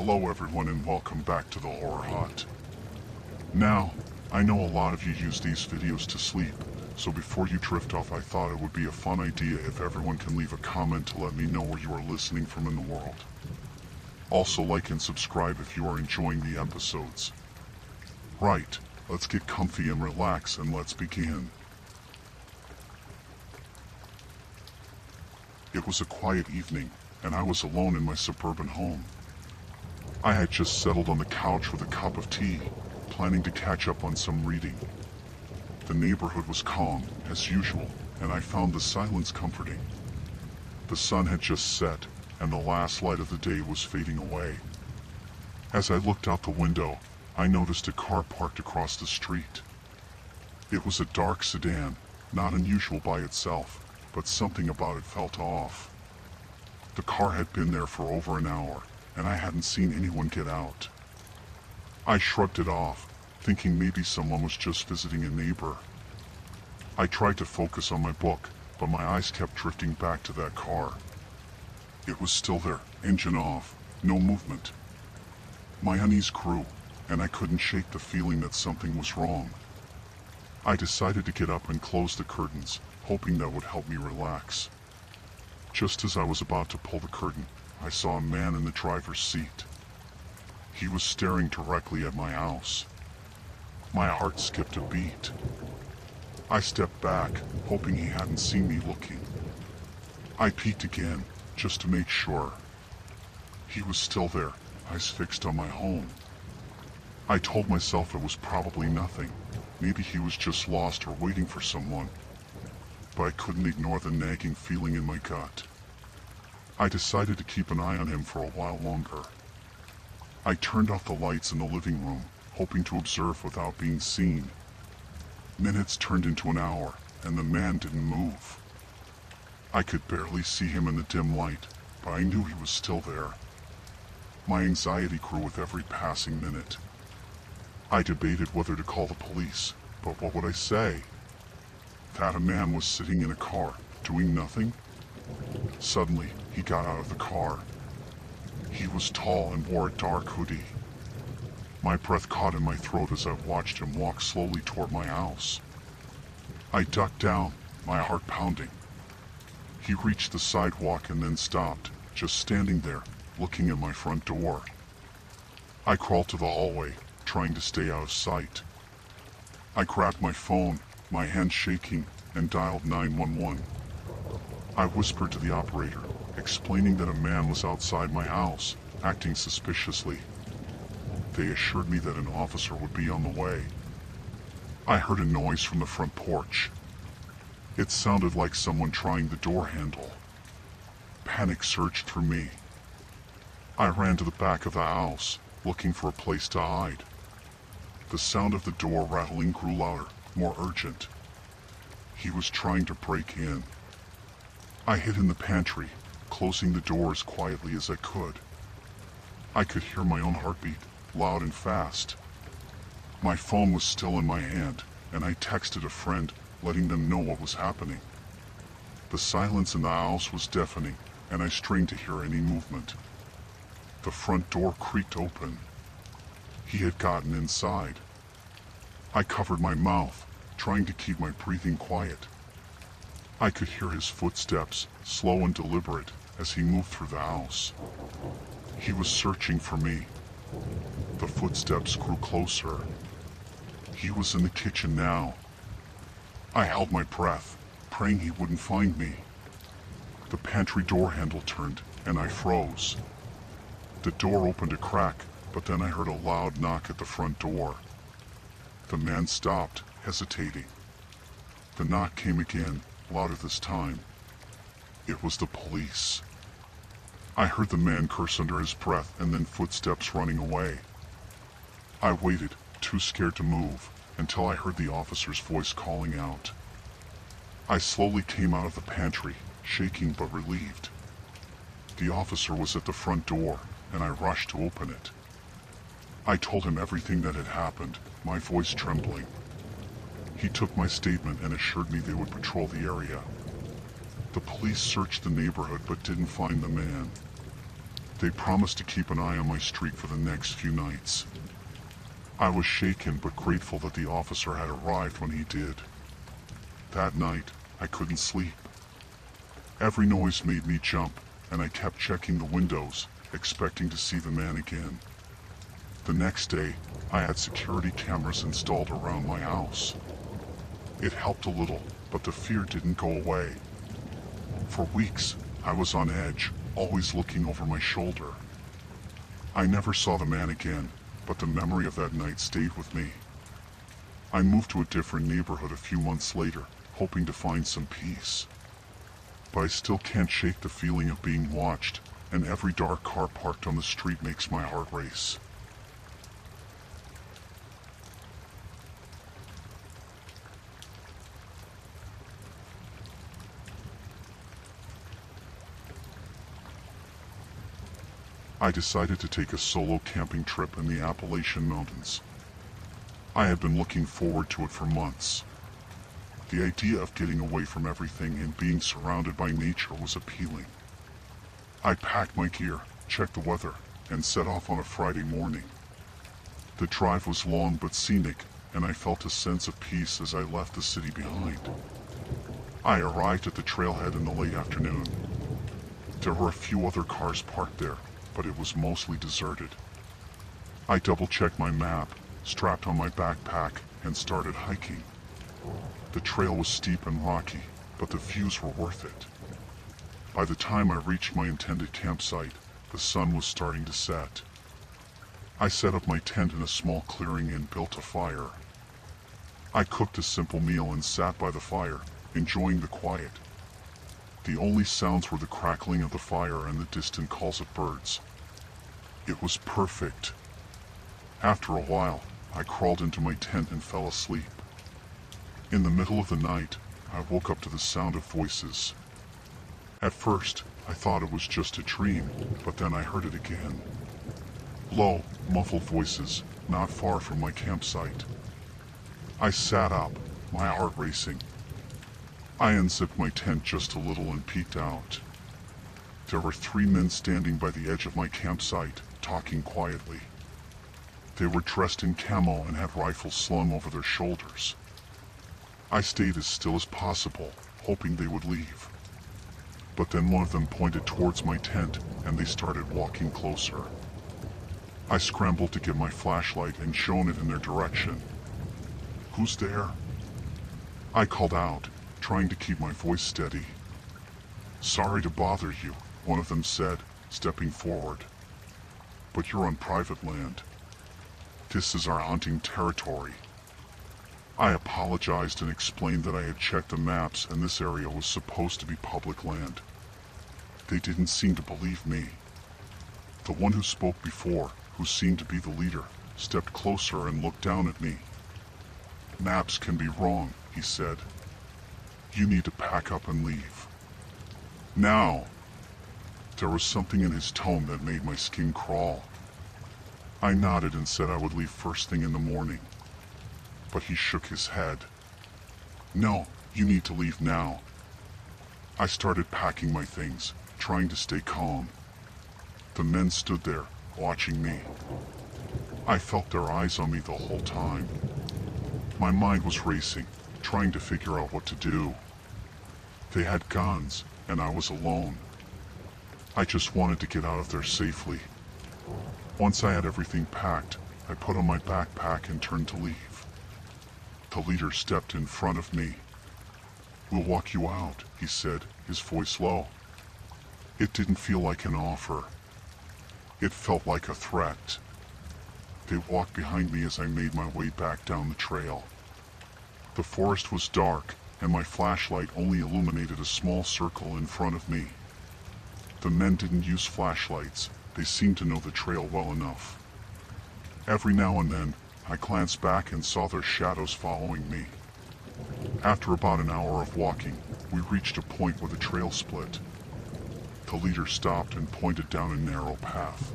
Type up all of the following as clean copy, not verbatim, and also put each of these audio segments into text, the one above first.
Hello everyone and welcome back to the Horror Hut. Now, I know a lot of you use these videos to sleep, so before you drift off I thought it would be a fun idea if everyone can leave a comment to let me know where you are listening from in the world. Also like and subscribe if you are enjoying the episodes. Right, let's get comfy and relax and let's begin. It was a quiet evening, and I was alone in my suburban home. I had just settled on the couch with a cup of tea, planning to catch up on some reading. The neighborhood was calm, as usual, and I found the silence comforting. The sun had just set, and the last light of the day was fading away. As I looked out the window, I noticed a car parked across the street. It was a dark sedan, not unusual by itself, but something about it felt off. The car had been there for over an hour, and I hadn't seen anyone get out. I shrugged it off, thinking maybe someone was just visiting a neighbor. I tried to focus on my book, but my eyes kept drifting back to that car. It was still there, engine off, no movement. My unease grew, and I couldn't shake the feeling that something was wrong. I decided to get up and close the curtains, hoping that would help me relax. Just as I was about to pull the curtain, I saw a man in the driver's seat. He was staring directly at my house. My heart skipped a beat. I stepped back, hoping he hadn't seen me looking. I peeked again, just to make sure. He was still there, eyes fixed on my home. I told myself it was probably nothing. Maybe he was just lost or waiting for someone. But I couldn't ignore the nagging feeling in my gut. I decided to keep an eye on him for a while longer. I turned off the lights in the living room, hoping to observe without being seen. Minutes turned into an hour, and the man didn't move. I could barely see him in the dim light, but I knew he was still there. My anxiety grew with every passing minute. I debated whether to call the police, but what would I say? That a man was sitting in a car, doing nothing? Suddenly, he got out of the car. He was tall and wore a dark hoodie. My breath caught in my throat as I watched him walk slowly toward my house. I ducked down, my heart pounding. He reached the sidewalk and then stopped, just standing there, looking at my front door. I crawled to the hallway, trying to stay out of sight. I grabbed my phone, my hand shaking, and dialed 911. I whispered to the operator, explaining that a man was outside my house, acting suspiciously. They assured me that an officer would be on the way. I heard a noise from the front porch. It sounded like someone trying the door handle. Panic surged through me. I ran to the back of the house, looking for a place to hide. The sound of the door rattling grew louder, more urgent. He was trying to break in. I hid in the pantry, closing the door as quietly as I could. I could hear my own heartbeat, loud and fast. My phone was still in my hand, and I texted a friend, letting them know what was happening. The silence in the house was deafening, and I strained to hear any movement. The front door creaked open. He had gotten inside. I covered my mouth, trying to keep my breathing quiet. I could hear his footsteps, slow and deliberate, as he moved through the house. He was searching for me. The footsteps grew closer. He was in the kitchen now. I held my breath, praying he wouldn't find me. The pantry door handle turned, and I froze. The door opened a crack, but then I heard a loud knock at the front door. The man stopped, hesitating. The knock came again, louder this time. It was the police. I heard the man curse under his breath and then footsteps running away. I waited, too scared to move, until I heard the officer's voice calling out. I slowly came out of the pantry, shaking but relieved. The officer was at the front door, and I rushed to open it. I told him everything that had happened, my voice trembling. He took my statement and assured me they would patrol the area. The police searched the neighborhood but didn't find the man. They promised to keep an eye on my streak for the next few nights. I was shaken but grateful that the officer had arrived when he did. That night, I couldn't sleep. Every noise made me jump, and I kept checking the windows, expecting to see the man again. The next day, I had security cameras installed around my house. It helped a little, but the fear didn't go away. For weeks, I was on edge, always looking over my shoulder. I never saw the man again, but the memory of that night stayed with me. I moved to a different neighborhood a few months later, hoping to find some peace. But I still can't shake the feeling of being watched, and every dark car parked on the street makes my heart race. I decided to take a solo camping trip in the Appalachian Mountains. I had been looking forward to it for months. The idea of getting away from everything and being surrounded by nature was appealing. I packed my gear, checked the weather, and set off on a Friday morning. The drive was long but scenic, and I felt a sense of peace as I left the city behind. I arrived at the trailhead in the late afternoon. There were a few other cars parked there, but it was mostly deserted. I double-checked my map, strapped on my backpack, and started hiking. The trail was steep and rocky, but the views were worth it. By the time I reached my intended campsite, the sun was starting to set. I set up my tent in a small clearing and built a fire. I cooked a simple meal and sat by the fire, enjoying the quiet. The only sounds were the crackling of the fire and the distant calls of birds. It was perfect. After a while, I crawled into my tent and fell asleep. In the middle of the night, I woke up to the sound of voices. At first, I thought it was just a dream, but then I heard it again. Low, muffled voices, not far from my campsite. I sat up, my heart racing. I unzipped my tent just a little and peeked out. There were 3 men standing by the edge of my campsite, talking quietly. They were dressed in camo and had rifles slung over their shoulders. I stayed as still as possible, hoping they would leave. But then one of them pointed towards my tent, and they started walking closer. I scrambled to get my flashlight and shone it in their direction. "Who's there?" I called out, trying to keep my voice steady. "Sorry to bother you," one of them said, stepping forward. "But you're on private land. This is our hunting territory." I apologized and explained that I had checked the maps and this area was supposed to be public land. They didn't seem to believe me. The one who spoke before, who seemed to be the leader, stepped closer and looked down at me. "Maps can be wrong," he said. "You need to pack up and leave. Now!" There was something in his tone that made my skin crawl. I nodded and said I would leave first thing in the morning. But he shook his head. "No, you need to leave now." I started packing my things, trying to stay calm. The men stood there, watching me. I felt their eyes on me the whole time. My mind was racing, trying to figure out what to do. They had guns, and I was alone. I just wanted to get out of there safely. Once I had everything packed, I put on my backpack and turned to leave. The leader stepped in front of me. "We'll walk you out," he said, his voice low. It didn't feel like an offer. It felt like a threat. They walked behind me as I made my way back down the trail. The forest was dark, and my flashlight only illuminated a small circle in front of me. The men didn't use flashlights. They seemed to know the trail well enough. Every now and then, I glanced back and saw their shadows following me. After about an hour of walking, we reached a point where the trail split. The leader stopped and pointed down a narrow path.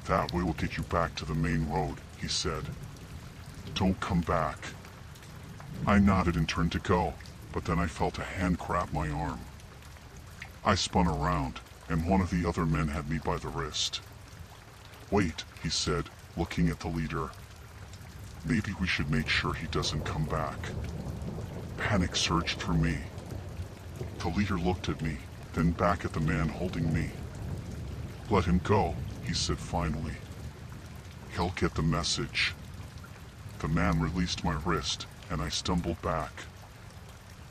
"That way will get you back to the main road," he said. "Don't come back." I nodded and turned to go, but then I felt a hand grab my arm. I spun around, and one of the other men had me by the wrist. "Wait," he said, looking at the leader. "Maybe we should make sure he doesn't come back." Panic surged through me. The leader looked at me, then back at the man holding me. "Let him go," he said finally. "He'll get the message." The man released my wrist, and I stumbled back.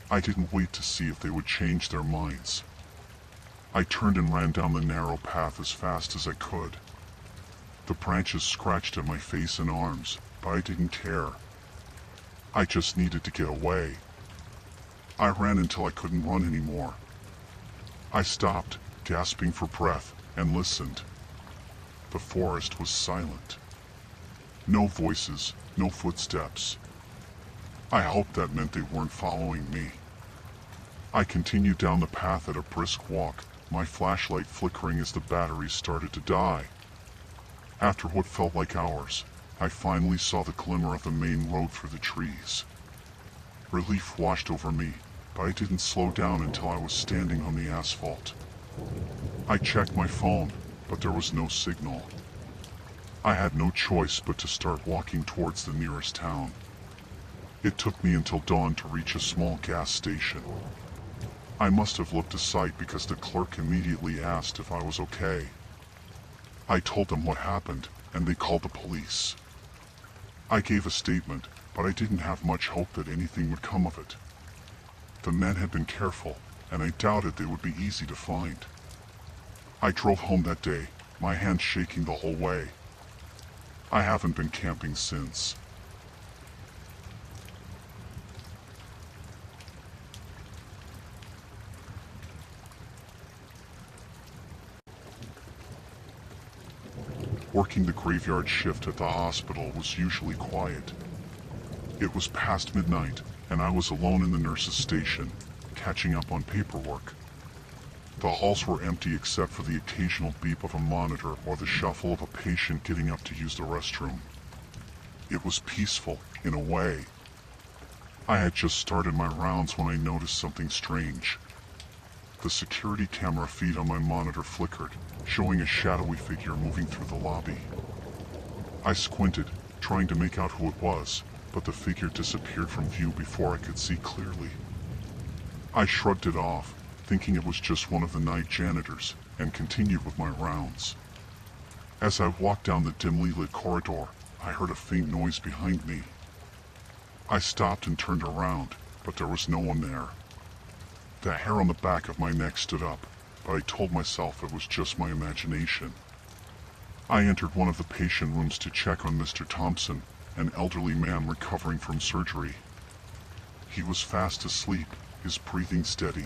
I didn't wait to see if they would change their minds. I turned and ran down the narrow path as fast as I could. The branches scratched at my face and arms, but I didn't care. I just needed to get away. I ran until I couldn't run anymore. I stopped, gasping for breath, and listened. The forest was silent. No voices, no footsteps. I hoped that meant they weren't following me. I continued down the path at a brisk walk, my flashlight flickering as the batteries started to die. After what felt like hours, I finally saw the glimmer of the main road through the trees. Relief washed over me, but I didn't slow down until I was standing on the asphalt. I checked my phone, but there was no signal. I had no choice but to start walking towards the nearest town. It took me until dawn to reach a small gas station. I must have looked a sight because the clerk immediately asked if I was okay. I told them what happened, and they called the police. I gave a statement, but I didn't have much hope that anything would come of it. The men had been careful, and I doubted they would be easy to find. I drove home that day, my hands shaking the whole way. I haven't been camping since. Working the graveyard shift at the hospital was usually quiet. It was past midnight, and I was alone in the nurse's station, catching up on paperwork. The halls were empty except for the occasional beep of a monitor or the shuffle of a patient getting up to use the restroom. It was peaceful, in a way. I had just started my rounds when I noticed something strange. The security camera feed on my monitor flickered, showing a shadowy figure moving through the lobby. I squinted, trying to make out who it was, but the figure disappeared from view before I could see clearly. I shrugged it off, thinking it was just one of the night janitors, and continued with my rounds. As I walked down the dimly lit corridor, I heard a faint noise behind me. I stopped and turned around, but there was no one there. The hair on the back of my neck stood up, but I told myself it was just my imagination. I entered one of the patient rooms to check on Mr. Thompson, an elderly man recovering from surgery. He was fast asleep, his breathing steady.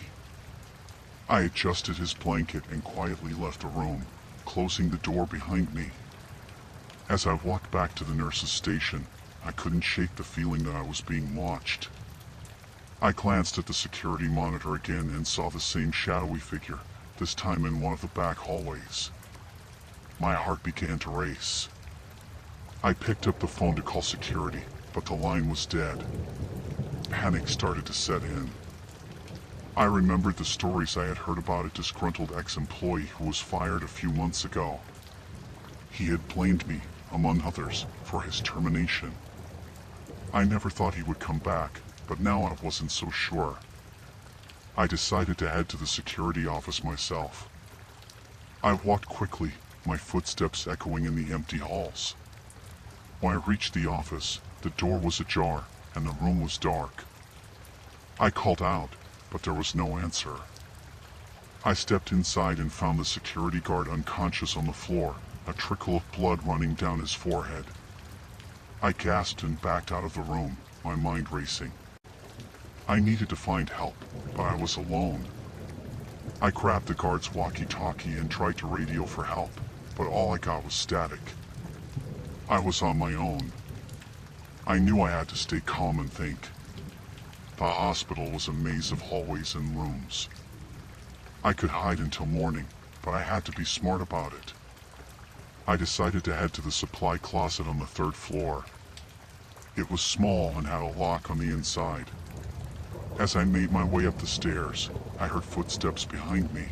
I adjusted his blanket and quietly left the room, closing the door behind me. As I walked back to the nurse's station, I couldn't shake the feeling that I was being watched. I glanced at the security monitor again and saw the same shadowy figure, this time in one of the back hallways. My heart began to race. I picked up the phone to call security, but the line was dead. Panic started to set in. I remembered the stories I had heard about a disgruntled ex-employee who was fired a few months ago. He had blamed me, among others, for his termination. I never thought he would come back, but now I wasn't so sure. I decided to head to the security office myself. I walked quickly, my footsteps echoing in the empty halls. When I reached the office, the door was ajar, and the room was dark. I called out, but there was no answer. I stepped inside and found the security guard unconscious on the floor, a trickle of blood running down his forehead. I gasped and backed out of the room, my mind racing. I needed to find help, but I was alone. I grabbed the guard's walkie-talkie and tried to radio for help, but all I got was static. I was on my own. I knew I had to stay calm and think. The hospital was a maze of hallways and rooms. I could hide until morning, but I had to be smart about it. I decided to head to the supply closet on the 3rd floor. It was small and had a lock on the inside. As I made my way up the stairs, I heard footsteps behind me.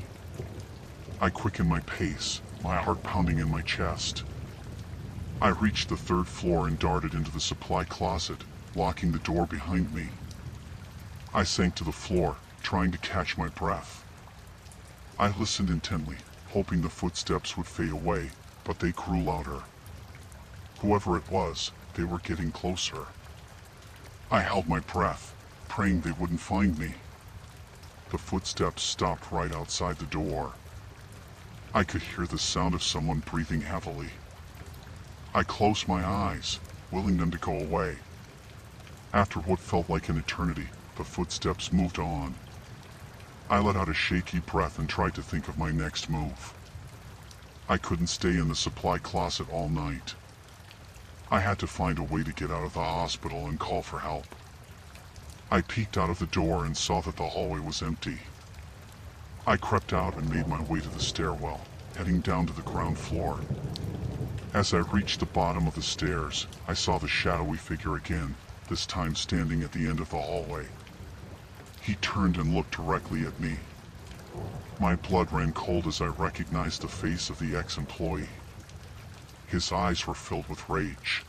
I quickened my pace, my heart pounding in my chest. I reached the third floor and darted into the supply closet, locking the door behind me. I sank to the floor, trying to catch my breath. I listened intently, hoping the footsteps would fade away, but they grew louder. Whoever it was, they were getting closer. I held my breath, praying they wouldn't find me. The footsteps stopped right outside the door. I could hear the sound of someone breathing heavily. I closed my eyes, willing them to go away. After what felt like an eternity, the footsteps moved on. I let out a shaky breath and tried to think of my next move. I couldn't stay in the supply closet all night. I had to find a way to get out of the hospital and call for help. I peeked out of the door and saw that the hallway was empty. I crept out and made my way to the stairwell, heading down to the ground floor. As I reached the bottom of the stairs, I saw the shadowy figure again, this time standing at the end of the hallway. He turned and looked directly at me. My blood ran cold as I recognized the face of the ex-employee. His eyes were filled with rage.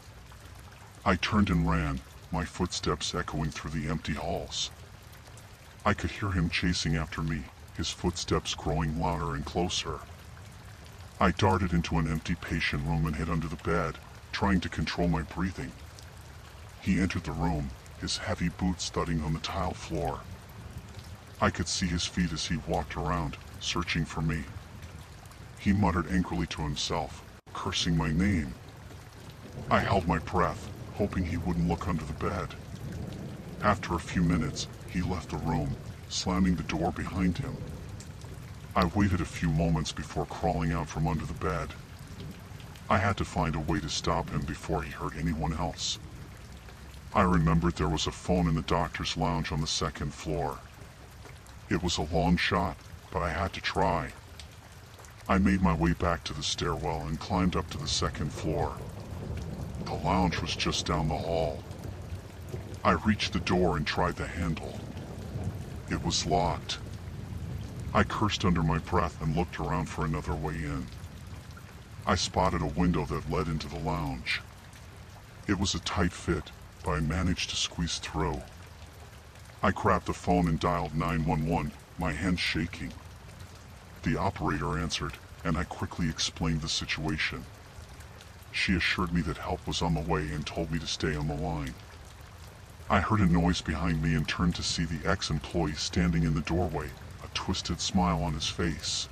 I turned and ran, my footsteps echoing through the empty halls. I could hear him chasing after me, his footsteps growing louder and closer. I darted into an empty patient room and hid under the bed, trying to control my breathing. He entered the room, his heavy boots thudding on the tile floor. I could see his feet as he walked around, searching for me. He muttered angrily to himself, cursing my name. I held my breath, hoping he wouldn't look under the bed. After a few minutes, he left the room, slamming the door behind him. I waited a few moments before crawling out from under the bed. I had to find a way to stop him before he hurt anyone else. I remembered there was a phone in the doctor's lounge on the second floor. It was a long shot, but I had to try. I made my way back to the stairwell and climbed up to the second floor. The lounge was just down the hall. I reached the door and tried the handle. It was locked. I cursed under my breath and looked around for another way in. I spotted a window that led into the lounge. It was a tight fit, but I managed to squeeze through. I grabbed the phone and dialed 911, my hands shaking. The operator answered, and I quickly explained the situation. She assured me that help was on the way and told me to stay on the line. I heard a noise behind me and turned to see the ex-employee standing in the doorway, a twisted smile on his face.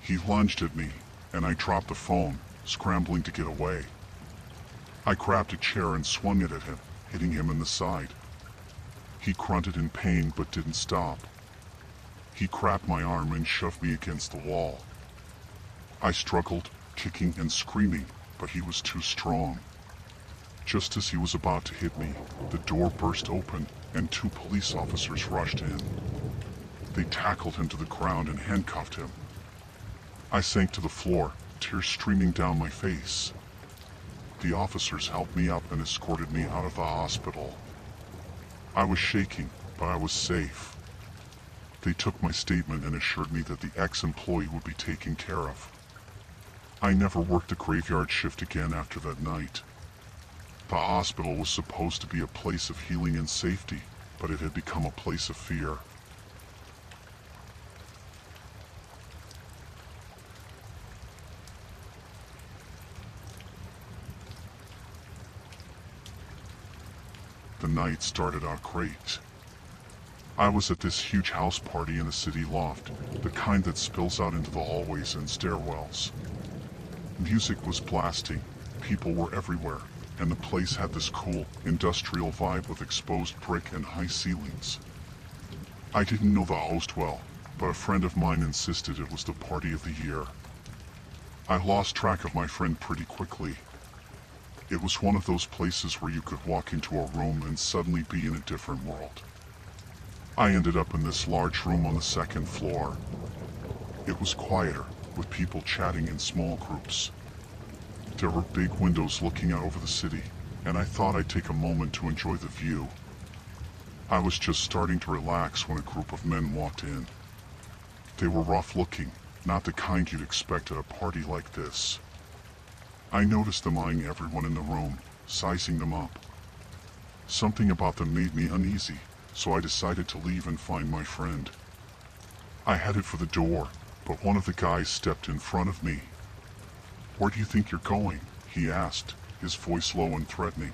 He lunged at me, and I dropped the phone, scrambling to get away. I grabbed a chair and swung it at him, hitting him in the side. He grunted in pain but didn't stop. He grabbed my arm and shoved me against the wall. I struggled, kicking and screaming, but he was too strong. Just as he was about to hit me, the door burst open and 2 police officers rushed in. They tackled him to the ground and handcuffed him. I sank to the floor, tears streaming down my face. The officers helped me up and escorted me out of the hospital. I was shaking, but I was safe. They took my statement and assured me that the ex-employee would be taken care of. I never worked a graveyard shift again after that night. The hospital was supposed to be a place of healing and safety, but it had become a place of fear. The night started out great. I was at this huge house party in a city loft, the kind that spills out into the hallways and stairwells. Music was blasting, people were everywhere, and the place had this cool, industrial vibe with exposed brick and high ceilings. I didn't know the host well, but a friend of mine insisted it was the party of the year. I lost track of my friend pretty quickly. It was one of those places where you could walk into a room and suddenly be in a different world. I ended up in this large room on the second floor. It was quieter, with people chatting in small groups. There were big windows looking out over the city, and I thought I'd take a moment to enjoy the view. I was just starting to relax when a group of men walked in. They were rough looking, not the kind you'd expect at a party like this. I noticed them eyeing everyone in the room, sizing them up. Something about them made me uneasy, so I decided to leave and find my friend. I headed for the door, but one of the guys stepped in front of me. "Where do you think you're going?" he asked, his voice low and threatening.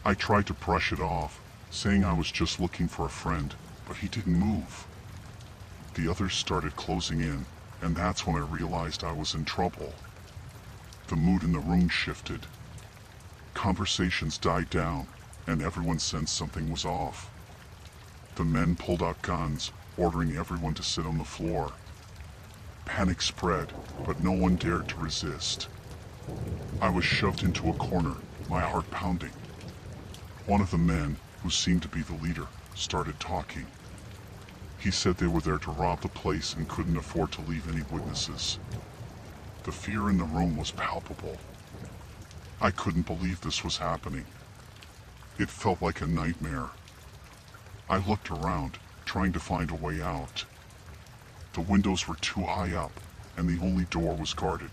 I tried to brush it off, saying I was just looking for a friend, but he didn't move. The others started closing in, and that's when I realized I was in trouble. The mood in the room shifted. Conversations died down, and everyone sensed something was off. The men pulled out guns, ordering everyone to sit on the floor. Panic spread, but no one dared to resist. I was shoved into a corner, my heart pounding. One of the men, who seemed to be the leader, started talking. He said they were there to rob the place and couldn't afford to leave any witnesses. The fear in the room was palpable. I couldn't believe this was happening. It felt like a nightmare. I looked around, trying to find a way out. The windows were too high up, and the only door was guarded.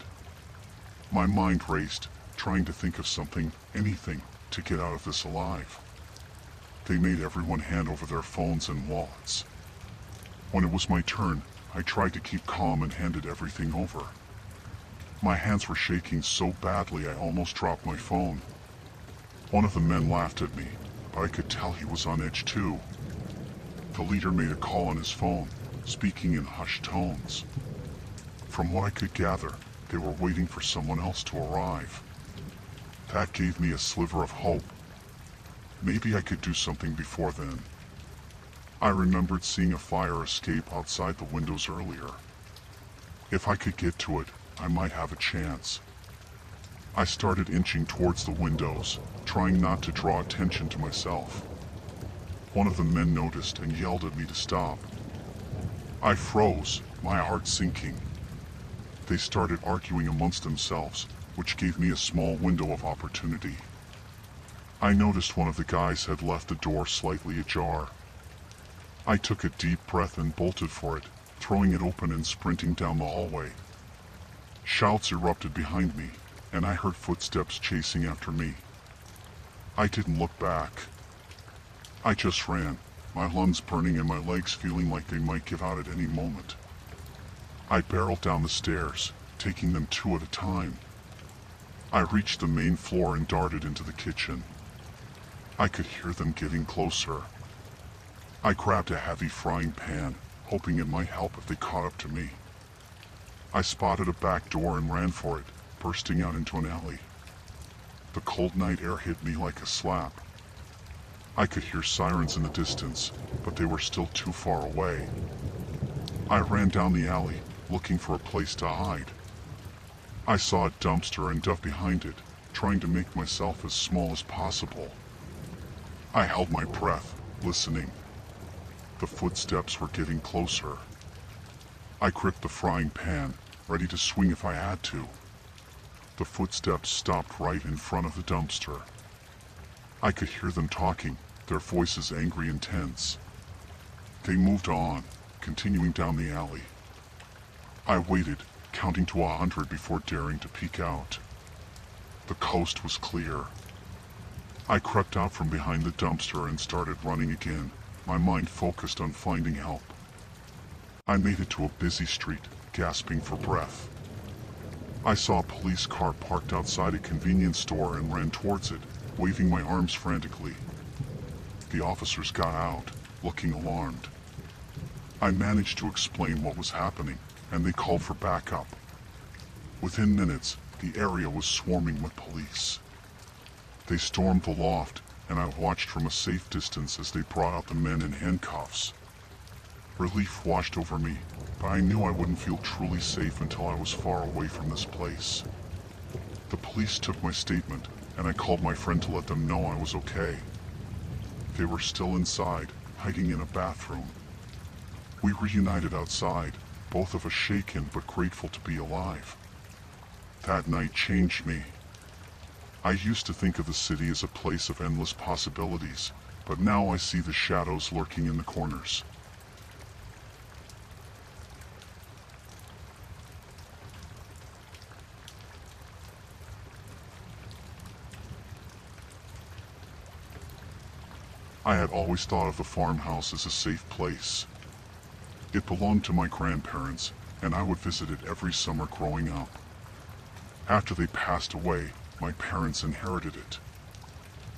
My mind raced, trying to think of something, anything, to get out of this alive. They made everyone hand over their phones and wallets. When it was my turn, I tried to keep calm and handed everything over. My hands were shaking so badly I almost dropped my phone. One of the men laughed at me, but I could tell he was on edge too. The leader made a call on his phone, speaking in hushed tones. From what I could gather, they were waiting for someone else to arrive. That gave me a sliver of hope. Maybe I could do something before then. I remembered seeing a fire escape outside the windows earlier. If I could get to it, I might have a chance. I started inching towards the windows, trying not to draw attention to myself. One of the men noticed and yelled at me to stop. I froze, my heart sinking. They started arguing amongst themselves, which gave me a small window of opportunity. I noticed one of the guys had left the door slightly ajar. I took a deep breath and bolted for it, throwing it open and sprinting down the hallway. Shouts erupted behind me, and I heard footsteps chasing after me. I didn't look back. I just ran, my lungs burning and my legs feeling like they might give out at any moment. I barreled down the stairs, taking them two at a time. I reached the main floor and darted into the kitchen. I could hear them getting closer. I grabbed a heavy frying pan, hoping it might help if they caught up to me. I spotted a back door and ran for it, bursting out into an alley. The cold night air hit me like a slap. I could hear sirens in the distance, but they were still too far away. I ran down the alley, looking for a place to hide. I saw a dumpster and dove behind it, trying to make myself as small as possible. I held my breath, listening. The footsteps were getting closer. I gripped the frying pan, ready to swing if I had to. The footsteps stopped right in front of the dumpster. I could hear them talking, their voices angry and tense. They moved on, continuing down the alley. I waited, counting to 100 before daring to peek out. The coast was clear. I crept out from behind the dumpster and started running again, my mind focused on finding help. I made it to a busy street, gasping for breath. I saw a police car parked outside a convenience store and ran towards it, waving my arms frantically. The officers got out, looking alarmed. I managed to explain what was happening, and they called for backup. Within minutes, the area was swarming with police. They stormed the loft, and I watched from a safe distance as they brought out the men in handcuffs. Relief washed over me, but I knew I wouldn't feel truly safe until I was far away from this place. The police took my statement, and I called my friend to let them know I was okay. They were still inside, hiding in a bathroom. We reunited outside, both of us shaken but grateful to be alive. That night changed me. I used to think of the city as a place of endless possibilities, but now I see the shadows lurking in the corners. I had always thought of the farmhouse as a safe place. It belonged to my grandparents, and I would visit it every summer growing up. After they passed away, my parents inherited it.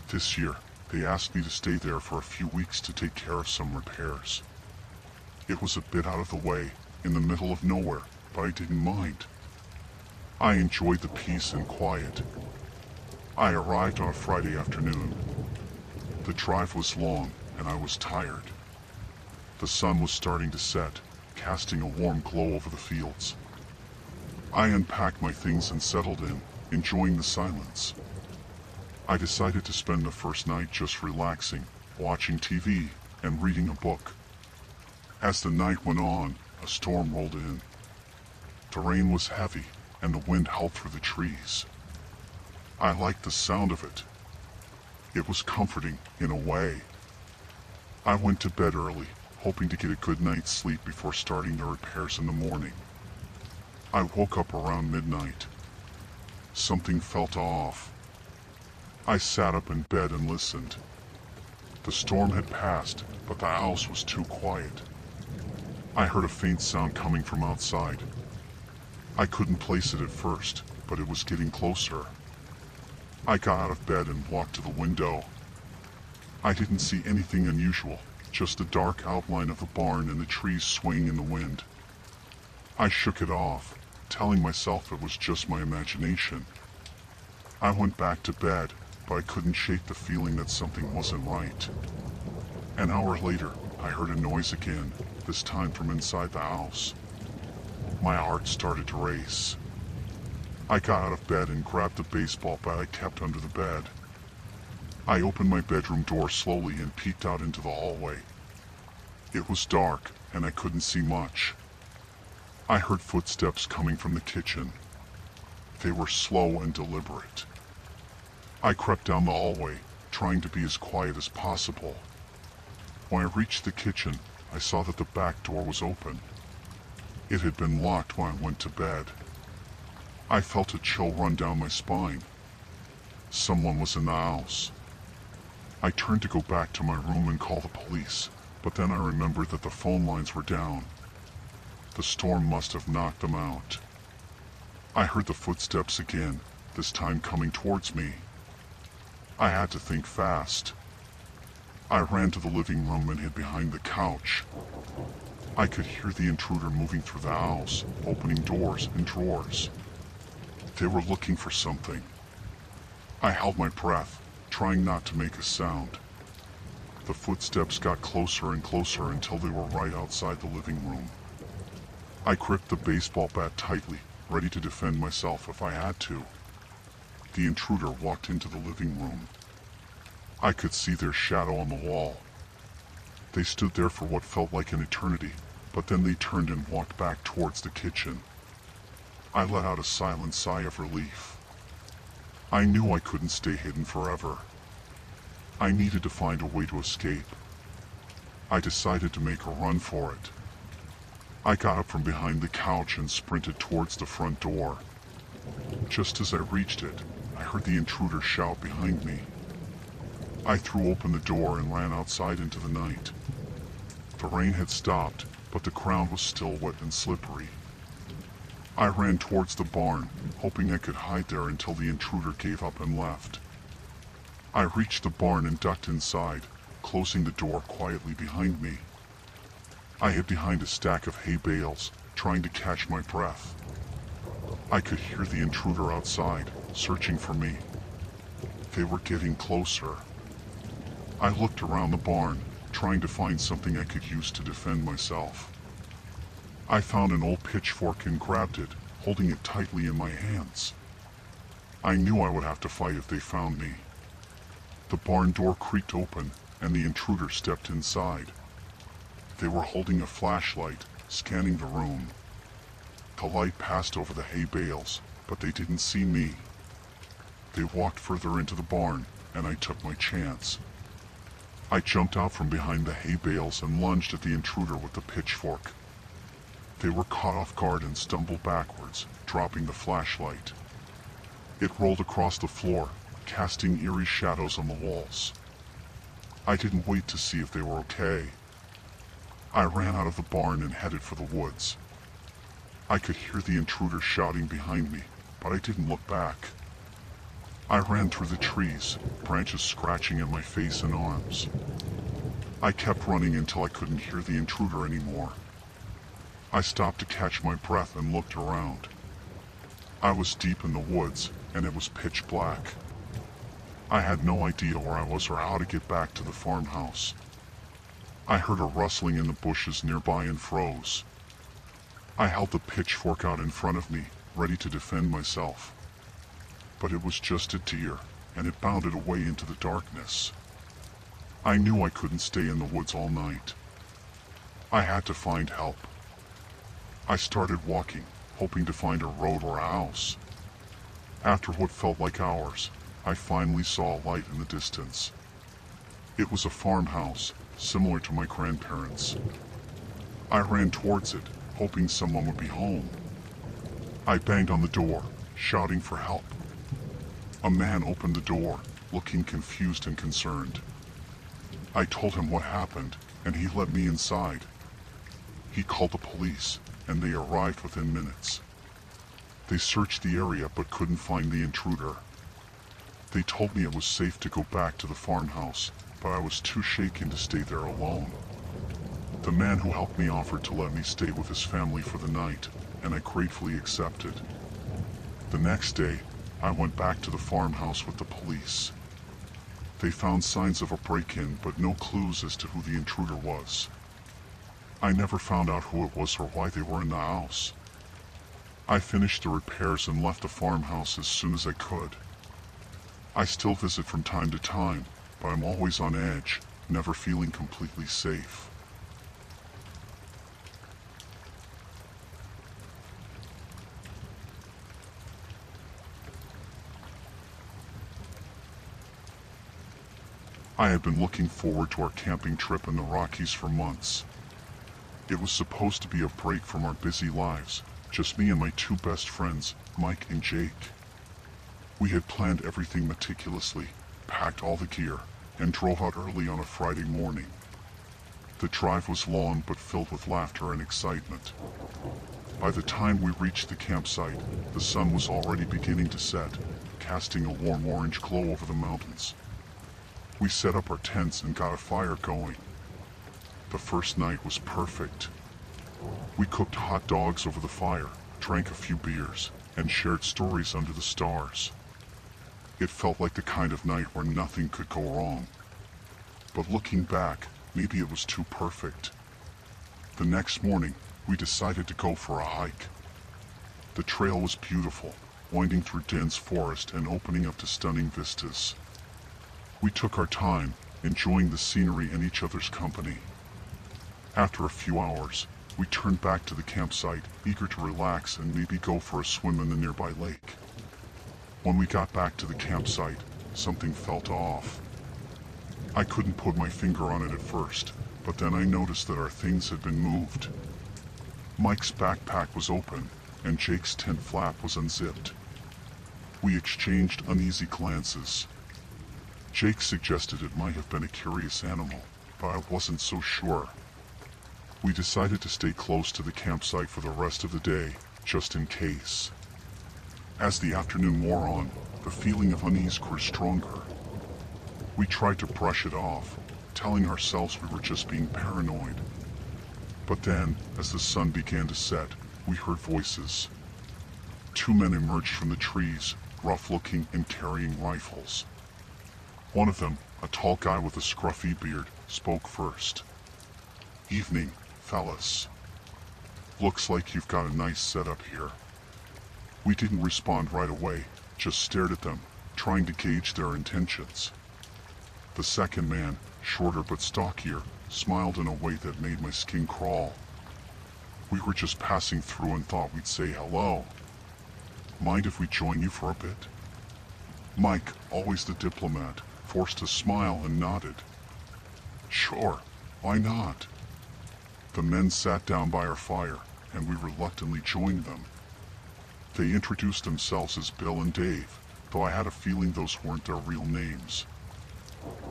This year, they asked me to stay there for a few weeks to take care of some repairs. It was a bit out of the way, in the middle of nowhere, but I didn't mind. I enjoyed the peace and quiet. I arrived on a Friday afternoon. The drive was long, and I was tired. The sun was starting to set, casting a warm glow over the fields. I unpacked my things and settled in, enjoying the silence. I decided to spend the first night just relaxing, watching TV, and reading a book. As the night went on, a storm rolled in. The rain was heavy, and the wind howled through the trees. I liked the sound of it. It was comforting, in a way. I went to bed early, hoping to get a good night's sleep before starting the repairs in the morning. I woke up around midnight. Something felt off. I sat up in bed and listened. The storm had passed, but the house was too quiet. I heard a faint sound coming from outside. I couldn't place it at first, but it was getting closer. I got out of bed and walked to the window. I didn't see anything unusual, just the dark outline of the barn and the trees swaying in the wind. I shook it off, telling myself it was just my imagination. I went back to bed, but I couldn't shake the feeling that something wasn't right. An hour later, I heard a noise again, this time from inside the house. My heart started to race. I got out of bed and grabbed the baseball bat I kept under the bed. I opened my bedroom door slowly and peeked out into the hallway. It was dark, and I couldn't see much. I heard footsteps coming from the kitchen. They were slow and deliberate. I crept down the hallway, trying to be as quiet as possible. When I reached the kitchen, I saw that the back door was open. It had been locked when I went to bed. I felt a chill run down my spine. Someone was in the house. I turned to go back to my room and call the police, but then I remembered that the phone lines were down. The storm must have knocked them out. I heard the footsteps again, this time coming towards me. I had to think fast. I ran to the living room and hid behind the couch. I could hear the intruder moving through the house, opening doors and drawers. They were looking for something. I held my breath, trying not to make a sound. The footsteps got closer and closer until they were right outside the living room. I gripped the baseball bat tightly, ready to defend myself if I had to. The intruder walked into the living room. I could see their shadow on the wall. They stood there for what felt like an eternity, but then they turned and walked back towards the kitchen. I let out a silent sigh of relief. I knew I couldn't stay hidden forever. I needed to find a way to escape. I decided to make a run for it. I got up from behind the couch and sprinted towards the front door. Just as I reached it, I heard the intruder shout behind me. I threw open the door and ran outside into the night. The rain had stopped, but the ground was still wet and slippery. I ran towards the barn, hoping I could hide there until the intruder gave up and left. I reached the barn and ducked inside, closing the door quietly behind me. I hid behind a stack of hay bales, trying to catch my breath. I could hear the intruder outside, searching for me. They were getting closer. I looked around the barn, trying to find something I could use to defend myself. I found an old pitchfork and grabbed it, holding it tightly in my hands. I knew I would have to fight if they found me. The barn door creaked open, and the intruder stepped inside. They were holding a flashlight, scanning the room. The light passed over the hay bales, but they didn't see me. They walked further into the barn, and I took my chance. I jumped out from behind the hay bales and lunged at the intruder with the pitchfork. They were caught off guard and stumbled backwards, dropping the flashlight. It rolled across the floor, casting eerie shadows on the walls. I didn't wait to see if they were okay. I ran out of the barn and headed for the woods. I could hear the intruder shouting behind me, but I didn't look back. I ran through the trees, branches scratching at my face and arms. I kept running until I couldn't hear the intruder anymore. I stopped to catch my breath and looked around. I was deep in the woods, and it was pitch black. I had no idea where I was or how to get back to the farmhouse. I heard a rustling in the bushes nearby and froze. I held the pitchfork out in front of me, ready to defend myself. But it was just a deer, and it bounded away into the darkness. I knew I couldn't stay in the woods all night. I had to find help. I started walking, hoping to find a road or a house. After what felt like hours, I finally saw a light in the distance. It was a farmhouse, similar to my grandparents'. I ran towards it, hoping someone would be home. I banged on the door, shouting for help. A man opened the door, looking confused and concerned. I told him what happened, and he let me inside. He called the police, and they arrived within minutes. They searched the area but couldn't find the intruder. They told me it was safe to go back to the farmhouse, but I was too shaken to stay there alone. The man who helped me offered to let me stay with his family for the night, and I gratefully accepted. The next day, I went back to the farmhouse with the police. They found signs of a break-in, but no clues as to who the intruder was. I never found out who it was or why they were in the house. I finished the repairs and left the farmhouse as soon as I could. I still visit from time to time, but I'm always on edge, never feeling completely safe. I had been looking forward to our camping trip in the Rockies for months. It was supposed to be a break from our busy lives, just me and my two best friends, Mike and Jake. We had planned everything meticulously, packed all the gear, and drove out early on a Friday morning. The drive was long but filled with laughter and excitement. By the time we reached the campsite, the sun was already beginning to set, casting a warm orange glow over the mountains. We set up our tents and got a fire going. The first night was perfect. We cooked hot dogs over the fire, drank a few beers, and shared stories under the stars. It felt like the kind of night where nothing could go wrong. But looking back, maybe it was too perfect. The next morning, we decided to go for a hike. The trail was beautiful, winding through dense forest and opening up to stunning vistas. We took our time, enjoying the scenery and each other's company. After a few hours, we turned back to the campsite, eager to relax and maybe go for a swim in the nearby lake. When we got back to the campsite, something felt off. I couldn't put my finger on it at first, but then I noticed that our things had been moved. Mike's backpack was open, and Jake's tent flap was unzipped. We exchanged uneasy glances. Jake suggested it might have been a curious animal, but I wasn't so sure. We decided to stay close to the campsite for the rest of the day, just in case. As the afternoon wore on, the feeling of unease grew stronger. We tried to brush it off, telling ourselves we were just being paranoid. But then, as the sun began to set, we heard voices. Two men emerged from the trees, rough-looking and carrying rifles. One of them, a tall guy with a scruffy beard, spoke first. "Evening, fellas. Looks like you've got a nice setup here." We didn't respond right away, just stared at them, trying to gauge their intentions. The second man, shorter but stockier, smiled in a way that made my skin crawl. "We were just passing through and thought we'd say hello. Mind if we join you for a bit?" Mike, always the diplomat, forced a smile and nodded. "Sure, why not?" The men sat down by our fire, and we reluctantly joined them. They introduced themselves as Bill and Dave, though I had a feeling those weren't their real names.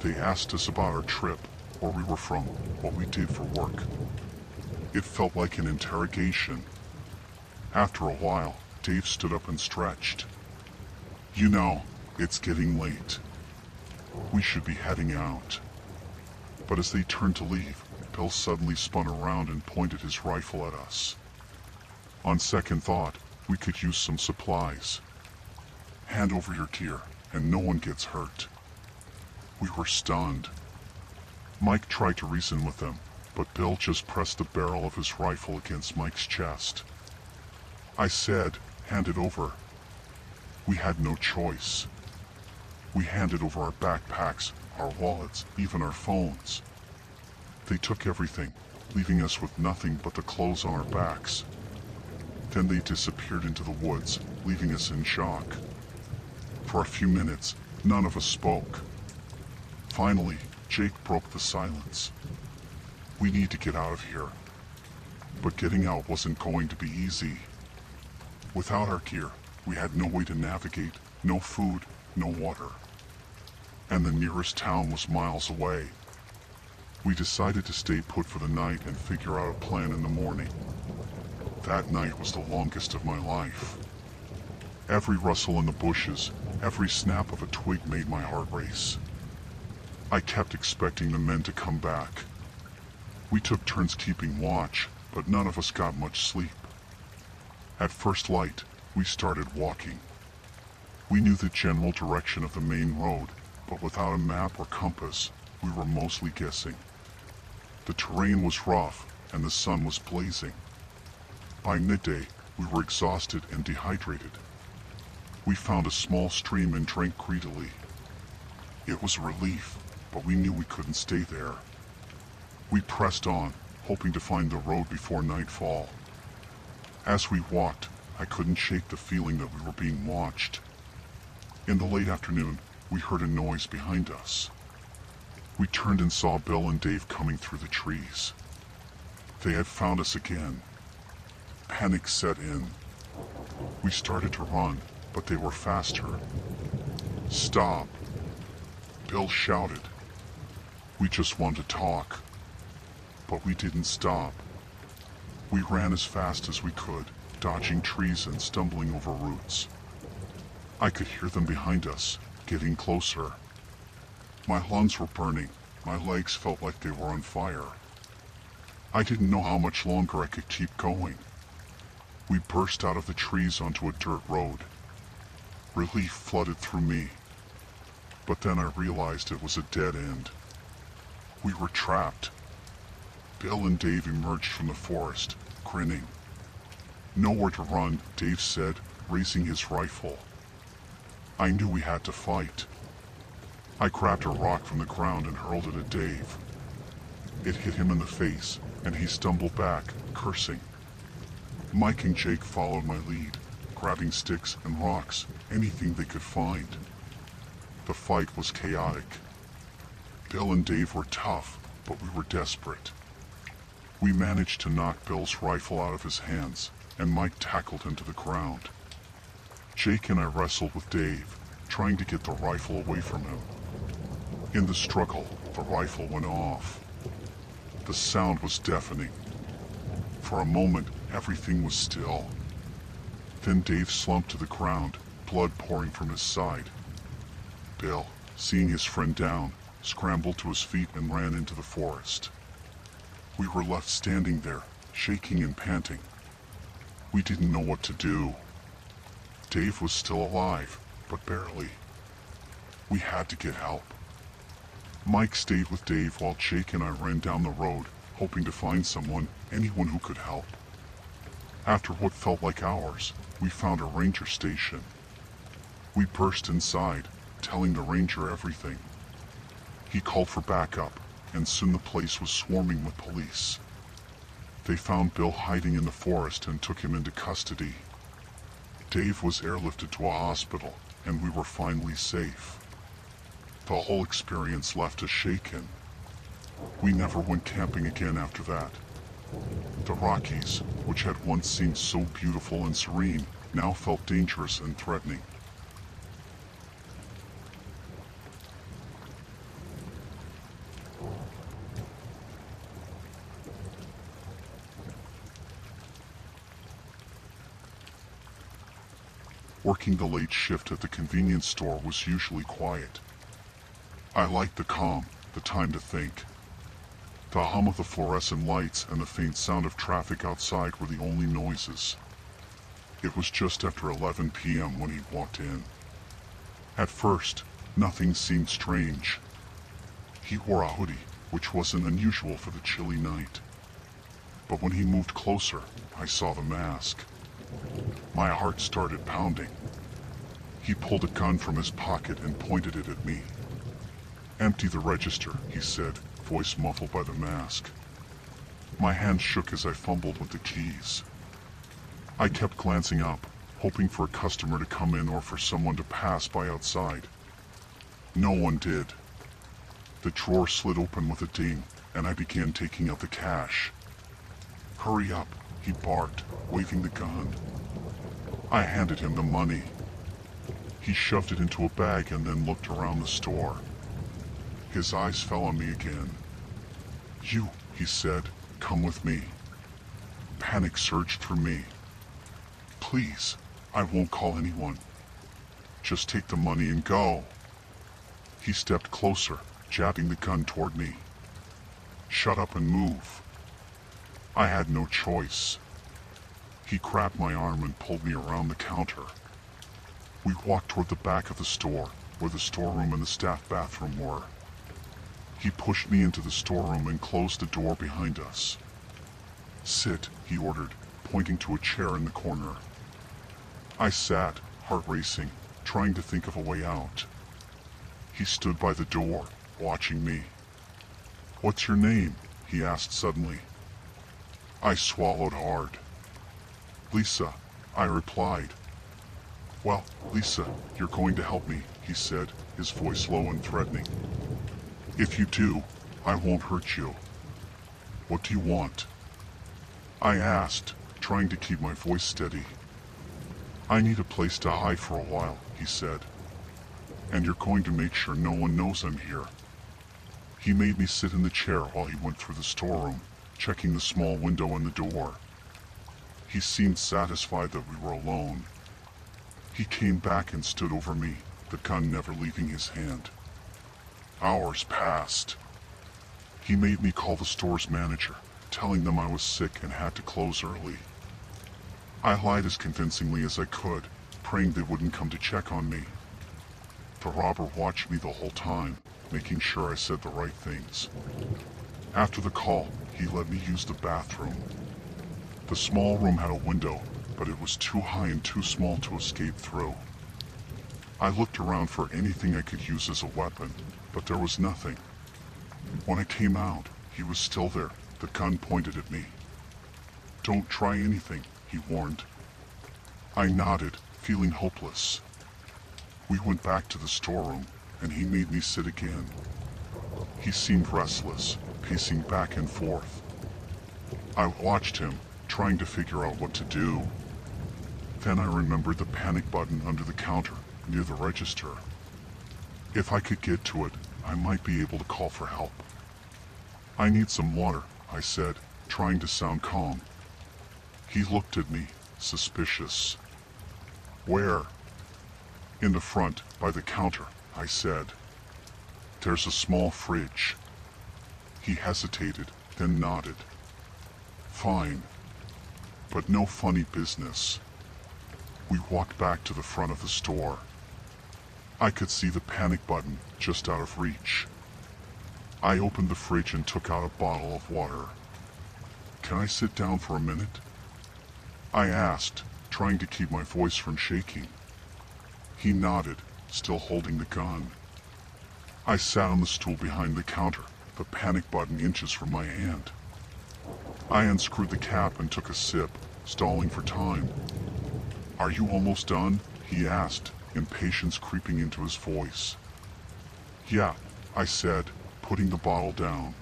They asked us about our trip, where we were from, what we did for work. It felt like an interrogation. After a while, Dave stood up and stretched. You know, it's getting late. We should be heading out. But as they turned to leave, Bill suddenly spun around and pointed his rifle at us. On second thought, we could use some supplies. Hand over your gear, and no one gets hurt. We were stunned. Mike tried to reason with them, but Bill just pressed the barrel of his rifle against Mike's chest. I said, hand it over. We had no choice. We handed over our backpacks, our wallets, even our phones. They took everything, leaving us with nothing but the clothes on our backs. Then they disappeared into the woods, leaving us in shock. For a few minutes, none of us spoke. Finally, Jake broke the silence. We need to get out of here. But getting out wasn't going to be easy. Without our gear, we had no way to navigate, no food, no water. And the nearest town was miles away. We decided to stay put for the night and figure out a plan in the morning. That night was the longest of my life. Every rustle in the bushes, every snap of a twig made my heart race. I kept expecting the men to come back. We took turns keeping watch, but none of us got much sleep. At first light, we started walking. We knew the general direction of the main road, but without a map or compass, we were mostly guessing. The terrain was rough, and the sun was blazing. By midday, we were exhausted and dehydrated. We found a small stream and drank greedily. It was a relief, but we knew we couldn't stay there. We pressed on, hoping to find the road before nightfall. As we walked, I couldn't shake the feeling that we were being watched. In the late afternoon, we heard a noise behind us. We turned and saw Bill and Dave coming through the trees. They had found us again. Panic set in. We started to run, but they were faster. Stop! Bill shouted. We just wanted to talk. But we didn't stop. We ran as fast as we could, dodging trees and stumbling over roots. I could hear them behind us, getting closer. My lungs were burning, my legs felt like they were on fire. I didn't know how much longer I could keep going. We burst out of the trees onto a dirt road. Relief flooded through me. But then I realized it was a dead end. We were trapped. Bill and Dave emerged from the forest, grinning. Nowhere to run, Dave said, raising his rifle. I knew we had to fight. I grabbed a rock from the ground and hurled it at Dave. It hit him in the face, and he stumbled back, cursing. Mike and Jake followed my lead, grabbing sticks and rocks, anything they could find. The fight was chaotic. Bill and Dave were tough, but we were desperate. We managed to knock Bill's rifle out of his hands, and Mike tackled him to the ground. Jake and I wrestled with Dave, trying to get the rifle away from him. In the struggle, the rifle went off. The sound was deafening. For a moment, everything was still. Then Dave slumped to the ground, blood pouring from his side. Bill, seeing his friend down, scrambled to his feet and ran into the forest. We were left standing there, shaking and panting. We didn't know what to do. Dave was still alive, but barely. We had to get help. Mike stayed with Dave while Jake and I ran down the road, hoping to find someone, anyone who could help. After what felt like hours, we found a ranger station. We burst inside, telling the ranger everything. He called for backup, and soon the place was swarming with police. They found Bill hiding in the forest and took him into custody. Dave was airlifted to a hospital, and we were finally safe. The whole experience left us shaken. We never went camping again after that. The Rockies, which had once seemed so beautiful and serene, now felt dangerous and threatening. Working the late shift at the convenience store was usually quiet. I liked the calm, the time to think. The hum of the fluorescent lights and the faint sound of traffic outside were the only noises. It was just after 11 p.m. when he walked in. At first, nothing seemed strange. He wore a hoodie, which wasn't unusual for the chilly night. But when he moved closer, I saw the mask. My heart started pounding. He pulled a gun from his pocket and pointed it at me. "Empty the register," he said, voice muffled by the mask. My hand shook as I fumbled with the keys. I kept glancing up, hoping for a customer to come in or for someone to pass by outside. No one did. The drawer slid open with a ding, and I began taking out the cash. "Hurry up," he barked, waving the gun. I handed him the money. He shoved it into a bag and then looked around the store. His eyes fell on me again. "You," he said, "come with me." Panic surged through me. "Please, I won't call anyone. Just take the money and go." He stepped closer, jabbing the gun toward me. "Shut up and move." I had no choice. He grabbed my arm and pulled me around the counter. We walked toward the back of the store, where the storeroom and the staff bathroom were. He pushed me into the storeroom and closed the door behind us. "Sit," he ordered, pointing to a chair in the corner. I sat, heart racing, trying to think of a way out. He stood by the door, watching me. "What's your name?" he asked suddenly. I swallowed hard. "Lisa," I replied. "Well, Lisa, you're going to help me," he said, his voice low and threatening. "If you do, I won't hurt you. What do you want?" I asked, trying to keep my voice steady. "I need a place to hide for a while," he said. "And you're going to make sure no one knows I'm here." He made me sit in the chair while he went through the storeroom, checking the small window in the door. He seemed satisfied that we were alone. He came back and stood over me, the gun never leaving his hand. Hours passed. He made me call the store's manager, telling them I was sick and had to close early. I lied as convincingly as I could, praying they wouldn't come to check on me. The robber watched me the whole time, making sure I said the right things. After the call, he let me use the bathroom. The small room had a window, but it was too high and too small to escape through. I looked around for anything I could use as a weapon, but there was nothing. When I came out, he was still there, the gun pointed at me. "Don't try anything," he warned. I nodded, feeling hopeless. We went back to the storeroom, and he made me sit again. He seemed restless, pacing back and forth. I watched him, trying to figure out what to do. Then I remembered the panic button under the counter, near the register. If I could get to it, I might be able to call for help. "I need some water," I said, trying to sound calm. He looked at me, suspicious. "Where?" "In the front, by the counter," I said. "There's a small fridge." He hesitated, then nodded. "Fine. But no funny business." We walked back to the front of the store. I could see the panic button just out of reach. I opened the fridge and took out a bottle of water. "Can I sit down for a minute?" I asked, trying to keep my voice from shaking. He nodded, still holding the gun. I sat on the stool behind the counter, the panic button inches from my hand. I unscrewed the cap and took a sip, stalling for time. "Are you almost done?" he asked, impatience creeping into his voice. "Yeah," I said, putting the bottle down.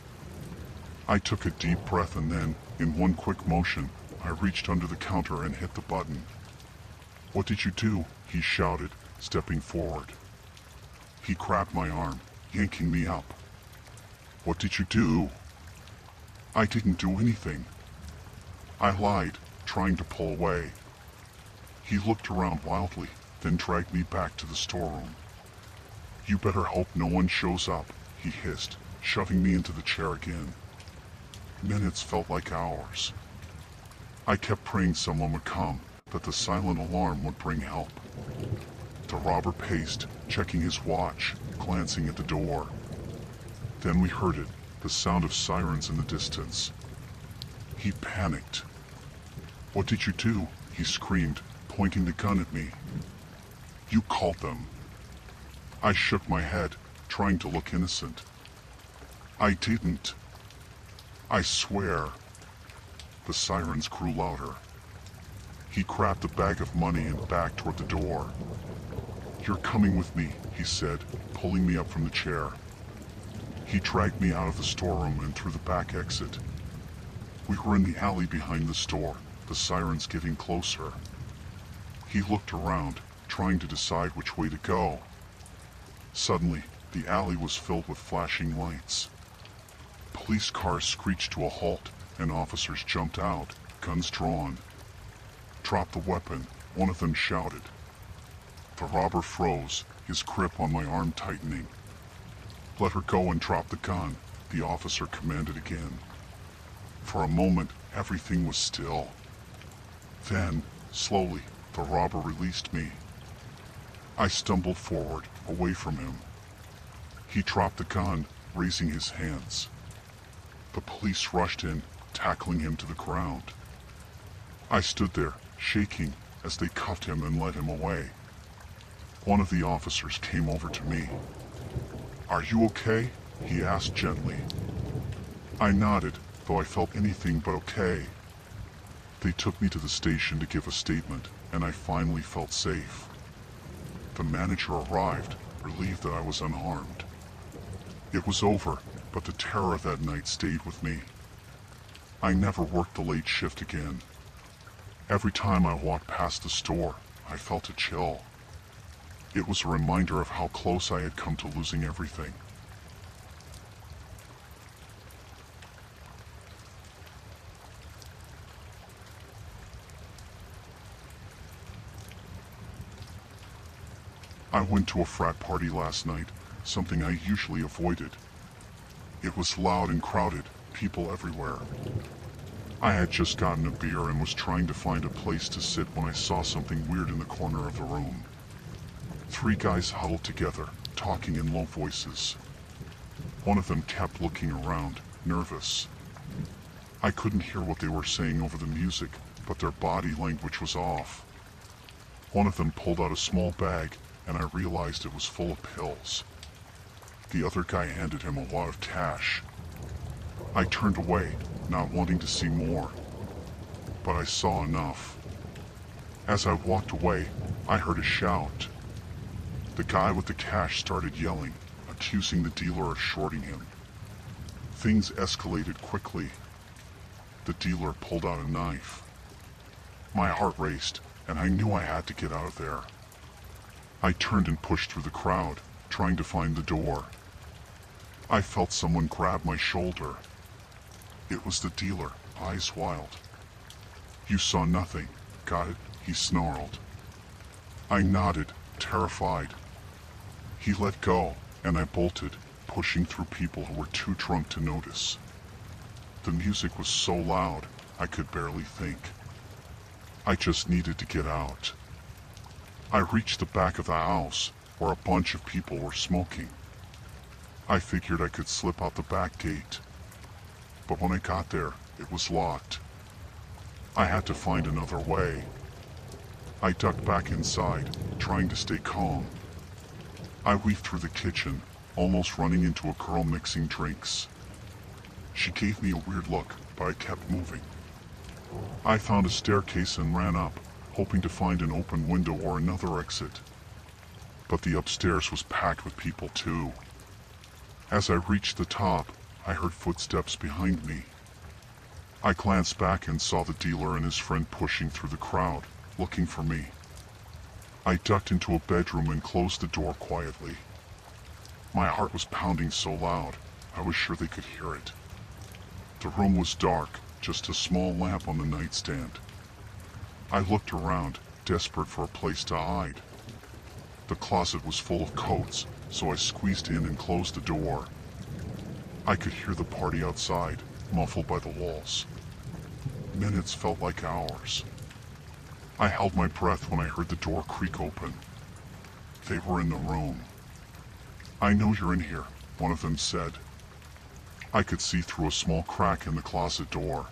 I took a deep breath and then, in one quick motion, I reached under the counter and hit the button. "What did you do?" he shouted, stepping forward. He grabbed my arm, yanking me up. "What did you do?" "I didn't do anything." I lied, trying to pull away. He looked around wildly, then dragged me back to the storeroom. "You better hope no one shows up," he hissed, shoving me into the chair again. Minutes felt like hours. I kept praying someone would come, that the silent alarm would bring help. The robber paced, checking his watch, glancing at the door. Then we heard it, the sound of sirens in the distance. He panicked. "What did you do?" he screamed, pointing the gun at me. "You called them." I shook my head, trying to look innocent. "I didn't. I swear." The sirens grew louder. He grabbed the bag of money and backed toward the door. "You're coming with me," he said, pulling me up from the chair. He dragged me out of the storeroom and through the back exit. We were in the alley behind the store, the sirens getting closer. He looked around, trying to decide which way to go. Suddenly, the alley was filled with flashing lights. Police cars screeched to a halt, and officers jumped out, guns drawn. "Drop the weapon," one of them shouted. The robber froze, his grip on my arm tightening. "Let her go and drop the gun," the officer commanded again. For a moment, everything was still. Then, slowly, the robber released me. I stumbled forward, away from him. He dropped the gun, raising his hands. The police rushed in, tackling him to the ground. I stood there, shaking, as they cuffed him and led him away. One of the officers came over to me. "Are you okay?" he asked gently. I nodded, though I felt anything but okay. They took me to the station to give a statement, and I finally felt safe. The manager arrived, relieved that I was unharmed. It was over, but the terror that night stayed with me. I never worked the late shift again. Every time I walked past the store, I felt a chill. It was a reminder of how close I had come to losing everything. I went to a frat party last night, something I usually avoided. It was loud and crowded, people everywhere. I had just gotten a beer and was trying to find a place to sit when I saw something weird in the corner of the room. 3 guys huddled together, talking in low voices. One of them kept looking around, nervous. I couldn't hear what they were saying over the music, but their body language was off. One of them pulled out a small bag, and I realized it was full of pills. The other guy handed him a wad of cash. I turned away, not wanting to see more. But I saw enough. As I walked away, I heard a shout. The guy with the cash started yelling, accusing the dealer of shorting him. Things escalated quickly. The dealer pulled out a knife. My heart raced, and I knew I had to get out of there. I turned and pushed through the crowd, trying to find the door. I felt someone grab my shoulder. It was the dealer, eyes wild. "You saw nothing, got it?" he snarled. I nodded, terrified. He let go, and I bolted, pushing through people who were too drunk to notice. The music was so loud, I could barely think. I just needed to get out. I reached the back of the house, where a bunch of people were smoking. I figured I could slip out the back gate. But when I got there, it was locked. I had to find another way. I ducked back inside, trying to stay calm. I weaved through the kitchen, almost running into a girl mixing drinks. She gave me a weird look, but I kept moving. I found a staircase and ran up, hoping to find an open window or another exit. But the upstairs was packed with people too. As I reached the top, I heard footsteps behind me. I glanced back and saw the dealer and his friend pushing through the crowd, looking for me. I ducked into a bedroom and closed the door quietly. My heart was pounding so loud, I was sure they could hear it. The room was dark, just a small lamp on the nightstand. I looked around, desperate for a place to hide. The closet was full of coats, so I squeezed in and closed the door. I could hear the party outside, muffled by the walls. Minutes felt like hours. I held my breath when I heard the door creak open. They were in the room. "I know you're in here," one of them said. I could see through a small crack in the closet door.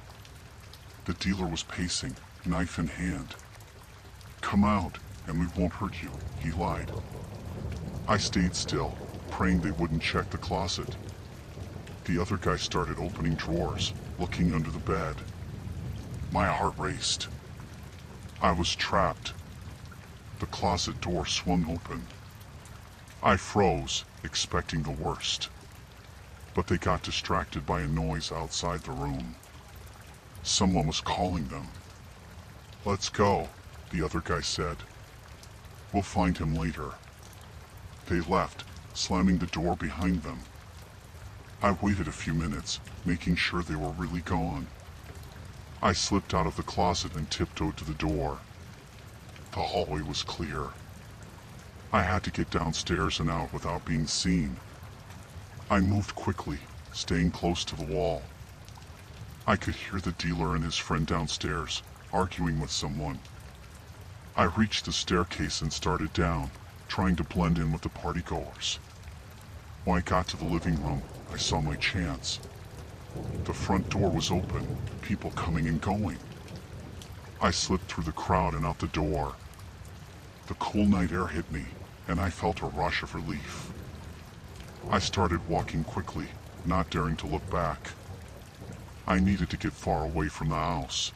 The dealer was pacing, knife in hand. "Come out, and we won't hurt you," he lied. I stayed still, praying they wouldn't check the closet. The other guy started opening drawers, looking under the bed. My heart raced. I was trapped. The closet door swung open. I froze, expecting the worst. But they got distracted by a noise outside the room. Someone was calling them. "Let's go," the other guy said. "We'll find him later." They left, slamming the door behind them. I waited a few minutes, making sure they were really gone. I slipped out of the closet and tiptoed to the door. The hallway was clear. I had to get downstairs and out without being seen. I moved quickly, staying close to the wall. I could hear the dealer and his friend downstairs, arguing with someone. I reached the staircase and started down, trying to blend in with the partygoers. When I got to the living room, I saw my chance. The front door was open, people coming and going. I slipped through the crowd and out the door. The cool night air hit me, and I felt a rush of relief. I started walking quickly, not daring to look back. I needed to get far away from the house.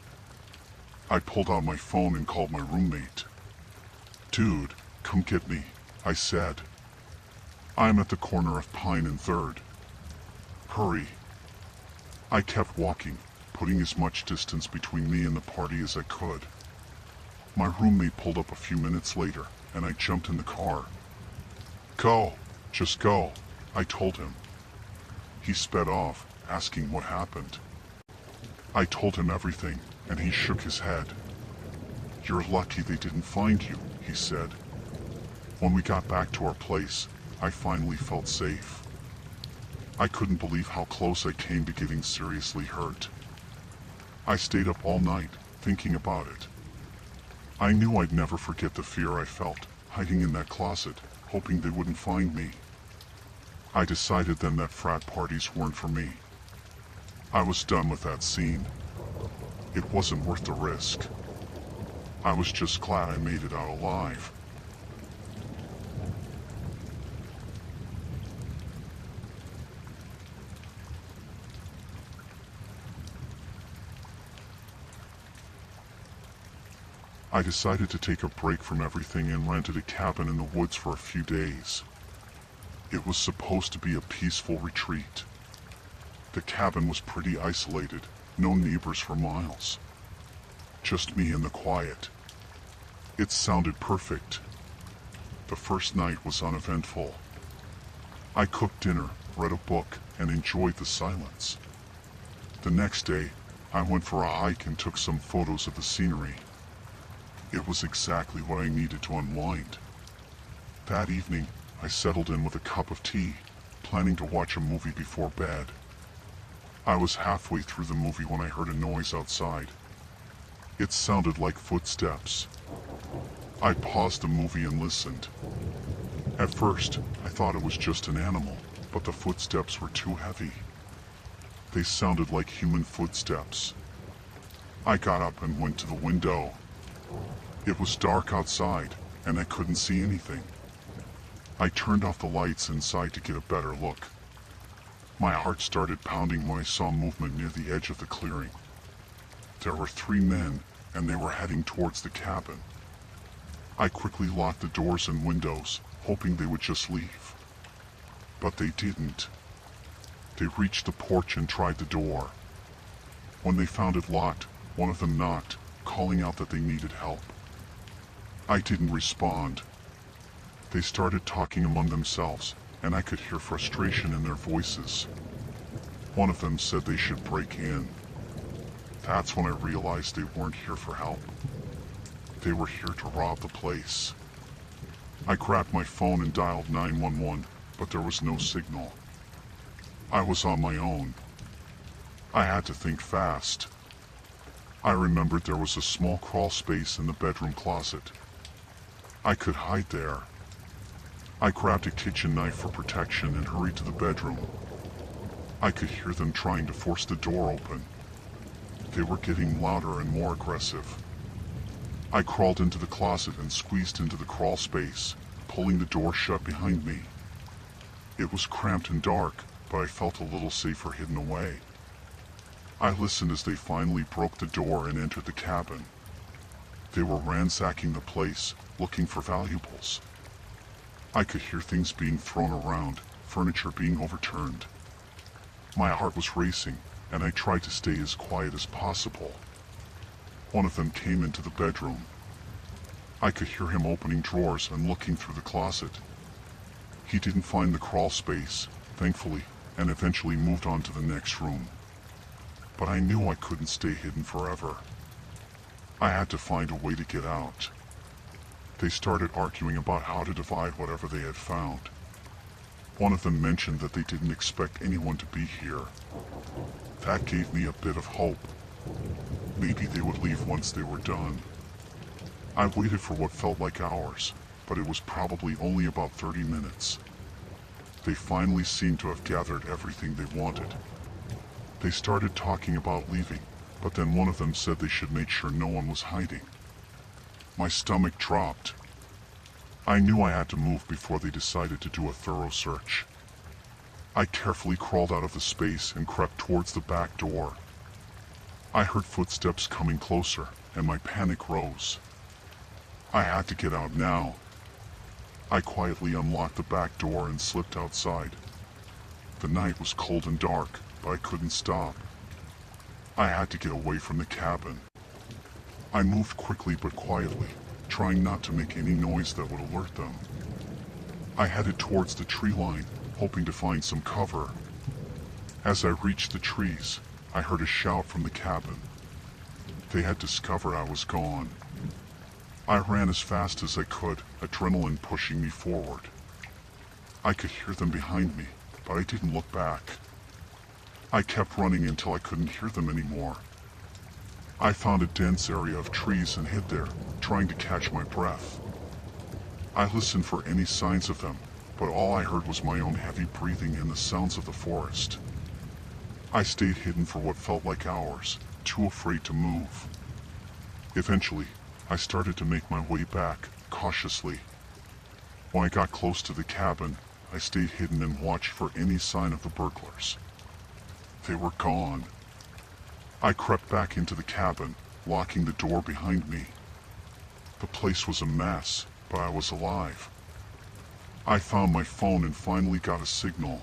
I pulled out my phone and called my roommate. "Dude, come get me," I said. "I'm at the corner of Pine and 3rd. Hurry." I kept walking, putting as much distance between me and the party as I could. My roommate pulled up a few minutes later, and I jumped in the car. "Go, just go," I told him. He sped off, asking what happened. I told him everything, and he shook his head. "You're lucky they didn't find you," he said. When we got back to our place, I finally felt safe. I couldn't believe how close I came to getting seriously hurt. I stayed up all night, thinking about it. I knew I'd never forget the fear I felt, hiding in that closet, hoping they wouldn't find me. I decided then that frat parties weren't for me. I was done with that scene. It wasn't worth the risk. I was just glad I made it out alive. I decided to take a break from everything and rented a cabin in the woods for a few days. It was supposed to be a peaceful retreat. The cabin was pretty isolated, no neighbors for miles. Just me and the quiet. It sounded perfect. The first night was uneventful. I cooked dinner, read a book, and enjoyed the silence. The next day, I went for a hike and took some photos of the scenery. It was exactly what I needed to unwind. That evening, I settled in with a cup of tea, planning to watch a movie before bed. I was halfway through the movie when I heard a noise outside. It sounded like footsteps. I paused the movie and listened. At first, I thought it was just an animal, but the footsteps were too heavy. They sounded like human footsteps. I got up and went to the window. It was dark outside, and I couldn't see anything. I turned off the lights inside to get a better look. My heart started pounding when I saw movement near the edge of the clearing. There were 3 men, and they were heading towards the cabin. I quickly locked the doors and windows, hoping they would just leave. But they didn't. They reached the porch and tried the door. When they found it locked, one of them knocked, calling out that they needed help. I didn't respond. They started talking among themselves, and I could hear frustration in their voices. One of them said they should break in. That's when I realized they weren't here for help. They were here to rob the place. I grabbed my phone and dialed 911, but there was no signal. I was on my own. I had to think fast. I remembered there was a small crawl space in the bedroom closet. I could hide there. I grabbed a kitchen knife for protection and hurried to the bedroom. I could hear them trying to force the door open. They were getting louder and more aggressive. I crawled into the closet and squeezed into the crawl space, pulling the door shut behind me. It was cramped and dark, but I felt a little safer hidden away. I listened as they finally broke the door and entered the cabin. They were ransacking the place, looking for valuables. I could hear things being thrown around, furniture being overturned. My heart was racing, and I tried to stay as quiet as possible. One of them came into the bedroom. I could hear him opening drawers and looking through the closet. He didn't find the crawl space, thankfully, and eventually moved on to the next room. But I knew I couldn't stay hidden forever. I had to find a way to get out. They started arguing about how to divide whatever they had found. One of them mentioned that they didn't expect anyone to be here. That gave me a bit of hope. Maybe they would leave once they were done. I waited for what felt like hours, but it was probably only about 30 minutes. They finally seemed to have gathered everything they wanted. They started talking about leaving, but then one of them said they should make sure no one was hiding. My stomach dropped. I knew I had to move before they decided to do a thorough search. I carefully crawled out of the space and crept towards the back door. I heard footsteps coming closer, and my panic rose. I had to get out now. I quietly unlocked the back door and slipped outside. The night was cold and dark, but I couldn't stop. I had to get away from the cabin. I moved quickly but quietly, trying not to make any noise that would alert them. I headed towards the tree line, hoping to find some cover. As I reached the trees, I heard a shout from the cabin. They had discovered I was gone. I ran as fast as I could, adrenaline pushing me forward. I could hear them behind me, but I didn't look back. I kept running until I couldn't hear them anymore. I found a dense area of trees and hid there, trying to catch my breath. I listened for any signs of them, but all I heard was my own heavy breathing and the sounds of the forest. I stayed hidden for what felt like hours, too afraid to move. Eventually, I started to make my way back, cautiously. When I got close to the cabin, I stayed hidden and watched for any sign of the burglars. They were gone. I crept back into the cabin, locking the door behind me. The place was a mess, but I was alive. I found my phone and finally got a signal.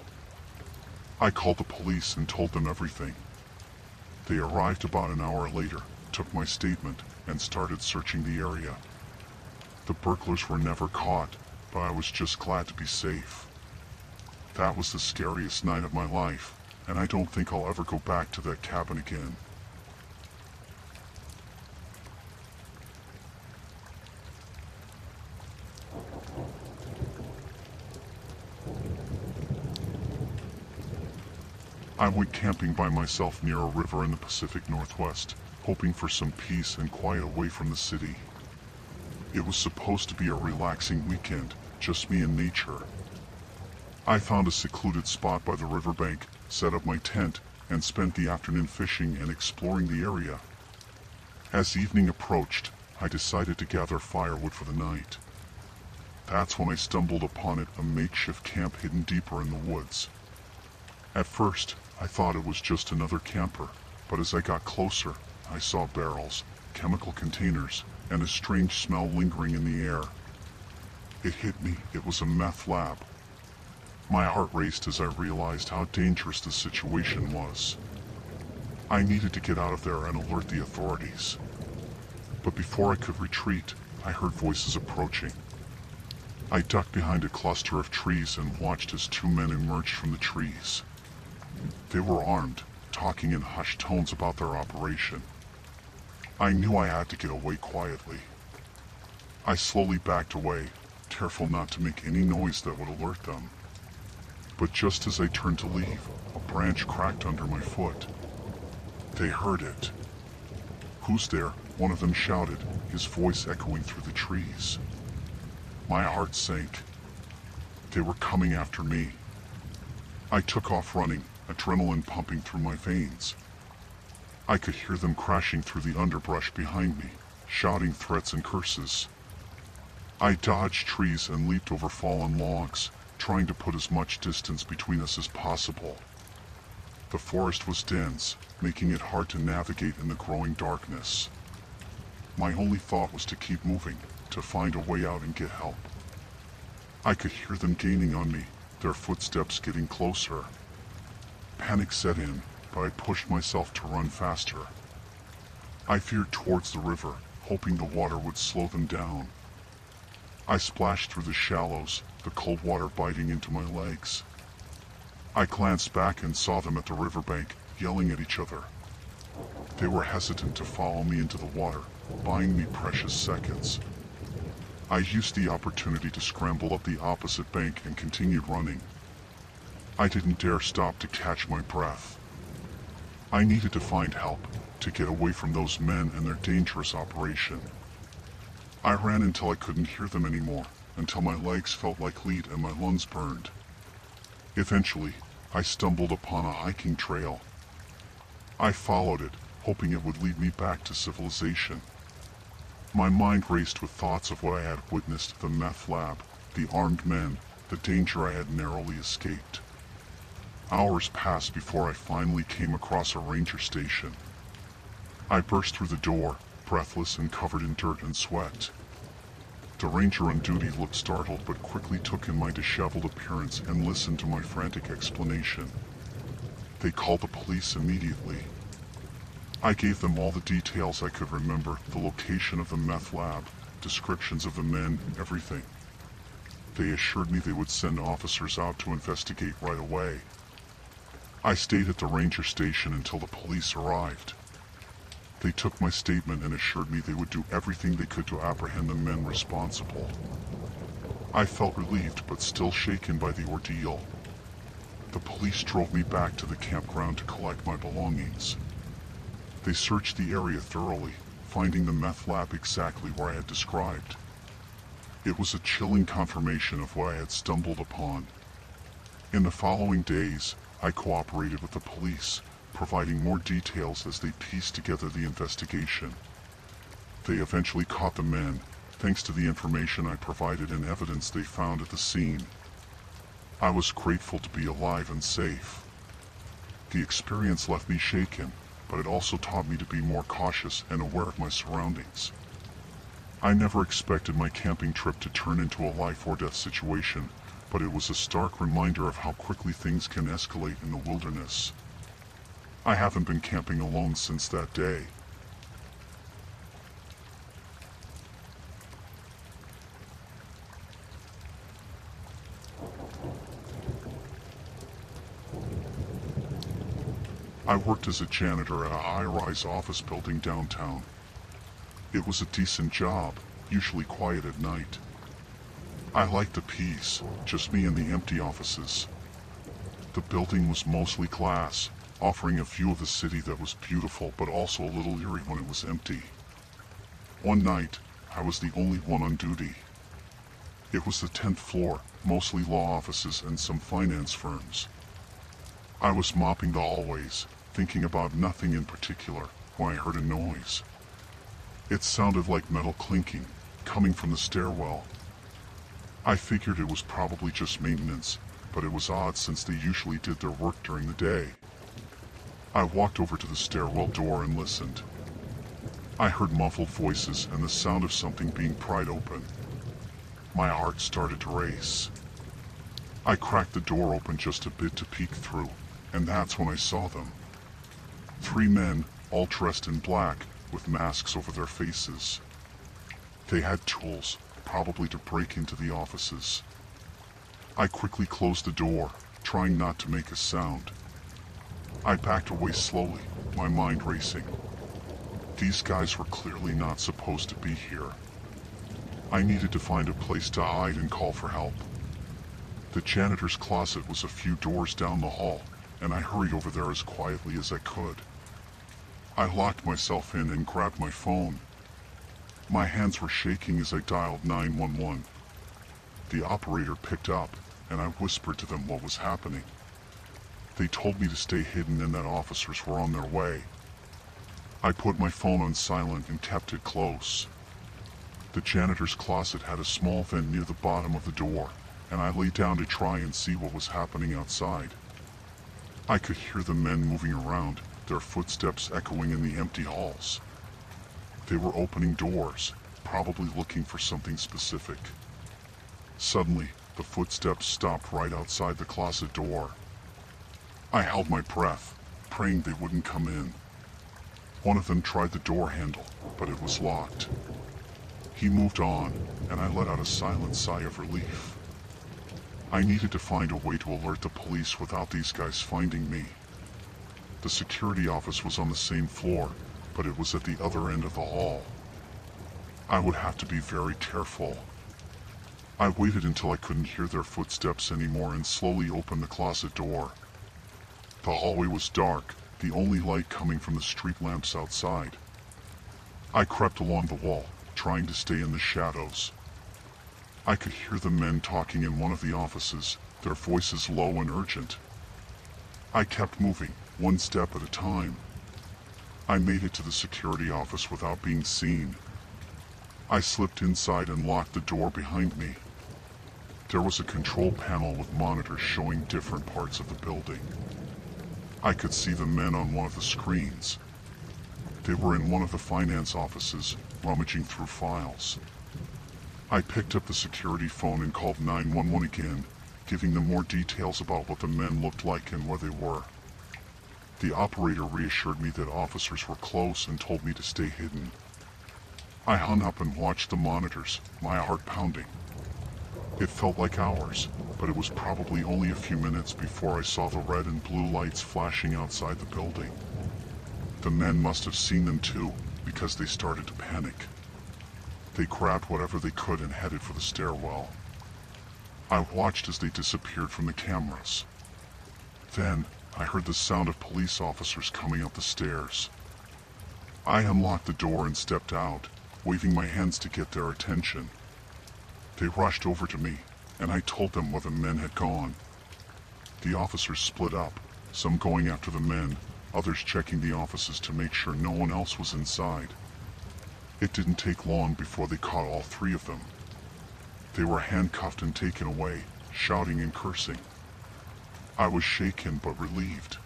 I called the police and told them everything. They arrived about an hour later, took my statement, and started searching the area. The burglars were never caught, but I was just glad to be safe. That was the scariest night of my life, and I don't think I'll ever go back to that cabin again. I went camping by myself near a river in the Pacific Northwest, hoping for some peace and quiet away from the city. It was supposed to be a relaxing weekend, just me and nature. I found a secluded spot by the riverbank, set up my tent, and spent the afternoon fishing and exploring the area. As evening approached, I decided to gather firewood for the night. That's when I stumbled upon it, a makeshift camp hidden deeper in the woods. At first, I thought it was just another camper, but as I got closer, I saw barrels, chemical containers, and a strange smell lingering in the air. It hit me, it was a meth lab. My heart raced as I realized how dangerous the situation was. I needed to get out of there and alert the authorities. But before I could retreat, I heard voices approaching. I ducked behind a cluster of trees and watched as two men emerged from the trees. They were armed, talking in hushed tones about their operation. I knew I had to get away quietly. I slowly backed away, careful not to make any noise that would alert them. But just as I turned to leave, a branch cracked under my foot. They heard it. "Who's there?" one of them shouted, his voice echoing through the trees. My heart sank. They were coming after me. I took off running, adrenaline pumping through my veins. I could hear them crashing through the underbrush behind me, shouting threats and curses. I dodged trees and leaped over fallen logs, trying to put as much distance between us as possible. The forest was dense, making it hard to navigate in the growing darkness. My only thought was to keep moving, to find a way out and get help. I could hear them gaining on me, their footsteps getting closer. Panic set in, but I pushed myself to run faster. I veered towards the river, hoping the water would slow them down. I splashed through the shallows, the cold water biting into my legs. I glanced back and saw them at the riverbank, yelling at each other. They were hesitant to follow me into the water, buying me precious seconds. I used the opportunity to scramble up the opposite bank and continued running. I didn't dare stop to catch my breath. I needed to find help, to get away from those men and their dangerous operation. I ran until I couldn't hear them anymore, until my legs felt like lead and my lungs burned. Eventually, I stumbled upon a hiking trail. I followed it, hoping it would lead me back to civilization. My mind raced with thoughts of what I had witnessed at the meth lab, the armed men, the danger I had narrowly escaped. Hours passed before I finally came across a ranger station. I burst through the door, breathless and covered in dirt and sweat. The ranger on duty looked startled but quickly took in my disheveled appearance and listened to my frantic explanation. They called the police immediately. I gave them all the details I could remember, the location of the meth lab, descriptions of the men, everything. They assured me they would send officers out to investigate right away. I stayed at the ranger station until the police arrived. They took my statement and assured me they would do everything they could to apprehend the men responsible. I felt relieved but still shaken by the ordeal. The police drove me back to the campground to collect my belongings. They searched the area thoroughly, finding the meth lab exactly where I had described. It was a chilling confirmation of what I had stumbled upon. In the following days, I cooperated with the police, providing more details as they pieced together the investigation. They eventually caught the men, thanks to the information I provided and evidence they found at the scene. I was grateful to be alive and safe. The experience left me shaken, but it also taught me to be more cautious and aware of my surroundings. I never expected my camping trip to turn into a life or death situation, but it was a stark reminder of how quickly things can escalate in the wilderness. I haven't been camping alone since that day. I worked as a janitor at a high-rise office building downtown. It was a decent job, usually quiet at night. I liked the peace, just me and the empty offices. The building was mostly glass, offering a view of the city that was beautiful but also a little eerie when it was empty. One night, I was the only one on duty. It was the 10th floor, mostly law offices and some finance firms. I was mopping the hallways, thinking about nothing in particular, when I heard a noise. It sounded like metal clinking, coming from the stairwell. I figured it was probably just maintenance, but it was odd since they usually did their work during the day. I walked over to the stairwell door and listened. I heard muffled voices and the sound of something being pried open. My heart started to race. I cracked the door open just a bit to peek through, and that's when I saw them. 3 men, all dressed in black, with masks over their faces. They had tools, probably to break into the offices. I quickly closed the door, trying not to make a sound. I backed away slowly, my mind racing. These guys were clearly not supposed to be here. I needed to find a place to hide and call for help. The janitor's closet was a few doors down the hall, and I hurried over there as quietly as I could. I locked myself in and grabbed my phone. My hands were shaking as I dialed 911. The operator picked up, and I whispered to them what was happening. They told me to stay hidden and that officers were on their way. I put my phone on silent and kept it close. The janitor's closet had a small vent near the bottom of the door, and I lay down to try and see what was happening outside. I could hear the men moving around, their footsteps echoing in the empty halls. They were opening doors, probably looking for something specific. Suddenly, the footsteps stopped right outside the closet door. I held my breath, praying they wouldn't come in. One of them tried the door handle, but it was locked. He moved on, and I let out a silent sigh of relief. I needed to find a way to alert the police without these guys finding me. The security office was on the same floor, but it was at the other end of the hall. I would have to be very careful. I waited until I couldn't hear their footsteps anymore and slowly opened the closet door. The hallway was dark, the only light coming from the street lamps outside. I crept along the wall, trying to stay in the shadows. I could hear the men talking in one of the offices, their voices low and urgent. I kept moving, one step at a time. I made it to the security office without being seen. I slipped inside and locked the door behind me. There was a control panel with monitors showing different parts of the building. I could see the men on one of the screens. They were in one of the finance offices, rummaging through files. I picked up the security phone and called 911 again, giving them more details about what the men looked like and where they were. The operator reassured me that officers were close and told me to stay hidden. I hung up and watched the monitors, my heart pounding. It felt like hours, but it was probably only a few minutes before I saw the red and blue lights flashing outside the building. The men must have seen them too, because they started to panic. They grabbed whatever they could and headed for the stairwell. I watched as they disappeared from the cameras. Then, I heard the sound of police officers coming up the stairs. I unlocked the door and stepped out, waving my hands to get their attention. They rushed over to me, and I told them where the men had gone. The officers split up, some going after the men, others checking the offices to make sure no one else was inside. It didn't take long before they caught all three of them. They were handcuffed and taken away, shouting and cursing. I was shaken but relieved.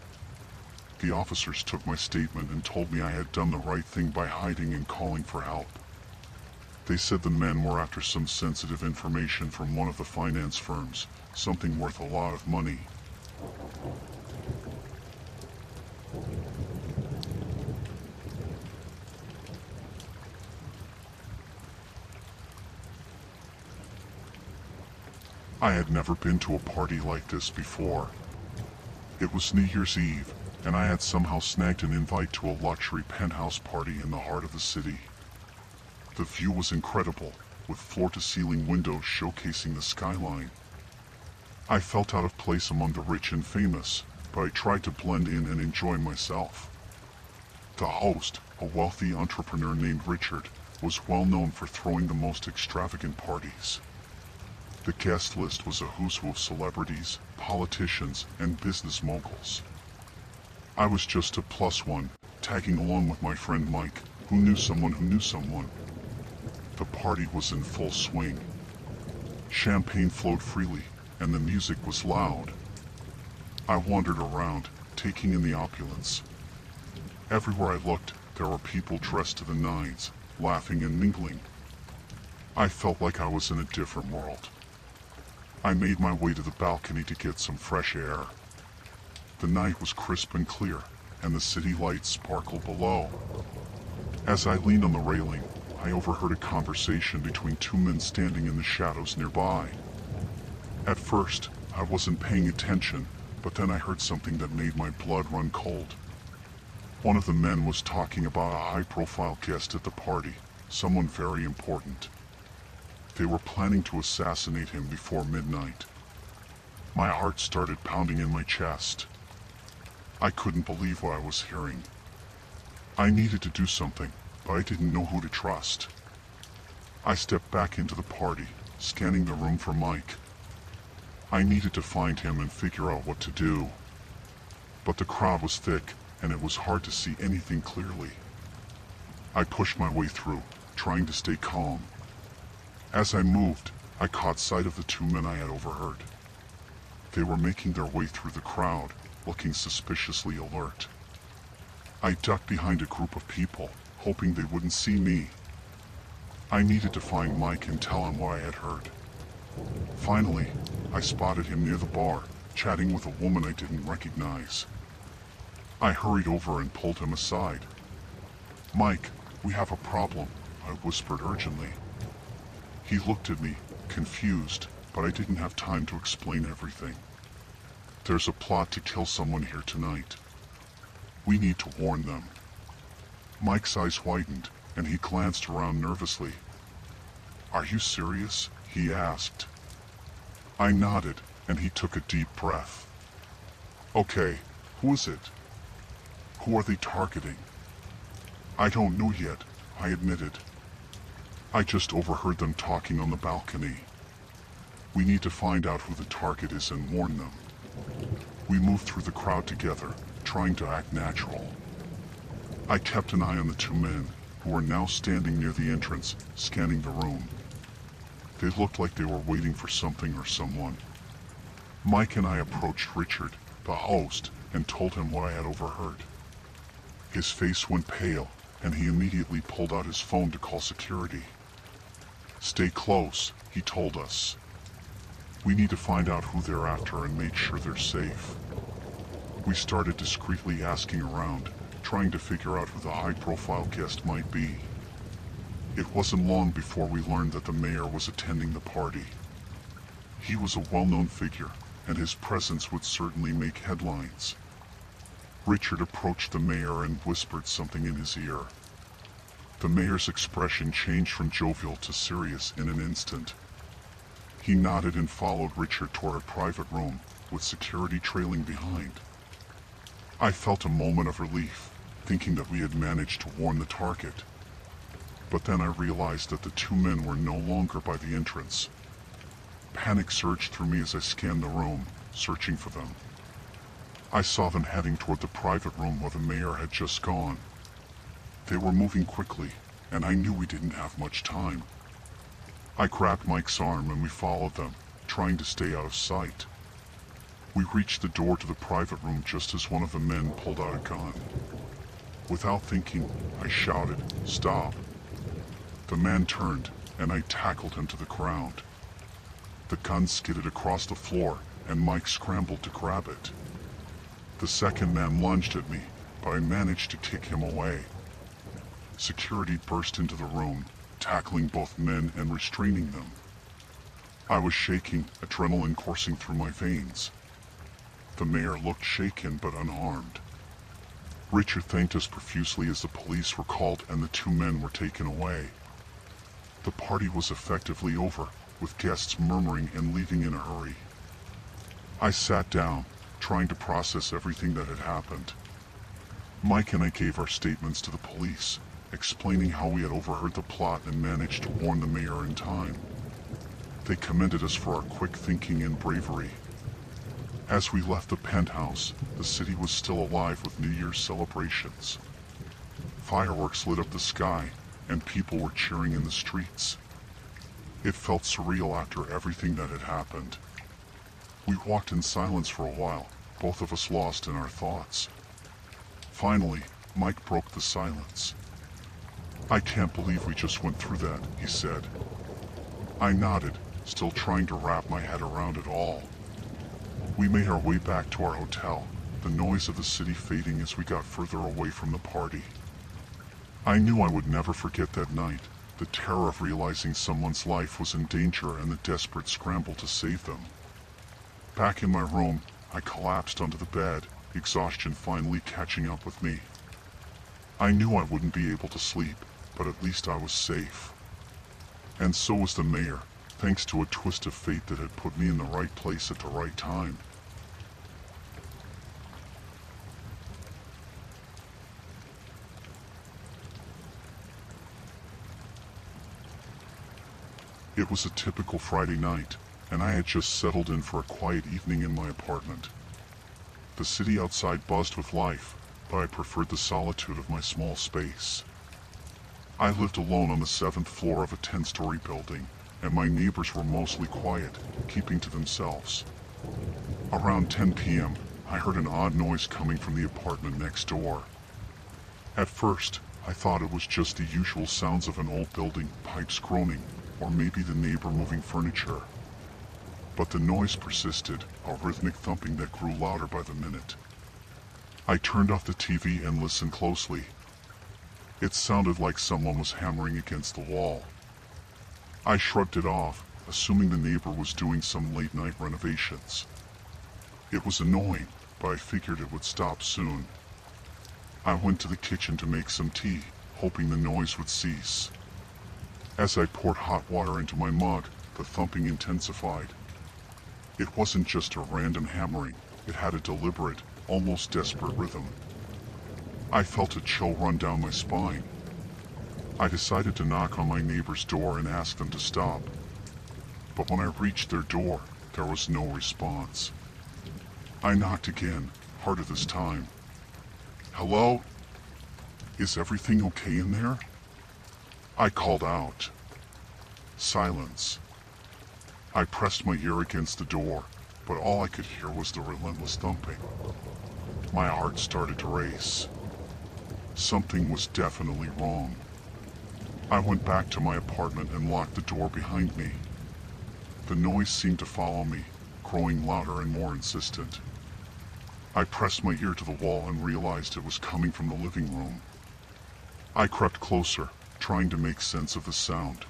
The officers took my statement and told me I had done the right thing by hiding and calling for help. They said the men were after some sensitive information from one of the finance firms, something worth a lot of money. I had never been to a party like this before. It was New Year's Eve, and I had somehow snagged an invite to a luxury penthouse party in the heart of the city. The view was incredible, with floor-to-ceiling windows showcasing the skyline. I felt out of place among the rich and famous, but I tried to blend in and enjoy myself. The host, a wealthy entrepreneur named Richard, was well known for throwing the most extravagant parties. The guest list was a who's who of celebrities, politicians, and business moguls. I was just a plus one, tagging along with my friend Mike, who knew someone who knew someone. The party was in full swing. Champagne flowed freely, and the music was loud. I wandered around, taking in the opulence. Everywhere I looked, there were people dressed to the nines, laughing and mingling. I felt like I was in a different world. I made my way to the balcony to get some fresh air. The night was crisp and clear, and the city lights sparkled below. As I leaned on the railing, I overheard a conversation between two men standing in the shadows nearby. At first, I wasn't paying attention, but then I heard something that made my blood run cold. One of the men was talking about a high-profile guest at the party, someone very important. they were planning to assassinate him before midnight. My heart started pounding in my chest. I couldn't believe what I was hearing. I needed to do something, but I didn't know who to trust. I stepped back into the party, scanning the room for Mike. I needed to find him and figure out what to do. But the crowd was thick, and it was hard to see anything clearly. I pushed my way through, trying to stay calm. As I moved, I caught sight of the two men I had overheard. They were making their way through the crowd, looking suspiciously alert. I ducked behind a group of people, hoping they wouldn't see me. I needed to find Mike and tell him what I had heard. Finally, I spotted him near the bar, chatting with a woman I didn't recognize. I hurried over and pulled him aside. "Mike, we have a problem," I whispered urgently. He looked at me, confused, but I didn't have time to explain everything. "There's a plot to kill someone here tonight. We need to warn them." Mike's eyes widened, and he glanced around nervously. "Are you serious?" he asked. I nodded, and he took a deep breath. "Okay, who is it? Who are they targeting?" "I don't know yet," I admitted. "I just overheard them talking on the balcony. We need to find out who the target is and warn them." We moved through the crowd together, trying to act natural. I kept an eye on the two men, who were now standing near the entrance, scanning the room. They looked like they were waiting for something or someone. Mike and I approached Richard, the host, and told him what I had overheard. His face went pale, and he immediately pulled out his phone to call security. "Stay close," he told us. "We need to find out who they're after and make sure they're safe." We started discreetly asking around, trying to figure out who the high-profile guest might be. It wasn't long before we learned that the mayor was attending the party. He was a well-known figure, and his presence would certainly make headlines. Richard approached the mayor and whispered something in his ear. The mayor's expression changed from jovial to serious in an instant. He nodded and followed Richard toward a private room, with security trailing behind. I felt a moment of relief, thinking that we had managed to warn the target. But then I realized that the two men were no longer by the entrance. Panic surged through me as I scanned the room, searching for them. I saw them heading toward the private room where the mayor had just gone. They were moving quickly, and I knew we didn't have much time. I grabbed Mike's arm and we followed them, trying to stay out of sight. We reached the door to the private room just as one of the men pulled out a gun. Without thinking, I shouted, "Stop!" The man turned, and I tackled him to the ground. The gun skidded across the floor, and Mike scrambled to grab it. The second man lunged at me, but I managed to kick him away. Security burst into the room, tackling both men and restraining them. I was shaking, adrenaline coursing through my veins. The mayor looked shaken but unharmed. Richard thanked us profusely as the police were called and the two men were taken away. The party was effectively over, with guests murmuring and leaving in a hurry. I sat down, trying to process everything that had happened. Mike and I gave our statements to the police, explaining how we had overheard the plot and managed to warn the mayor in time. They commended us for our quick thinking and bravery. As we left the penthouse, the city was still alive with New Year's celebrations. Fireworks lit up the sky, and people were cheering in the streets. It felt surreal after everything that had happened. We walked in silence for a while, both of us lost in our thoughts. Finally, Mike broke the silence. "I can't believe we just went through that," he said. I nodded, still trying to wrap my head around it all. We made our way back to our hotel, the noise of the city fading as we got further away from the party. I knew I would never forget that night, the terror of realizing someone's life was in danger and the desperate scramble to save them. Back in my room, I collapsed onto the bed, exhaustion finally catching up with me. I knew I wouldn't be able to sleep, but at least I was safe. And so was the mayor, thanks to a twist of fate that had put me in the right place at the right time. It was a typical Friday night, and I had just settled in for a quiet evening in my apartment. The city outside buzzed with life, but I preferred the solitude of my small space. I lived alone on the 7th floor of a 10-story building, and my neighbors were mostly quiet, keeping to themselves. Around 10 p.m., I heard an odd noise coming from the apartment next door. At first, I thought it was just the usual sounds of an old building, pipes groaning, or maybe the neighbor moving furniture. But the noise persisted, a rhythmic thumping that grew louder by the minute. I turned off the TV and listened closely. It sounded like someone was hammering against the wall. I shrugged it off, assuming the neighbor was doing some late-night renovations. It was annoying, but I figured it would stop soon. I went to the kitchen to make some tea, hoping the noise would cease. As I poured hot water into my mug, the thumping intensified. It wasn't just a random hammering, it had a deliberate, almost desperate rhythm. I felt a chill run down my spine. I decided to knock on my neighbor's door and ask them to stop. But when I reached their door, there was no response. I knocked again, harder this time. "Hello? Is everything okay in there?" I called out. Silence. I pressed my ear against the door, but all I could hear was the relentless thumping. My heart started to race. Something was definitely wrong. I went back to my apartment and locked the door behind me. The noise seemed to follow me, growing louder and more insistent. I pressed my ear to the wall and realized it was coming from the living room. I crept closer, trying to make sense of the sound.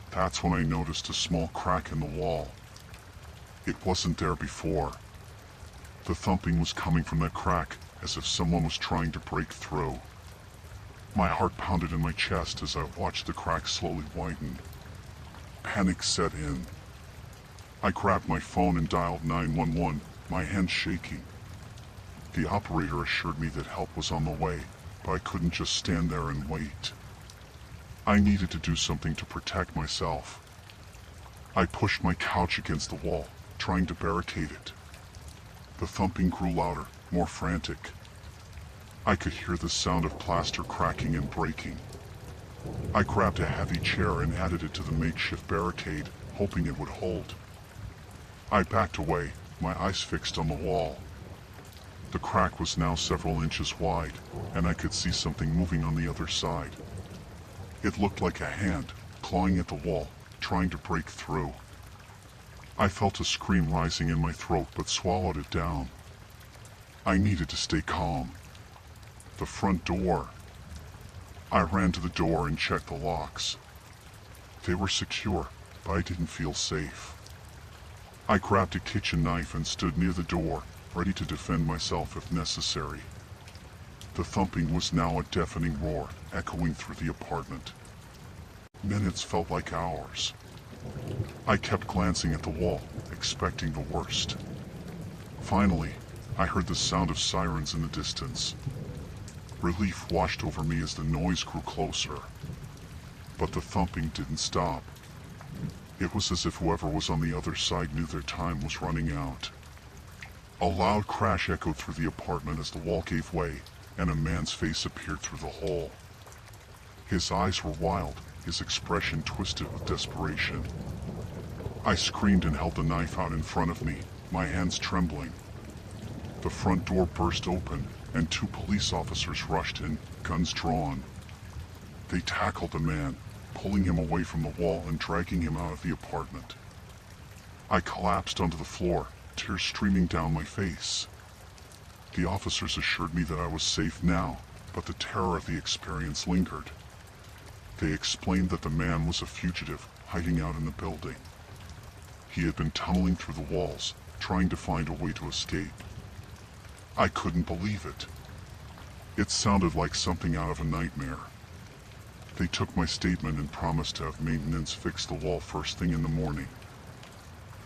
That's when I noticed a small crack in the wall. It wasn't there before. The thumping was coming from that crack, as if someone was trying to break through. My heart pounded in my chest as I watched the crack slowly widen. Panic set in. I grabbed my phone and dialed 911, my hands shaking. The operator assured me that help was on the way, but I couldn't just stand there and wait. I needed to do something to protect myself. I pushed my couch against the wall, trying to barricade it. The thumping grew louder, more frantic. I could hear the sound of plaster cracking and breaking. I grabbed a heavy chair and added it to the makeshift barricade, hoping it would hold. I backed away, my eyes fixed on the wall. The crack was now several inches wide, and I could see something moving on the other side. It looked like a hand, clawing at the wall, trying to break through. I felt a scream rising in my throat but swallowed it down. I needed to stay calm. The front door. I ran to the door and checked the locks. They were secure, but I didn't feel safe. I grabbed a kitchen knife and stood near the door, ready to defend myself if necessary. The thumping was now a deafening roar, echoing through the apartment. Minutes felt like hours. I kept glancing at the wall, expecting the worst. Finally, I heard the sound of sirens in the distance. Relief washed over me as the noise grew closer. But the thumping didn't stop. It was as if whoever was on the other side knew their time was running out. A loud crash echoed through the apartment as the wall gave way, and a man's face appeared through the hole. His eyes were wild, his expression twisted with desperation. I screamed and held the knife out in front of me, my hands trembling. The front door burst open, and 2 police officers rushed in, guns drawn. They tackled the man, pulling him away from the wall and dragging him out of the apartment. I collapsed onto the floor, tears streaming down my face. The officers assured me that I was safe now, but the terror of the experience lingered. They explained that the man was a fugitive, hiding out in the building. He had been tunneling through the walls, trying to find a way to escape. I couldn't believe it. It sounded like something out of a nightmare. They took my statement and promised to have maintenance fix the wall first thing in the morning.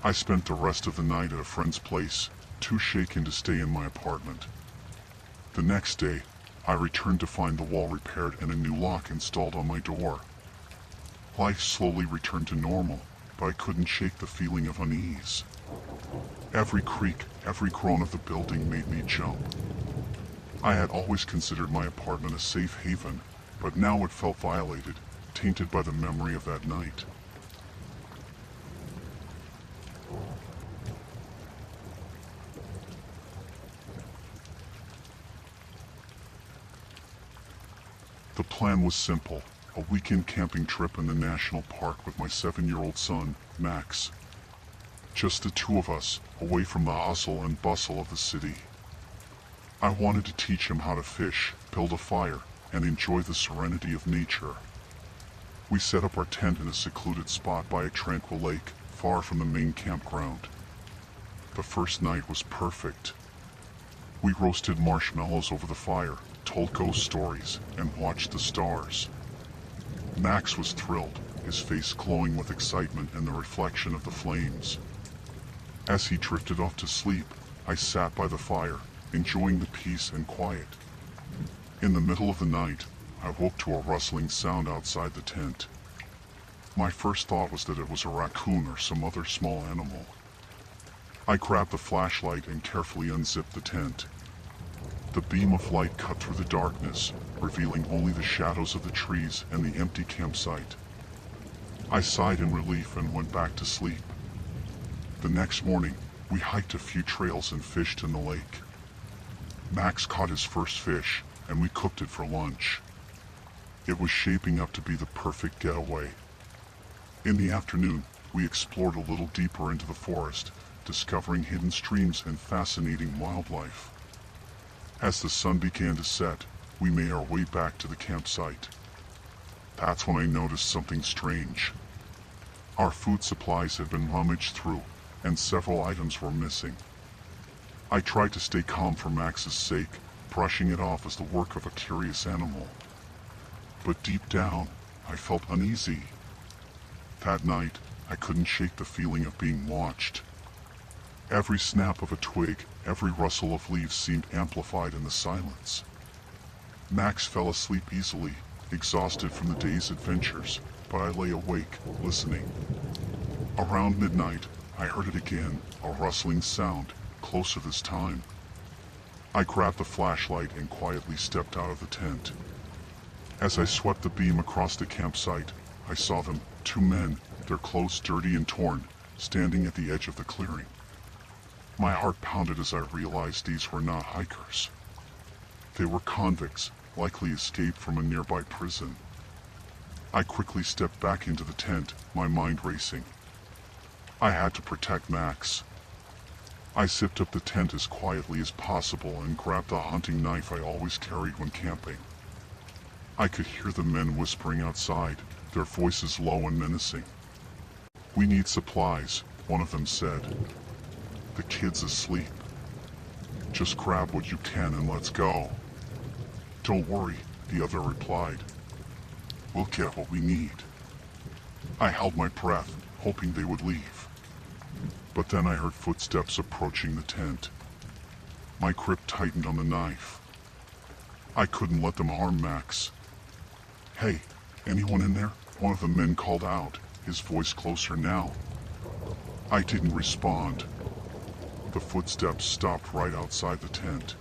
I spent the rest of the night at a friend's place, too shaken to stay in my apartment. The next day, I returned to find the wall repaired and a new lock installed on my door. Life slowly returned to normal, but I couldn't shake the feeling of unease. Every creak, every groan of the building made me jump. I had always considered my apartment a safe haven, but now it felt violated, tainted by the memory of that night. The plan was simple, a weekend camping trip in the national park with my 7-year-old son, Max. Just the two of us, away from the hustle and bustle of the city. I wanted to teach him how to fish, build a fire, and enjoy the serenity of nature. We set up our tent in a secluded spot by a tranquil lake, far from the main campground. The first night was perfect. We roasted marshmallows over the fire, told ghost stories, and watched the stars. Max was thrilled, his face glowing with excitement and the reflection of the flames. As he drifted off to sleep, I sat by the fire, enjoying the peace and quiet. In the middle of the night, I woke to a rustling sound outside the tent. My first thought was that it was a raccoon or some other small animal. I grabbed the flashlight and carefully unzipped the tent. The beam of light cut through the darkness, revealing only the shadows of the trees and the empty campsite. I sighed in relief and went back to sleep. The next morning, we hiked a few trails and fished in the lake. Max caught his first fish, and we cooked it for lunch. It was shaping up to be the perfect getaway. In the afternoon, we explored a little deeper into the forest, discovering hidden streams and fascinating wildlife. As the sun began to set, we made our way back to the campsite. That's when I noticed something strange. Our food supplies had been rummaged through, and several items were missing. I tried to stay calm for Max's sake, brushing it off as the work of a curious animal. But deep down, I felt uneasy. That night, I couldn't shake the feeling of being watched. Every snap of a twig, every rustle of leaves seemed amplified in the silence. Max fell asleep easily, exhausted from the day's adventures, but I lay awake, listening. Around midnight, I heard it again, a rustling sound, closer this time. I grabbed the flashlight and quietly stepped out of the tent. As I swept the beam across the campsite, I saw them, 2 men, their clothes dirty and torn, standing at the edge of the clearing. My heart pounded as I realized these were not hikers. They were convicts, likely escaped from a nearby prison. I quickly stepped back into the tent, my mind racing. I had to protect Max. I zipped up the tent as quietly as possible and grabbed the hunting knife I always carried when camping. I could hear the men whispering outside, their voices low and menacing. "We need supplies," one of them said. "The kid's asleep. Just grab what you can and let's go." "Don't worry," the other replied. "We'll get what we need." I held my breath, hoping they would leave. But then I heard footsteps approaching the tent. My grip tightened on the knife. I couldn't let them harm Max. "Hey, anyone in there?" one of the men called out, his voice closer now. I didn't respond. The footsteps stopped right outside the tent.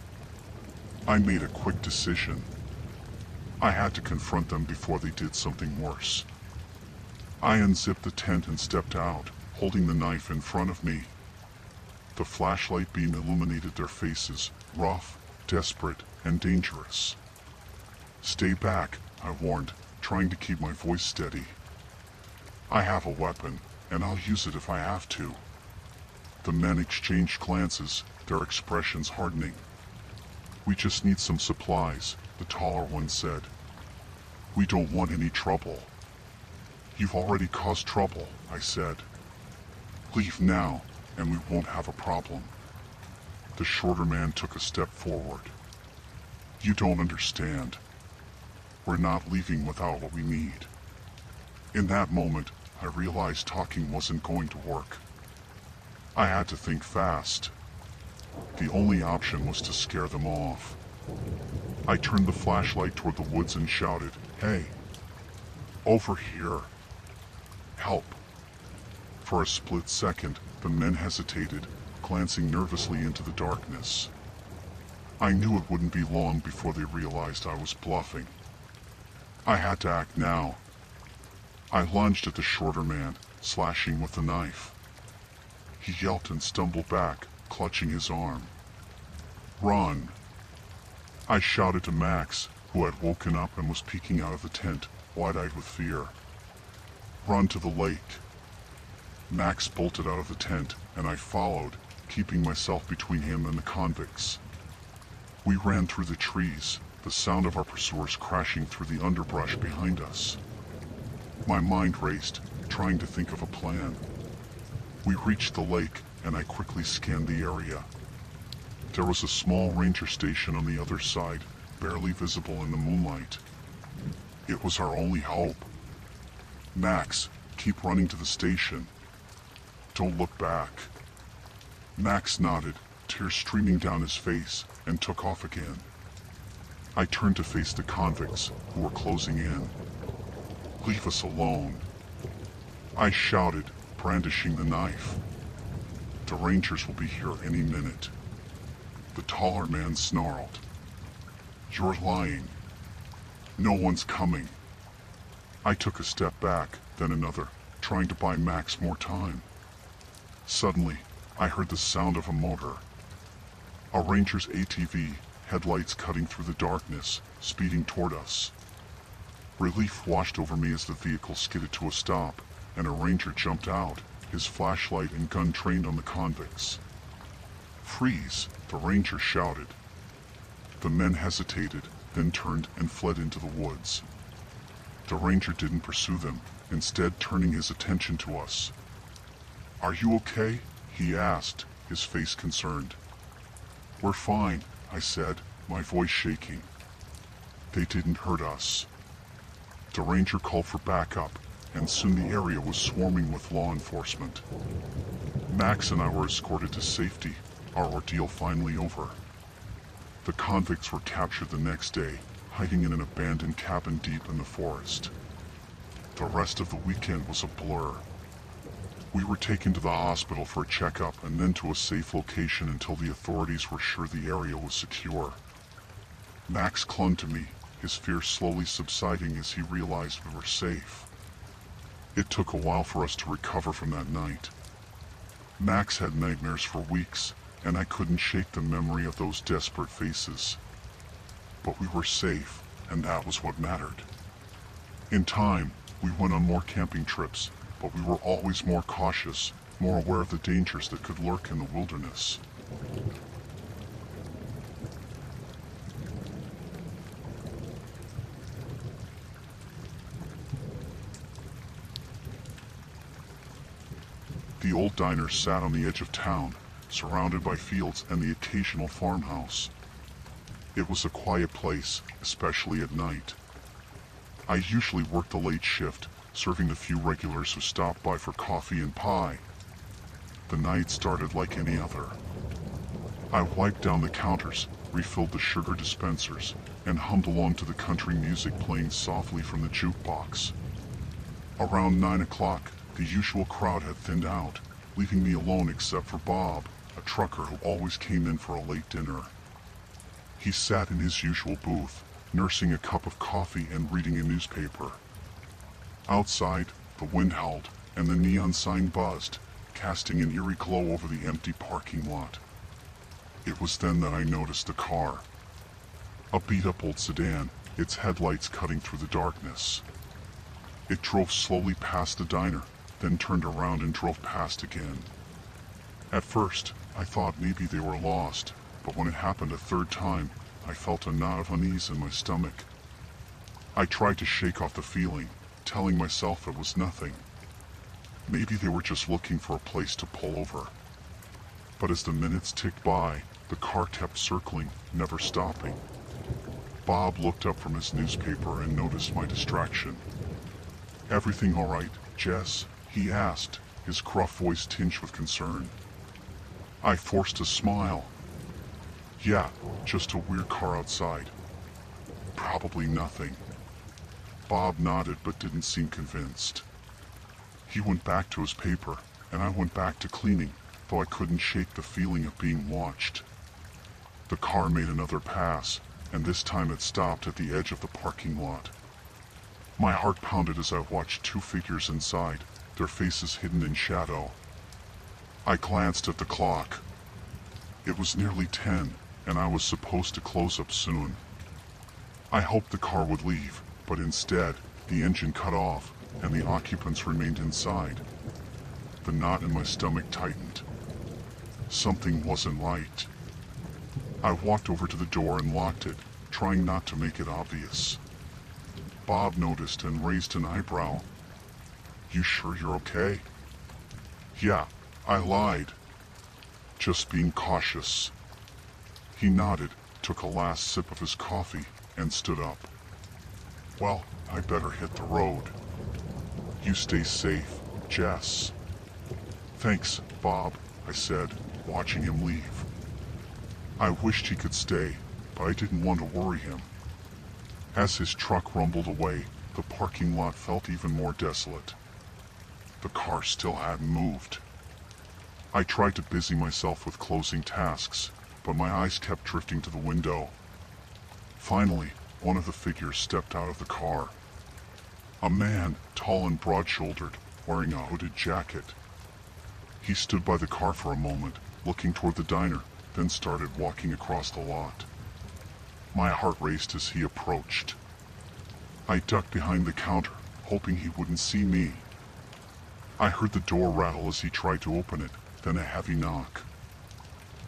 I made a quick decision. I had to confront them before they did something worse. I unzipped the tent and stepped out, holding the knife in front of me. The flashlight beam illuminated their faces, rough, desperate, and dangerous. "Stay back," I warned, trying to keep my voice steady. "I have a weapon, and I'll use it if I have to." The men exchanged glances, their expressions hardening. "We just need some supplies," the taller one said. "We don't want any trouble." "You've already caused trouble," I said. "Leave now, and we won't have a problem." The shorter man took a step forward. "You don't understand. We're not leaving without what we need. In that moment, I realized talking wasn't going to work. I had to think fast. The only option was to scare them off. I turned the flashlight toward the woods and shouted, "Hey! Over here! Help!" For a split second, the men hesitated, glancing nervously into the darkness. I knew it wouldn't be long before they realized I was bluffing. I had to act now. I lunged at the shorter man, slashing with the knife. He yelped and stumbled back, clutching his arm. "Run!" I shouted to Max, who had woken up and was peeking out of the tent, wide-eyed with fear. "Run to the lake." Max bolted out of the tent, and I followed, keeping myself between him and the convicts. We ran through the trees, the sound of our pursuers crashing through the underbrush behind us. My mind raced, trying to think of a plan. We reached the lake, and I quickly scanned the area. There was a small ranger station on the other side, barely visible in the moonlight. It was our only hope. "Max, keep running to the station. Don't look back." Max nodded, tears streaming down his face, and took off again. I turned to face the convicts, who were closing in. "Leave us alone," I shouted, brandishing the knife. "The Rangers will be here any minute." The taller man snarled, "You're lying. No one's coming." I took a step back, then another, trying to buy Max more time. Suddenly, I heard the sound of a motor. A Ranger's ATV, headlights cutting through the darkness, speeding toward us. Relief washed over me as the vehicle skidded to a stop, and a Ranger jumped out, his flashlight and gun trained on the convicts. "Freeze!" the Ranger shouted. The men hesitated, then turned and fled into the woods. The Ranger didn't pursue them, instead turning his attention to us. "Are you okay?" he asked, his face concerned. "We're fine," I said, my voice shaking. They didn't hurt us. The Ranger called for backup, and soon the area was swarming with law enforcement. Max and I were escorted to safety, our ordeal finally over. The convicts were captured the next day, hiding in an abandoned cabin deep in the forest. The rest of the weekend was a blur. We were taken to the hospital for a checkup and then to a safe location until the authorities were sure the area was secure. Max clung to me, his fear slowly subsiding as he realized we were safe. It took a while for us to recover from that night. Max had nightmares for weeks, and I couldn't shake the memory of those desperate faces. But we were safe, and that was what mattered. In time, we went on more camping trips, but we were always more cautious, more aware of the dangers that could lurk in the wilderness. The old diner sat on the edge of town, surrounded by fields and the occasional farmhouse. It was a quiet place, especially at night. I usually worked the late shift, serving the few regulars who stopped by for coffee and pie. The night started like any other. I wiped down the counters, refilled the sugar dispensers, and hummed along to the country music playing softly from the jukebox. Around 9 o'clock, the usual crowd had thinned out, leaving me alone except for Bob, a trucker who always came in for a late dinner. He sat in his usual booth, nursing a cup of coffee and reading a newspaper. Outside, the wind howled, and the neon sign buzzed, casting an eerie glow over the empty parking lot. It was then that I noticed the car. A beat-up old sedan, its headlights cutting through the darkness. It drove slowly past the diner, then turned around and drove past again. At first, I thought maybe they were lost, but when it happened a third time, I felt a knot of unease in my stomach. I tried to shake off the feeling, telling myself it was nothing. Maybe they were just looking for a place to pull over. But as the minutes ticked by, the car kept circling, never stopping. Bob looked up from his newspaper and noticed my distraction. "Everything all right, Jess?" he asked, his gruff voice tinged with concern. I forced a smile. "Yeah, just a weird car outside. Probably nothing." Bob nodded but didn't seem convinced. He went back to his paper, and I went back to cleaning, though I couldn't shake the feeling of being watched. The car made another pass, and this time it stopped at the edge of the parking lot. My heart pounded as I watched two figures inside, their faces hidden in shadow. I glanced at the clock. It was nearly 10, and I was supposed to close up soon. I hoped the car would leave, but instead, the engine cut off, and the occupants remained inside. The knot in my stomach tightened. Something wasn't right. I walked over to the door and locked it, trying not to make it obvious. Bob noticed and raised an eyebrow. "You sure you're okay?" "Yeah, I lied. Just being cautious." He nodded, took a last sip of his coffee, and stood up. "Well, I better hit the road. You stay safe, Jess." "Thanks, Bob," I said, watching him leave. I wished he could stay, but I didn't want to worry him. As his truck rumbled away, the parking lot felt even more desolate. The car still hadn't moved. I tried to busy myself with closing tasks, but my eyes kept drifting to the window. Finally, one of the figures stepped out of the car. A man, tall and broad-shouldered, wearing a hooded jacket. He stood by the car for a moment, looking toward the diner, then started walking across the lot. My heart raced as he approached. I ducked behind the counter, hoping he wouldn't see me. I heard the door rattle as he tried to open it, then a heavy knock.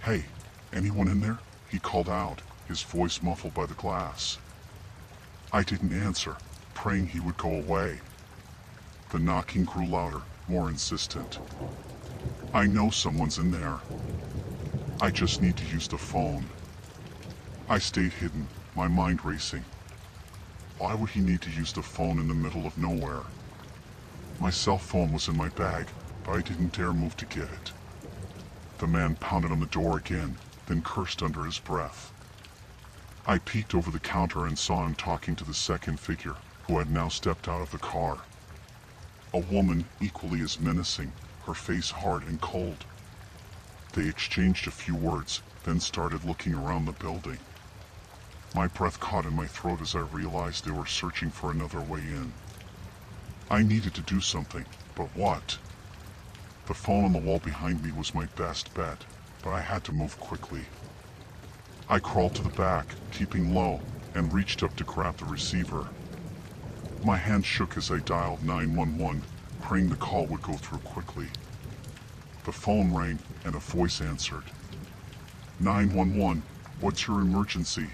"Hey, anyone in there?" he called out, his voice muffled by the glass. I didn't answer, praying he would go away. The knocking grew louder, more insistent. "I know someone's in there. I just need to use the phone." I stayed hidden, my mind racing. Why would he need to use the phone in the middle of nowhere? My cell phone was in my bag, but I didn't dare move to get it. The man pounded on the door again, then cursed under his breath. I peeked over the counter and saw him talking to the second figure, who had now stepped out of the car. A woman equally as menacing, her face hard and cold. They exchanged a few words, then started looking around the building. My breath caught in my throat as I realized they were searching for another way in. I needed to do something, but what? The phone on the wall behind me was my best bet, but I had to move quickly. I crawled to the back, keeping low, and reached up to grab the receiver. My hand shook as I dialed 911, praying the call would go through quickly. The phone rang, and a voice answered. 911, what's your emergency?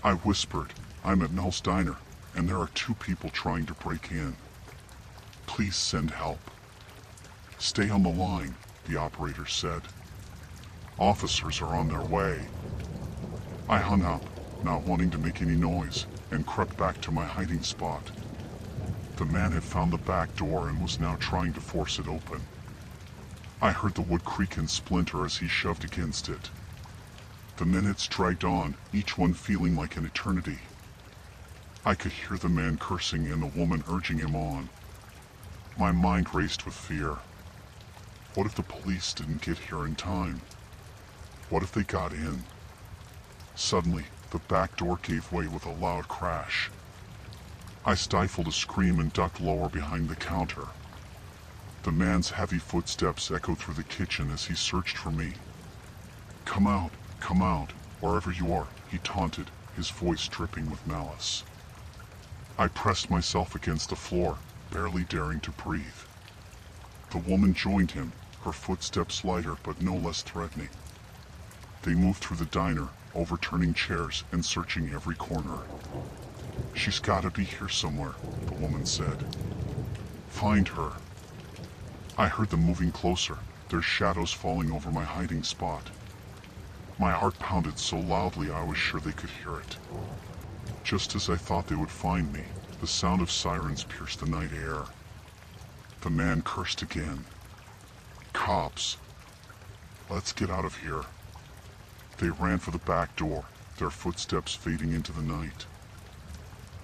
I whispered, I'm at Mel's Diner, and there are 2 people trying to break in. Please send help. Stay on the line, the operator said. Officers are on their way. I hung up, not wanting to make any noise, and crept back to my hiding spot. The man had found the back door and was now trying to force it open. I heard the wood creak and splinter as he shoved against it. The minutes dragged on, each one feeling like an eternity. I could hear the man cursing and the woman urging him on. My mind raced with fear. What if the police didn't get here in time? What if they got in? Suddenly, the back door gave way with a loud crash. I stifled a scream and ducked lower behind the counter. The man's heavy footsteps echoed through the kitchen as he searched for me. Come out, wherever you are, he taunted, his voice dripping with malice. I pressed myself against the floor, barely daring to breathe. The woman joined him, her footsteps lighter but no less threatening. They moved through the diner, overturning chairs and searching every corner. She's gotta be here somewhere, the woman said. Find her. I heard them moving closer, their shadows falling over my hiding spot. My heart pounded so loudly I was sure they could hear it. Just as I thought they would find me, the sound of sirens pierced the night air. The man cursed again. Cops. Let's get out of here. They ran for the back door, their footsteps fading into the night.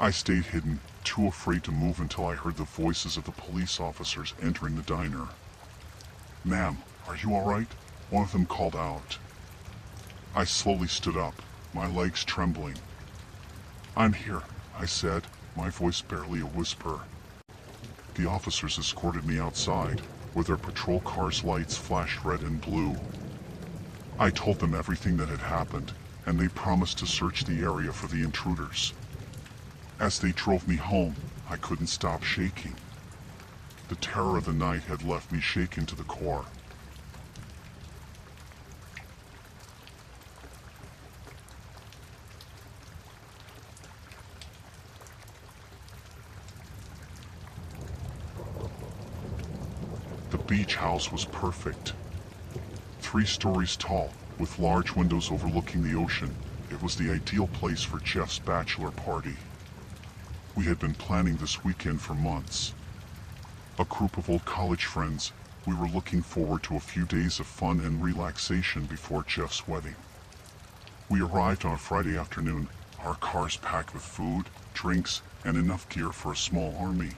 I stayed hidden, too afraid to move until I heard the voices of the police officers entering the diner. "Ma'am, are you all right?" one of them called out. I slowly stood up, my legs trembling. "I'm here," I said, my voice barely a whisper. The officers escorted me outside, where their patrol car's lights flashed red and blue. I told them everything that had happened, and they promised to search the area for the intruders. As they drove me home, I couldn't stop shaking. The terror of the night had left me shaken to the core. The beach house was perfect. 3 stories tall, with large windows overlooking the ocean, it was the ideal place for Jeff's bachelor party. We had been planning this weekend for months. A group of old college friends, we were looking forward to a few days of fun and relaxation before Jeff's wedding. We arrived on a Friday afternoon, our cars packed with food, drinks, and enough gear for a small army.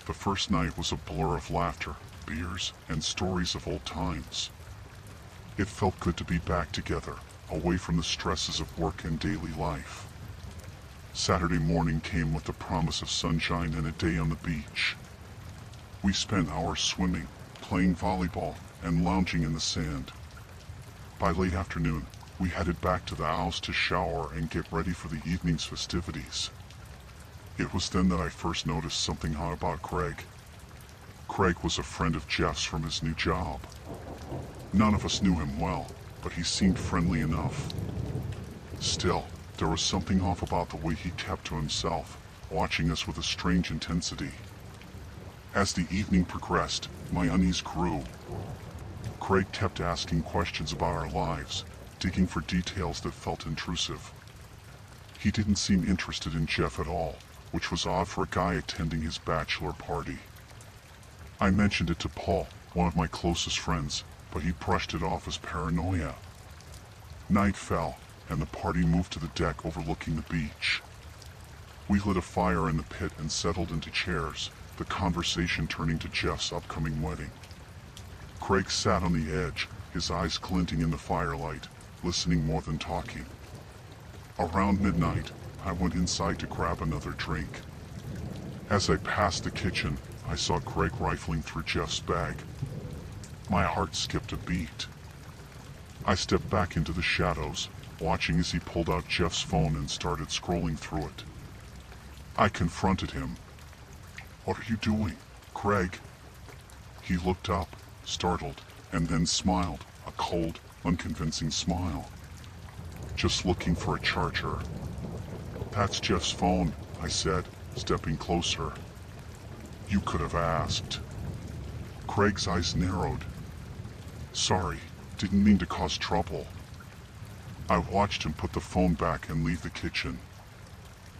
The first night was a blur of laughter, beers, and stories of old times. It felt good to be back together, away from the stresses of work and daily life. Saturday morning came with the promise of sunshine and a day on the beach. We spent hours swimming, playing volleyball, and lounging in the sand. By late afternoon, we headed back to the house to shower and get ready for the evening's festivities. It was then that I first noticed something odd about Craig. Craig was a friend of Jeff's from his new job. None of us knew him well, but he seemed friendly enough. Still, there was something off about the way he kept to himself, watching us with a strange intensity. As the evening progressed, my unease grew. Craig kept asking questions about our lives, digging for details that felt intrusive. He didn't seem interested in Jeff at all, which was odd for a guy attending his bachelor party. I mentioned it to Paul, one of my closest friends, but he brushed it off as paranoia. Night fell, and the party moved to the deck overlooking the beach. We lit a fire in the pit and settled into chairs, the conversation turning to Jeff's upcoming wedding. Craig sat on the edge, his eyes glinting in the firelight, listening more than talking. Around midnight, I went inside to grab another drink. As I passed the kitchen, I saw Craig rifling through Jeff's bag. My heart skipped a beat. I stepped back into the shadows, watching as he pulled out Jeff's phone and started scrolling through it. I confronted him. "What are you doing, Craig?" He looked up, startled, and then smiled, a cold, unconvincing smile. "Just looking for a charger." "That's Jeff's phone," I said, stepping closer. "You could have asked." Craig's eyes narrowed. "Sorry, didn't mean to cause trouble." I watched him put the phone back and leave the kitchen.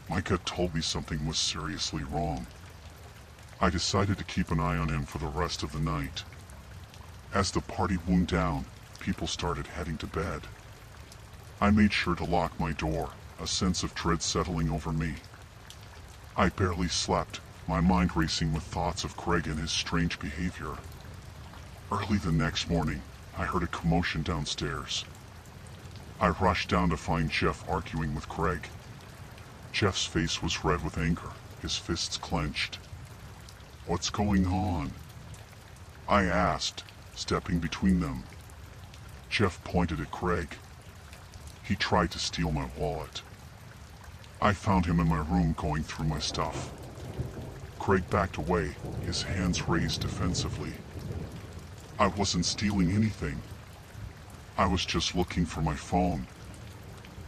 My gut told me something was seriously wrong. I decided to keep an eye on him for the rest of the night. As the party wound down, people started heading to bed. I made sure to lock my door, a sense of dread settling over me. I barely slept, my mind racing with thoughts of Craig and his strange behavior. Early the next morning, I heard a commotion downstairs. I rushed down to find Jeff arguing with Craig. Jeff's face was red with anger, his fists clenched. "What's going on?" I asked, stepping between them. Jeff pointed at Craig. He tried to steal my wallet. I found him in my room going through my stuff. Craig backed away, his hands raised defensively. "I wasn't stealing anything. I was just looking for my phone."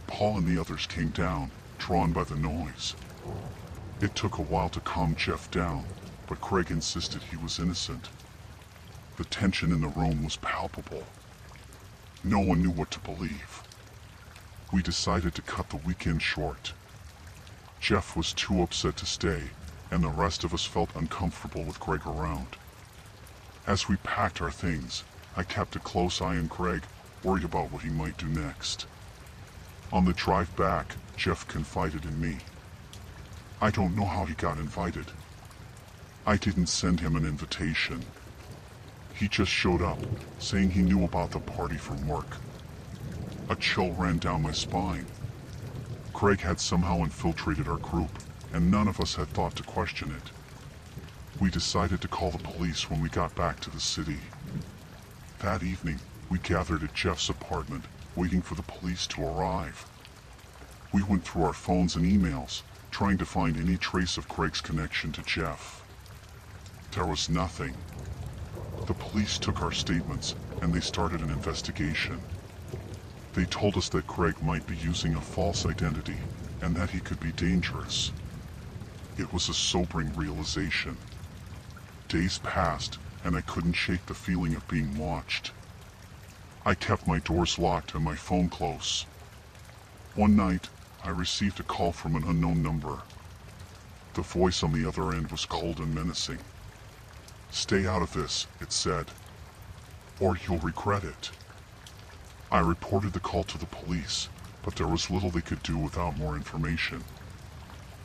Paul and the others came down, drawn by the noise. It took a while to calm Jeff down, but Craig insisted he was innocent. The tension in the room was palpable. No one knew what to believe. We decided to cut the weekend short. Jeff was too upset to stay, and the rest of us felt uncomfortable with Greg around. As we packed our things, I kept a close eye on Greg, worried about what he might do next. On the drive back, Jeff confided in me. I don't know how he got invited. I didn't send him an invitation. He just showed up, saying he knew about the party from work. A chill ran down my spine. Greg had somehow infiltrated our group, and none of us had thought to question it. We decided to call the police when we got back to the city. That evening, we gathered at Jeff's apartment, waiting for the police to arrive. We went through our phones and emails, trying to find any trace of Greg's connection to Jeff. There was nothing. The police took our statements, and they started an investigation. They told us that Greg might be using a false identity, and that he could be dangerous. It was a sobering realization. Days passed, and I couldn't shake the feeling of being watched. I kept my doors locked and my phone close. One night, I received a call from an unknown number. The voice on the other end was cold and menacing. "Stay out of this," it said, "or you'll regret it." I reported the call to the police, but there was little they could do without more information.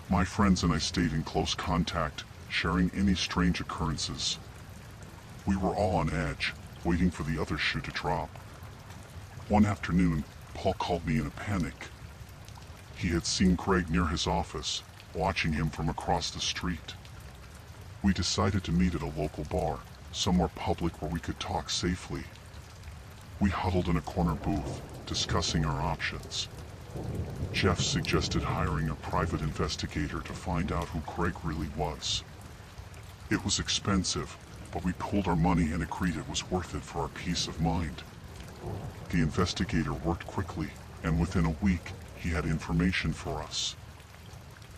My friends and I stayed in close contact, sharing any strange occurrences. We were all on edge, waiting for the other shoe to drop. One afternoon, Paul called me in a panic. He had seen Greg near his office, watching him from across the street. We decided to meet at a local bar, somewhere public where we could talk safely. We huddled in a corner booth, discussing our options. Jeff suggested hiring a private investigator to find out who Greg really was. It was expensive, but we pooled our money and agreed it was worth it for our peace of mind. The investigator worked quickly, and within a week, he had information for us.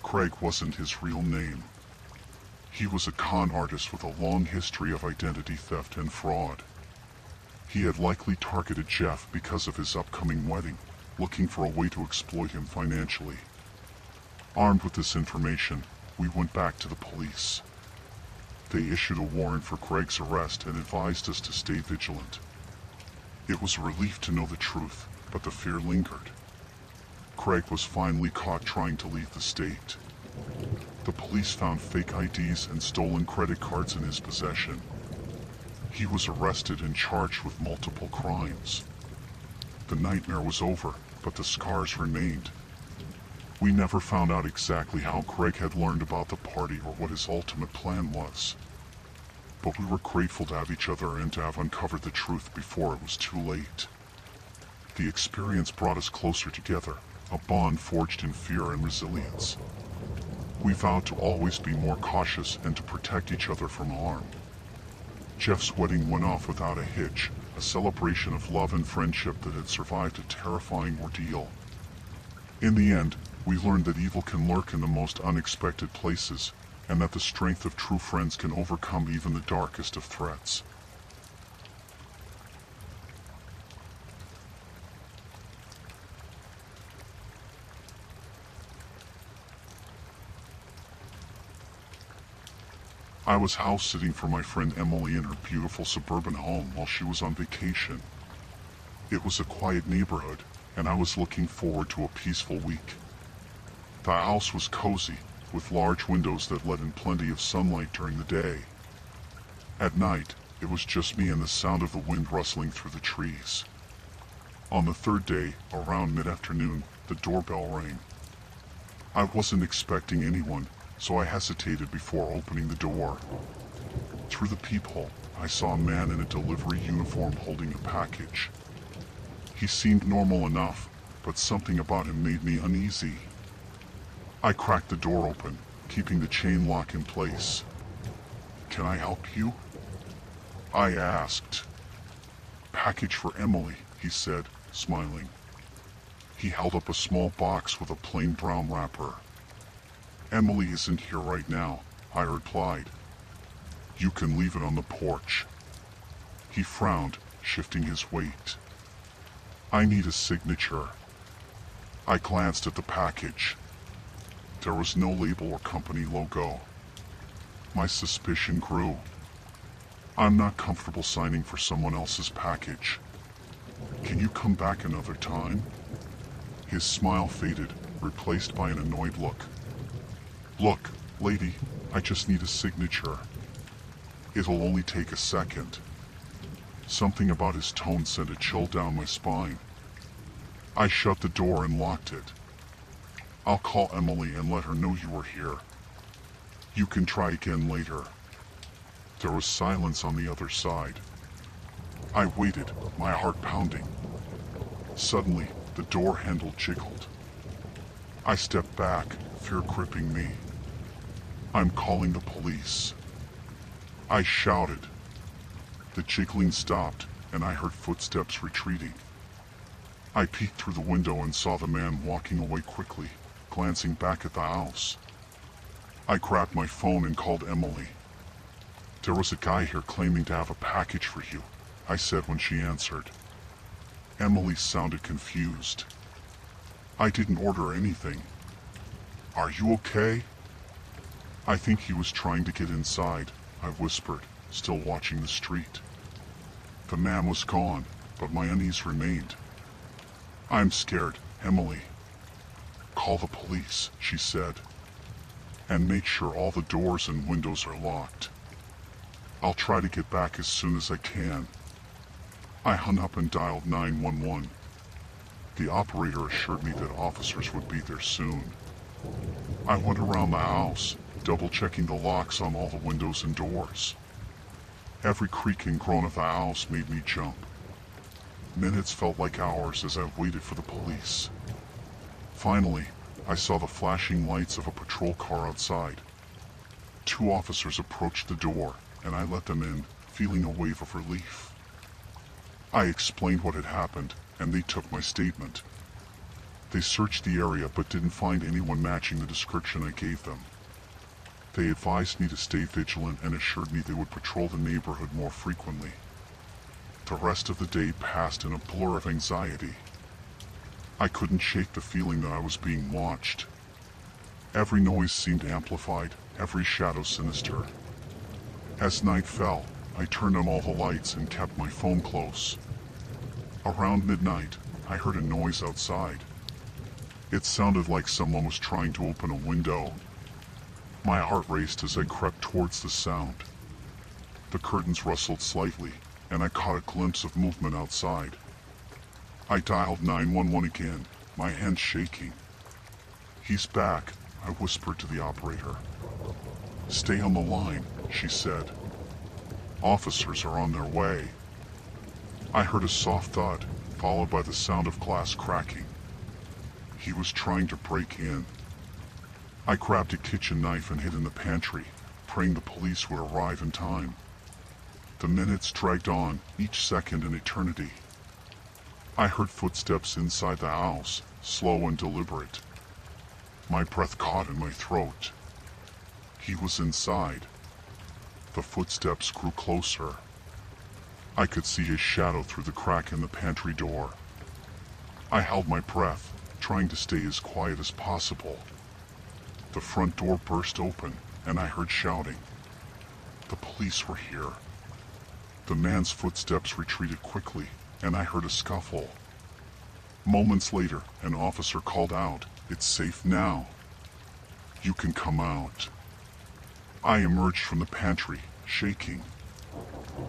Greg wasn't his real name. He was a con artist with a long history of identity theft and fraud. He had likely targeted Jeff because of his upcoming wedding, looking for a way to exploit him financially. Armed with this information, we went back to the police. They issued a warrant for Greg's arrest and advised us to stay vigilant. It was a relief to know the truth, but the fear lingered. Greg was finally caught trying to leave the state. The police found fake IDs and stolen credit cards in his possession. He was arrested and charged with multiple crimes. The nightmare was over, but the scars remained. We never found out exactly how Greg had learned about the party or what his ultimate plan was. But we were grateful to have each other and to have uncovered the truth before it was too late. The experience brought us closer together, a bond forged in fear and resilience. We vowed to always be more cautious and to protect each other from harm. Jeff's wedding went off without a hitch, a celebration of love and friendship that had survived a terrifying ordeal. In the end, we learned that evil can lurk in the most unexpected places, and that the strength of true friends can overcome even the darkest of threats. I was house-sitting for my friend Emily in her beautiful suburban home while she was on vacation. It was a quiet neighborhood, and I was looking forward to a peaceful week. The house was cozy, with large windows that let in plenty of sunlight during the day. At night, it was just me and the sound of the wind rustling through the trees. On the third day, around mid-afternoon, the doorbell rang. I wasn't expecting anyone, so I hesitated before opening the door. Through the peephole, I saw a man in a delivery uniform holding a package. He seemed normal enough, but something about him made me uneasy. I cracked the door open, keeping the chain lock in place. "Can I help you?" I asked. "Package for Emily," he said, smiling. He held up a small box with a plain brown wrapper. "Emily isn't here right now," I replied. "You can leave it on the porch." He frowned, shifting his weight. I need a signature. I glanced at the package. There was no label or company logo. My suspicion grew. I'm not comfortable signing for someone else's package. Can you come back another time? His smile faded, replaced by an annoyed look. Look, lady, I just need a signature. It'll only take a second. Something about his tone sent a chill down my spine. I shut the door and locked it. I'll call Emily and let her know you were here. You can try again later. There was silence on the other side. I waited, my heart pounding. Suddenly, the door handle jiggled. I stepped back, fear gripping me. I'm calling the police. I shouted. The jiggling stopped, and I heard footsteps retreating. I peeked through the window and saw the man walking away quickly, glancing back at the house. I grabbed my phone and called Emily. There was a guy here claiming to have a package for you, I said when she answered. Emily sounded confused. I didn't order anything. Are you okay? I think he was trying to get inside, I whispered, still watching the street. The man was gone, but my unease remained. I'm scared, Emily. Call the police, she said. And make sure all the doors and windows are locked. I'll try to get back as soon as I can. I hung up and dialed 911. The operator assured me that officers would be there soon. I went around the house, double-checking the locks on all the windows and doors. Every creak and groan of the house made me jump. Minutes felt like hours as I waited for the police. Finally, I saw the flashing lights of a patrol car outside. 2 officers approached the door, and I let them in, feeling a wave of relief. I explained what had happened, and they took my statement. They searched the area but didn't find anyone matching the description I gave them. They advised me to stay vigilant and assured me they would patrol the neighborhood more frequently. The rest of the day passed in a blur of anxiety. I couldn't shake the feeling that I was being watched. Every noise seemed amplified, every shadow sinister. As night fell, I turned on all the lights and kept my phone close. Around midnight, I heard a noise outside. It sounded like someone was trying to open a window. My heart raced as I crept towards the sound. The curtains rustled slightly, and I caught a glimpse of movement outside. I dialed 911 again, my hands shaking. He's back, I whispered to the operator. Stay on the line, she said. Officers are on their way. I heard a soft thud, followed by the sound of glass cracking. He was trying to break in. I grabbed a kitchen knife and hid in the pantry, praying the police would arrive in time. The minutes dragged on, each second an eternity. I heard footsteps inside the house, slow and deliberate. My breath caught in my throat. He was inside. The footsteps grew closer. I could see his shadow through the crack in the pantry door. I held my breath, trying to stay as quiet as possible. The front door burst open, and I heard shouting. The police were here. The man's footsteps retreated quickly, and I heard a scuffle. Moments later, an officer called out, "It's safe now. You can come out." I emerged from the pantry, shaking.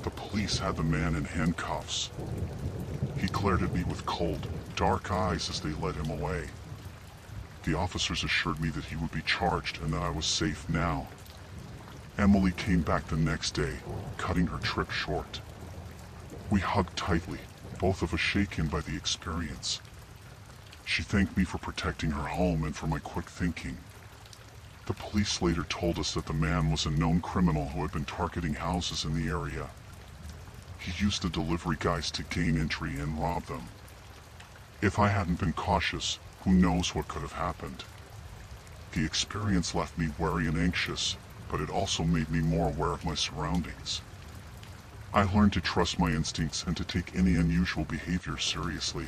The police had the man in handcuffs. He glared at me with cold, dark eyes as they led him away. The officers assured me that he would be charged and that I was safe now. Emily came back the next day, cutting her trip short. We hugged tightly, both of us shaken by the experience. She thanked me for protecting her home and for my quick thinking. The police later told us that the man was a known criminal who had been targeting houses in the area. He used the delivery guys to gain entry and rob them. If I hadn't been cautious, who knows what could have happened. The experience left me wary and anxious, but it also made me more aware of my surroundings. I learned to trust my instincts and to take any unusual behavior seriously.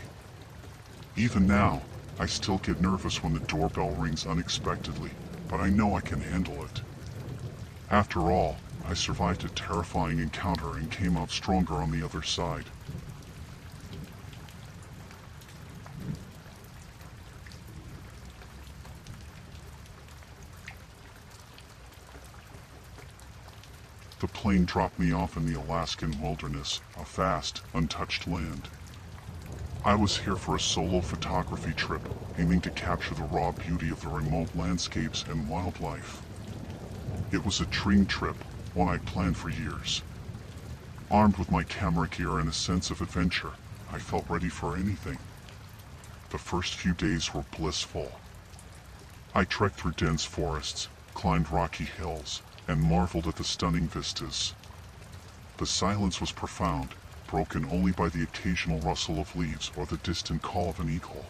Even now, I still get nervous when the doorbell rings unexpectedly, but I know I can handle it. After all, I survived a terrifying encounter and came out stronger on the other side. The plane dropped me off in the Alaskan wilderness, a vast, untouched land. I was here for a solo photography trip, aiming to capture the raw beauty of the remote landscapes and wildlife. It was a dream trip, one I'd planned for years. Armed with my camera gear and a sense of adventure, I felt ready for anything. The first few days were blissful. I trekked through dense forests, climbed rocky hills, and marveled at the stunning vistas. The silence was profound, broken only by the occasional rustle of leaves or the distant call of an eagle.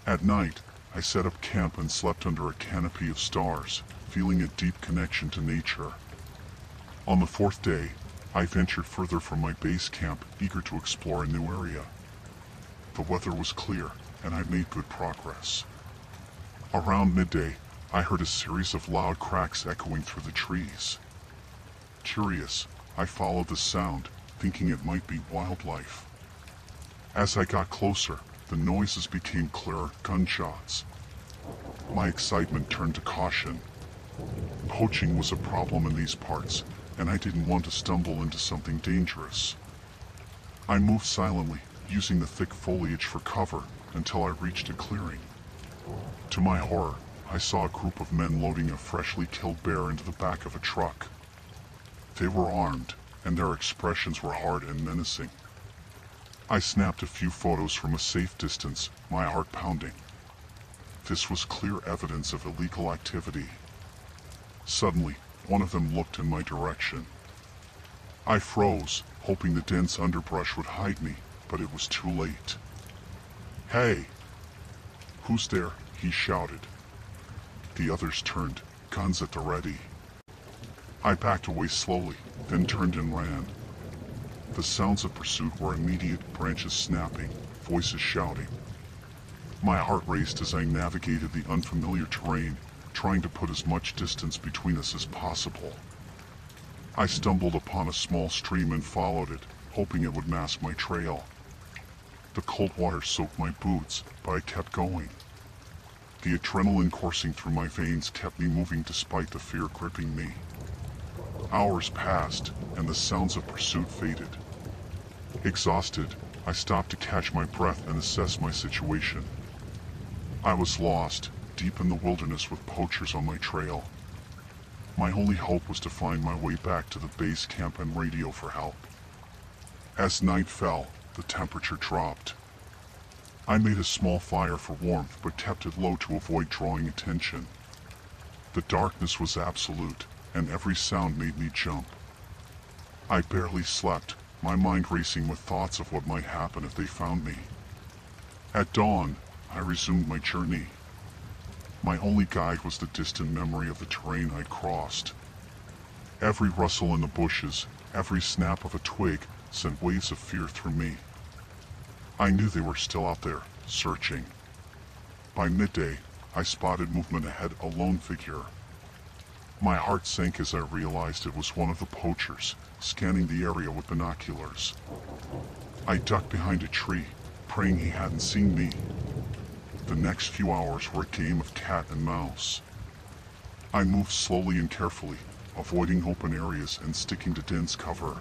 At night, I set up camp and slept under a canopy of stars, feeling a deep connection to nature. On the fourth day, I ventured further from my base camp, eager to explore a new area. The weather was clear, and I made good progress. Around midday, I heard a series of loud cracks echoing through the trees. Curious, I followed the sound, thinking it might be wildlife. As I got closer, the noises became clearer, gunshots. My excitement turned to caution. Poaching was a problem in these parts, and I didn't want to stumble into something dangerous. I moved silently, using the thick foliage for cover, until I reached a clearing. To my horror, I saw a group of men loading a freshly killed bear into the back of a truck. They were armed, and their expressions were hard and menacing. I snapped a few photos from a safe distance, my heart pounding. This was clear evidence of illegal activity. Suddenly, one of them looked in my direction. I froze, hoping the dense underbrush would hide me, but it was too late. "Hey! Who's there?" he shouted. The others turned, guns at the ready. I backed away slowly, then turned and ran. The sounds of pursuit were immediate, branches snapping, voices shouting. My heart raced as I navigated the unfamiliar terrain, trying to put as much distance between us as possible. I stumbled upon a small stream and followed it, hoping it would mask my trail. The cold water soaked my boots, but I kept going. The adrenaline coursing through my veins kept me moving despite the fear gripping me. Hours passed, and the sounds of pursuit faded. Exhausted, I stopped to catch my breath and assess my situation. I was lost, deep in the wilderness with poachers on my trail. My only hope was to find my way back to the base camp and radio for help. As night fell, the temperature dropped. I made a small fire for warmth but kept it low to avoid drawing attention. The darkness was absolute, and every sound made me jump. I barely slept, my mind racing with thoughts of what might happen if they found me. At dawn, I resumed my journey. My only guide was the distant memory of the terrain I'd crossed. Every rustle in the bushes, every snap of a twig sent waves of fear through me. I knew they were still out there, searching. By midday, I spotted movement ahead, a lone figure. My heart sank as I realized it was one of the poachers, scanning the area with binoculars. I ducked behind a tree, praying he hadn't seen me. The next few hours were a game of cat and mouse. I moved slowly and carefully, avoiding open areas and sticking to dense cover.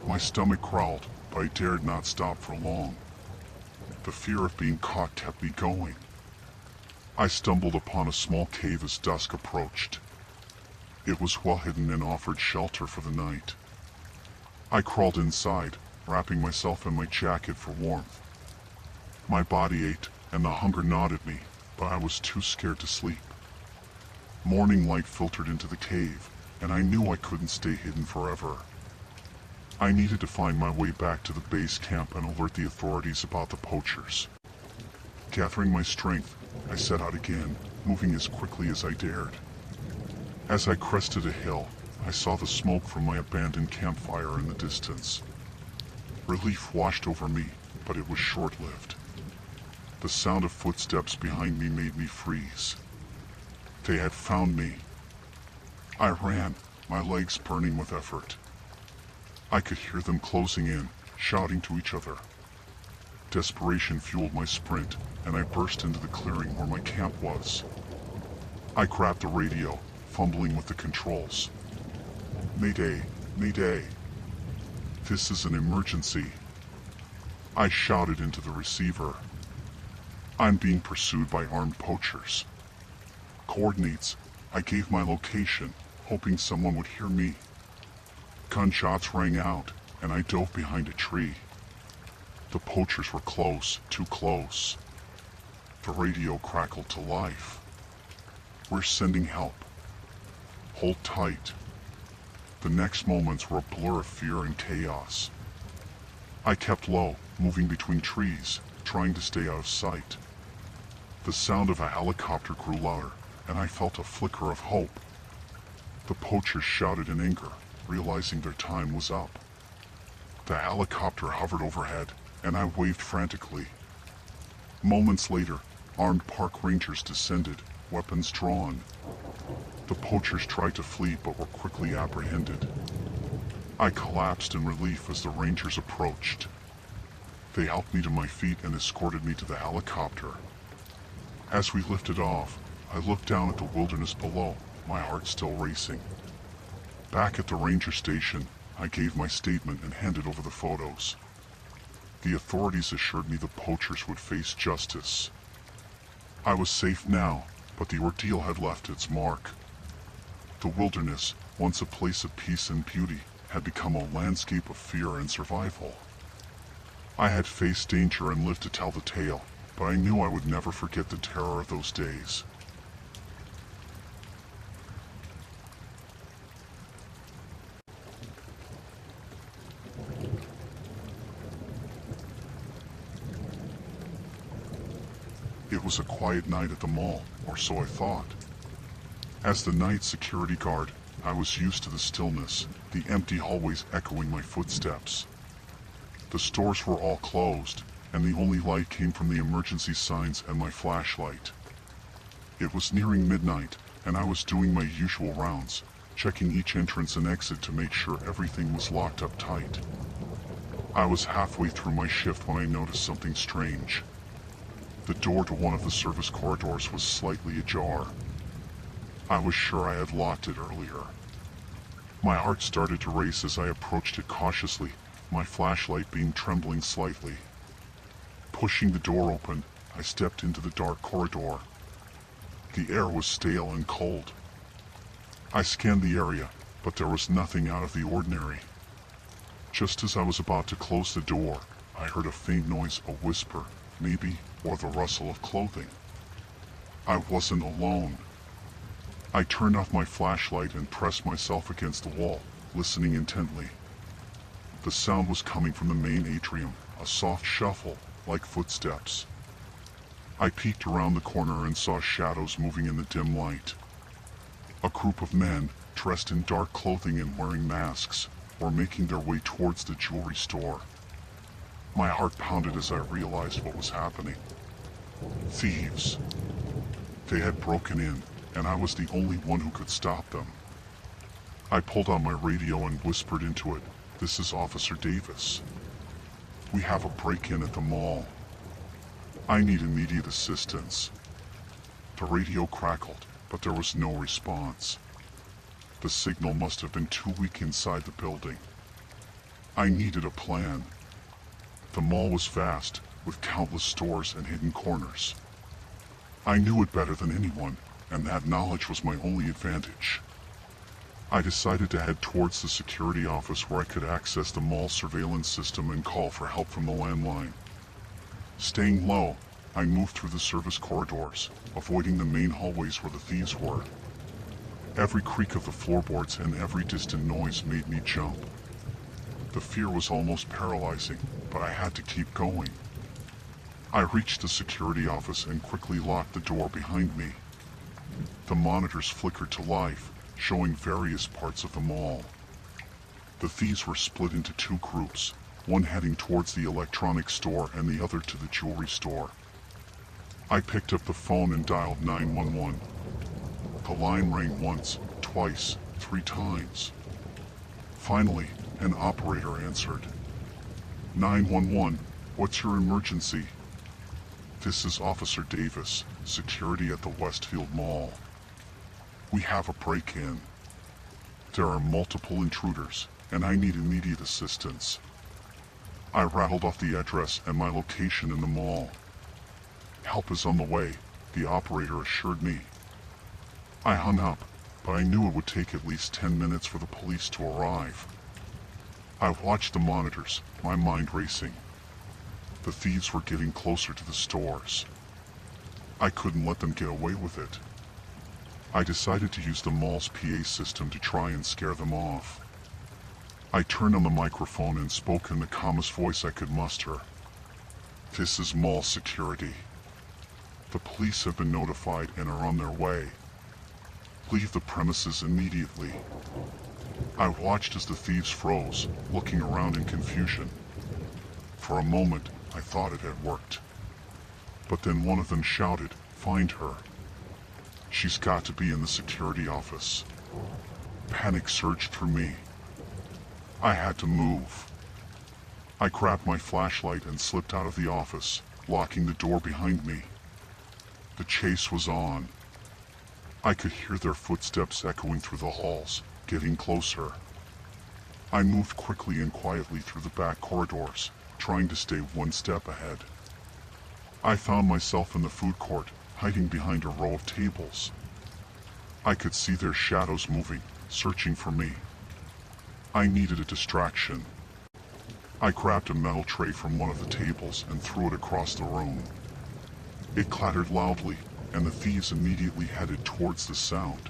My stomach growled, but I dared not stop for long. The fear of being caught kept me going. I stumbled upon a small cave as dusk approached. It was well hidden and offered shelter for the night. I crawled inside, wrapping myself in my jacket for warmth. My body ached, and the hunger gnawed at me, but I was too scared to sleep. Morning light filtered into the cave, and I knew I couldn't stay hidden forever. I needed to find my way back to the base camp and alert the authorities about the poachers. Gathering my strength, I set out again, moving as quickly as I dared. As I crested a hill, I saw the smoke from my abandoned campfire in the distance. Relief washed over me, but it was short-lived. The sound of footsteps behind me made me freeze. They had found me. I ran, my legs burning with effort. I could hear them closing in, shouting to each other. Desperation fueled my sprint, and I burst into the clearing where my camp was. I grabbed the radio, fumbling with the controls. Mayday, mayday. This is an emergency. I shouted into the receiver. I'm being pursued by armed poachers. Coordinates. I gave my location, hoping someone would hear me. Gunshots rang out, and I dove behind a tree. The poachers were close, too close. The radio crackled to life. We're sending help. Hold tight. The next moments were a blur of fear and chaos. I kept low, moving between trees, trying to stay out of sight. The sound of a helicopter grew louder, and I felt a flicker of hope. The poachers shouted in anger, realizing their time was up. The helicopter hovered overhead, and I waved frantically. Moments later, armed park rangers descended, weapons drawn. The poachers tried to flee but were quickly apprehended. I collapsed in relief as the rangers approached. They helped me to my feet and escorted me to the helicopter. As we lifted off, I looked down at the wilderness below, my heart still racing. Back at the ranger station, I gave my statement and handed over the photos. The authorities assured me the poachers would face justice. I was safe now, but the ordeal had left its mark. The wilderness, once a place of peace and beauty, had become a landscape of fear and survival. I had faced danger and lived to tell the tale, but I knew I would never forget the terror of those days. It was a quiet night at the mall, or so I thought. As the night security guard, I was used to the stillness, the empty hallways echoing my footsteps. The stores were all closed, and the only light came from the emergency signs and my flashlight. It was nearing midnight, and I was doing my usual rounds, checking each entrance and exit to make sure everything was locked up tight. I was halfway through my shift when I noticed something strange. The door to one of the service corridors was slightly ajar. I was sure I had locked it earlier. My heart started to race as I approached it cautiously, my flashlight beam trembling slightly. Pushing the door open, I stepped into the dark corridor. The air was stale and cold. I scanned the area, but there was nothing out of the ordinary. Just as I was about to close the door, I heard a faint noise, a whisper, maybe, or the rustle of clothing. I wasn't alone. I turned off my flashlight and pressed myself against the wall, listening intently. The sound was coming from the main atrium, a soft shuffle, like footsteps. I peeked around the corner and saw shadows moving in the dim light. A group of men, dressed in dark clothing and wearing masks, were making their way towards the jewelry store. My heart pounded as I realized what was happening. Thieves. They had broken in, and I was the only one who could stop them. I pulled on my radio and whispered into it, "This is Officer Davis. We have a break-in at the mall. I need immediate assistance." The radio crackled, but there was no response. The signal must have been too weak inside the building. I needed a plan. The mall was vast, with countless stores and hidden corners. I knew it better than anyone, and that knowledge was my only advantage. I decided to head towards the security office where I could access the mall surveillance system and call for help from the landline. Staying low, I moved through the service corridors, avoiding the main hallways where the thieves were. Every creak of the floorboards and every distant noise made me jump. The fear was almost paralyzing, but I had to keep going. I reached the security office and quickly locked the door behind me. The monitors flickered to life, showing various parts of the mall. The thieves were split into two groups, one heading towards the electronics store and the other to the jewelry store. I picked up the phone and dialed 911. The line rang once, twice, 3 times. Finally, an operator answered. 911, what's your emergency? This is Officer Davis, security at the Westfield Mall. We have a break-in. There are multiple intruders, and I need immediate assistance. I rattled off the address and my location in the mall. Help is on the way, the operator assured me. I hung up, but I knew it would take at least 10 minutes for the police to arrive. I watched the monitors, my mind racing. The thieves were getting closer to the stores. I couldn't let them get away with it. I decided to use the mall's PA system to try and scare them off. I turned on the microphone and spoke in the calmest voice I could muster. This is mall security. The police have been notified and are on their way. Leave the premises immediately. I watched as the thieves froze, looking around in confusion. For a moment, I thought it had worked. But then one of them shouted, "Find her. She's got to be in the security office." Panic surged through me. I had to move. I grabbed my flashlight and slipped out of the office, locking the door behind me. The chase was on. I could hear their footsteps echoing through the halls, getting closer. I moved quickly and quietly through the back corridors, trying to stay one step ahead. I found myself in the food court, hiding behind a row of tables. I could see their shadows moving, searching for me. I needed a distraction. I grabbed a metal tray from one of the tables and threw it across the room. It clattered loudly, and the thieves immediately headed towards the sound.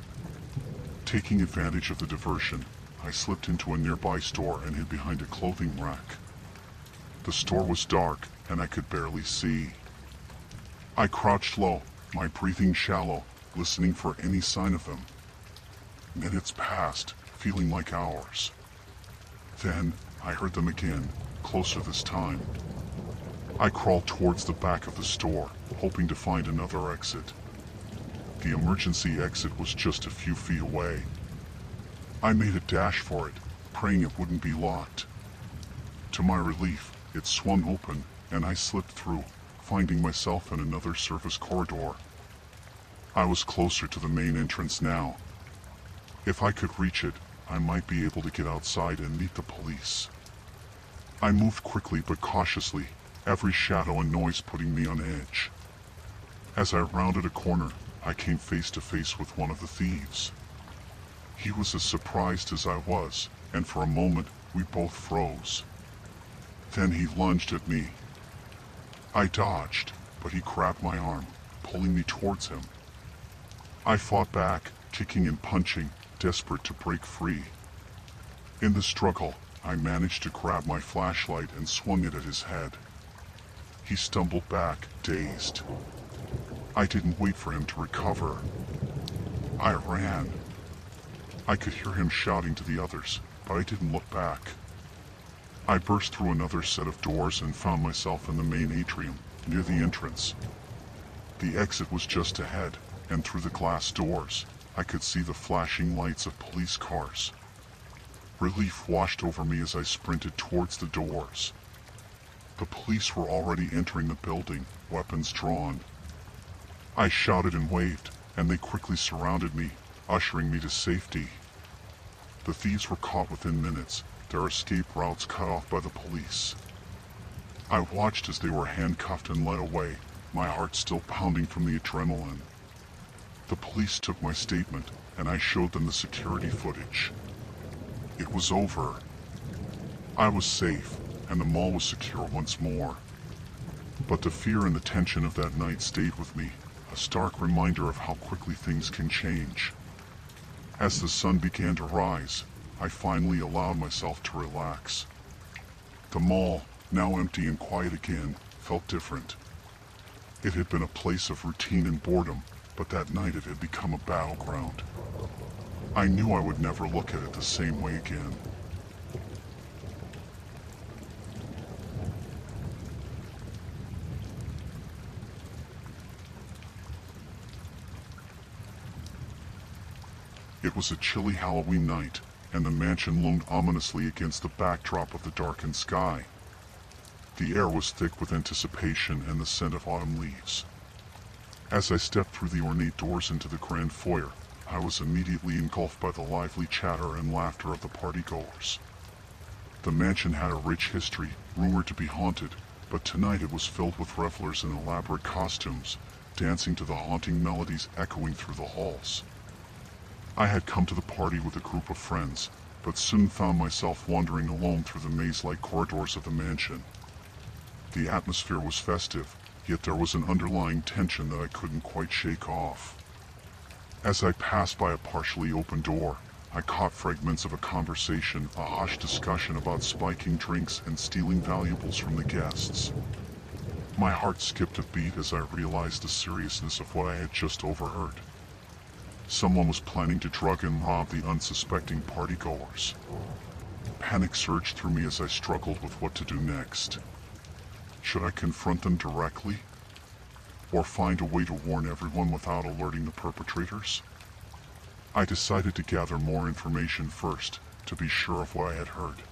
Taking advantage of the diversion, I slipped into a nearby store and hid behind a clothing rack. The store was dark, and I could barely see. I crouched low, my breathing shallow, listening for any sign of them. Minutes passed, feeling like hours. Then, I heard them again, closer this time. I crawled towards the back of the store, hoping to find another exit. The emergency exit was just a few feet away. I made a dash for it, praying it wouldn't be locked. To my relief, it swung open, and I slipped through, finding myself in another service corridor. I was closer to the main entrance now. If I could reach it, I might be able to get outside and meet the police. I moved quickly but cautiously, every shadow and noise putting me on edge. As I rounded a corner, I came face to face with one of the thieves. He was as surprised as I was, and for a moment, we both froze. Then he lunged at me. I dodged, but he grabbed my arm, pulling me towards him. I fought back, kicking and punching, desperate to break free. In the struggle, I managed to grab my flashlight and swung it at his head. He stumbled back, dazed. I didn't wait for him to recover. I ran. I could hear him shouting to the others, but I didn't look back. I burst through another set of doors and found myself in the main atrium, near the entrance. The exit was just ahead, and through the glass doors, I could see the flashing lights of police cars. Relief washed over me as I sprinted towards the doors. The police were already entering the building, weapons drawn. I shouted and waved, and they quickly surrounded me, ushering me to safety. The thieves were caught within minutes, their escape routes cut off by the police. I watched as they were handcuffed and led away, my heart still pounding from the adrenaline. The police took my statement, and I showed them the security footage. It was over. I was safe, and the mall was secure once more. But the fear and the tension of that night stayed with me, a stark reminder of how quickly things can change. As the sun began to rise, I finally allowed myself to relax. The mall, now empty and quiet again, felt different. It had been a place of routine and boredom, but that night it had become a battleground. I knew I would never look at it the same way again. It was a chilly Halloween night, and the mansion loomed ominously against the backdrop of the darkened sky. The air was thick with anticipation and the scent of autumn leaves. As I stepped through the ornate doors into the grand foyer, I was immediately engulfed by the lively chatter and laughter of the partygoers. The mansion had a rich history, rumored to be haunted, but tonight it was filled with revelers in elaborate costumes, dancing to the haunting melodies echoing through the halls. I had come to the party with a group of friends, but soon found myself wandering alone through the maze-like corridors of the mansion. The atmosphere was festive, yet there was an underlying tension that I couldn't quite shake off. As I passed by a partially open door, I caught fragments of a conversation, a hushed discussion about spiking drinks and stealing valuables from the guests. My heart skipped a beat as I realized the seriousness of what I had just overheard. Someone was planning to drug and rob the unsuspecting partygoers. Panic surged through me as I struggled with what to do next. Should I confront them directly? Or find a way to warn everyone without alerting the perpetrators? I decided to gather more information first, to be sure of what I had heard.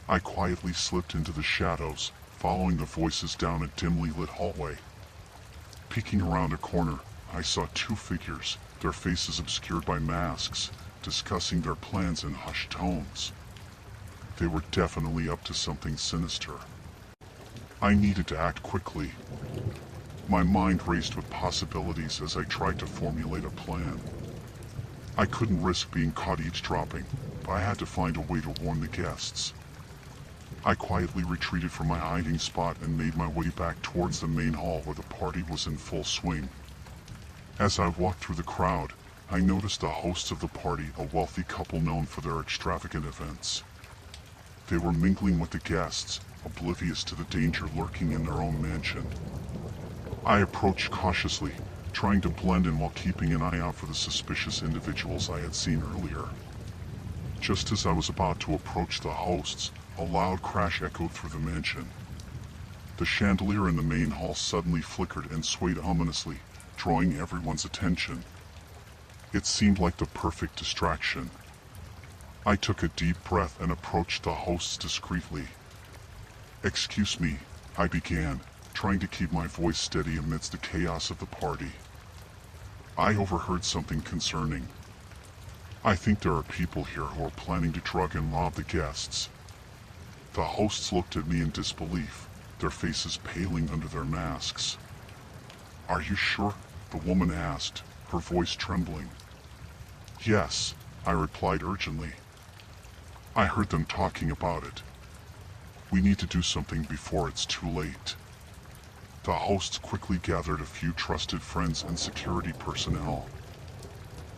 I quietly slipped into the shadows, following the voices down a dimly lit hallway. Peeking around a corner, I saw two figures, their faces obscured by masks, discussing their plans in hushed tones. They were definitely up to something sinister. I needed to act quickly. My mind raced with possibilities as I tried to formulate a plan. I couldn't risk being caught eavesdropping, but I had to find a way to warn the guests. I quietly retreated from my hiding spot and made my way back towards the main hall where the party was in full swing. As I walked through the crowd, I noticed the hosts of the party, a wealthy couple known for their extravagant events. They were mingling with the guests, oblivious to the danger lurking in their own mansion. I approached cautiously, trying to blend in while keeping an eye out for the suspicious individuals I had seen earlier. Just as I was about to approach the hosts, a loud crash echoed through the mansion. The chandelier in the main hall suddenly flickered and swayed ominously, drawing everyone's attention. It seemed like the perfect distraction. I took a deep breath and approached the hosts discreetly. "Excuse me," I began, trying to keep my voice steady amidst the chaos of the party. "I overheard something concerning. I think there are people here who are planning to drug and rob the guests." The hosts looked at me in disbelief, their faces paling under their masks. "Are you sure?" the woman asked, her voice trembling. "Yes," I replied urgently. "I heard them talking about it. We need to do something before it's too late." The hosts quickly gathered a few trusted friends and security personnel.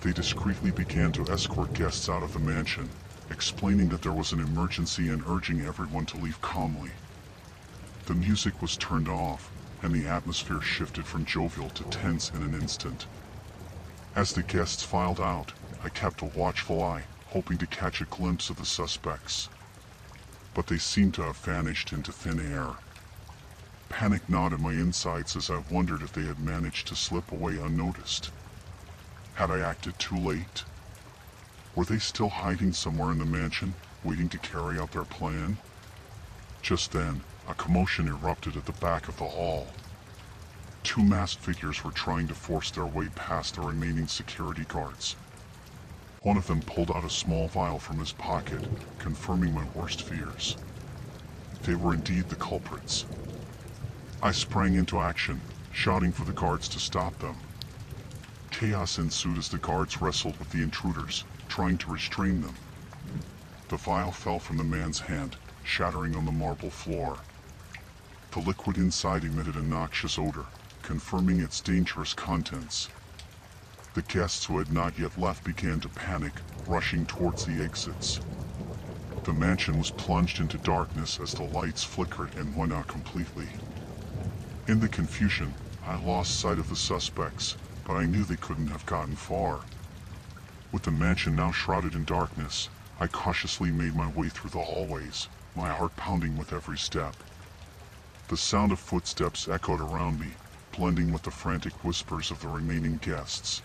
They discreetly began to escort guests out of the mansion, explaining that there was an emergency and urging everyone to leave calmly. The music was turned off, and the atmosphere shifted from jovial to tense in an instant. As the guests filed out, I kept a watchful eye, hoping to catch a glimpse of the suspects. But they seemed to have vanished into thin air. Panic gnawed at my insides as I wondered if they had managed to slip away unnoticed. Had I acted too late? Were they still hiding somewhere in the mansion, waiting to carry out their plan? Just then, a commotion erupted at the back of the hall. Two masked figures were trying to force their way past the remaining security guards. One of them pulled out a small vial from his pocket, confirming my worst fears. They were indeed the culprits. I sprang into action, shouting for the guards to stop them. Chaos ensued as the guards wrestled with the intruders, trying to restrain them. The vial fell from the man's hand, shattering on the marble floor. The liquid inside emitted a noxious odor, confirming its dangerous contents. The guests who had not yet left began to panic, rushing towards the exits. The mansion was plunged into darkness as the lights flickered and went out completely. In the confusion, I lost sight of the suspects, but I knew they couldn't have gotten far. With the mansion now shrouded in darkness, I cautiously made my way through the hallways, my heart pounding with every step. The sound of footsteps echoed around me, blending with the frantic whispers of the remaining guests.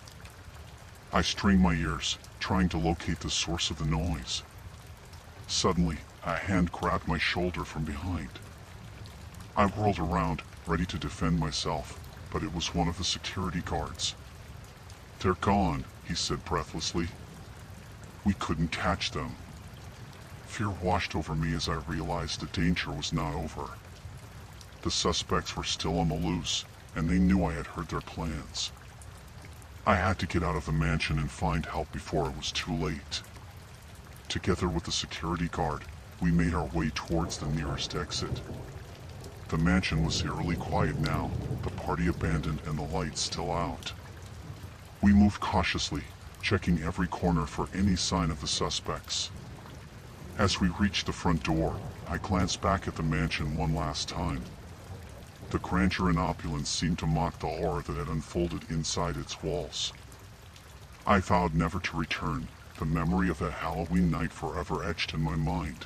I strained my ears, trying to locate the source of the noise. Suddenly, a hand grabbed my shoulder from behind. I whirled around, ready to defend myself, but it was one of the security guards. "They're gone," he said breathlessly. "We couldn't catch them." Fear washed over me as I realized the danger was not over. The suspects were still on the loose, and they knew I had heard their plans. I had to get out of the mansion and find help before it was too late. Together with the security guard, we made our way towards the nearest exit. The mansion was eerily quiet now, the party abandoned and the lights still out. We moved cautiously, checking every corner for any sign of the suspects. As we reached the front door, I glanced back at the mansion one last time. The grandeur and opulence seemed to mock the horror that had unfolded inside its walls. I vowed never to return, the memory of that Halloween night forever etched in my mind.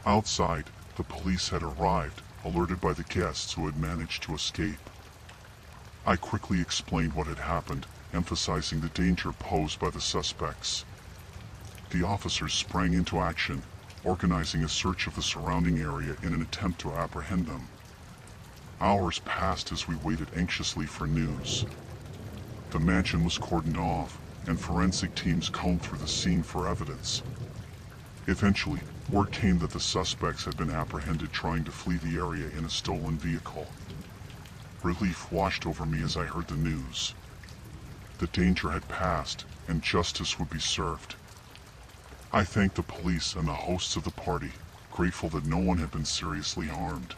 Outside, the police had arrived, alerted by the guests who had managed to escape. I quickly explained what had happened, emphasizing the danger posed by the suspects. The officers sprang into action, organizing a search of the surrounding area in an attempt to apprehend them. Hours passed as we waited anxiously for news. The mansion was cordoned off, and forensic teams combed through the scene for evidence. Eventually, word came that the suspects had been apprehended trying to flee the area in a stolen vehicle. Relief washed over me as I heard the news. The danger had passed, and justice would be served. I thanked the police and the hosts of the party, grateful that no one had been seriously harmed.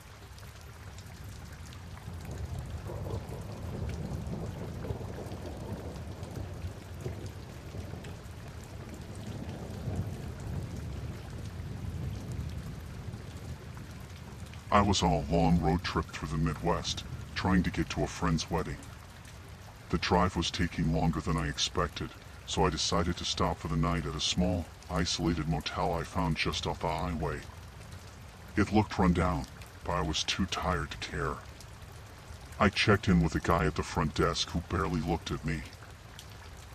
I was on a long road trip through the Midwest, trying to get to a friend's wedding. The drive was taking longer than I expected, so I decided to stop for the night at a small, isolated motel I found just off the highway. It looked run down, but I was too tired to care. I checked in with a guy at the front desk who barely looked at me.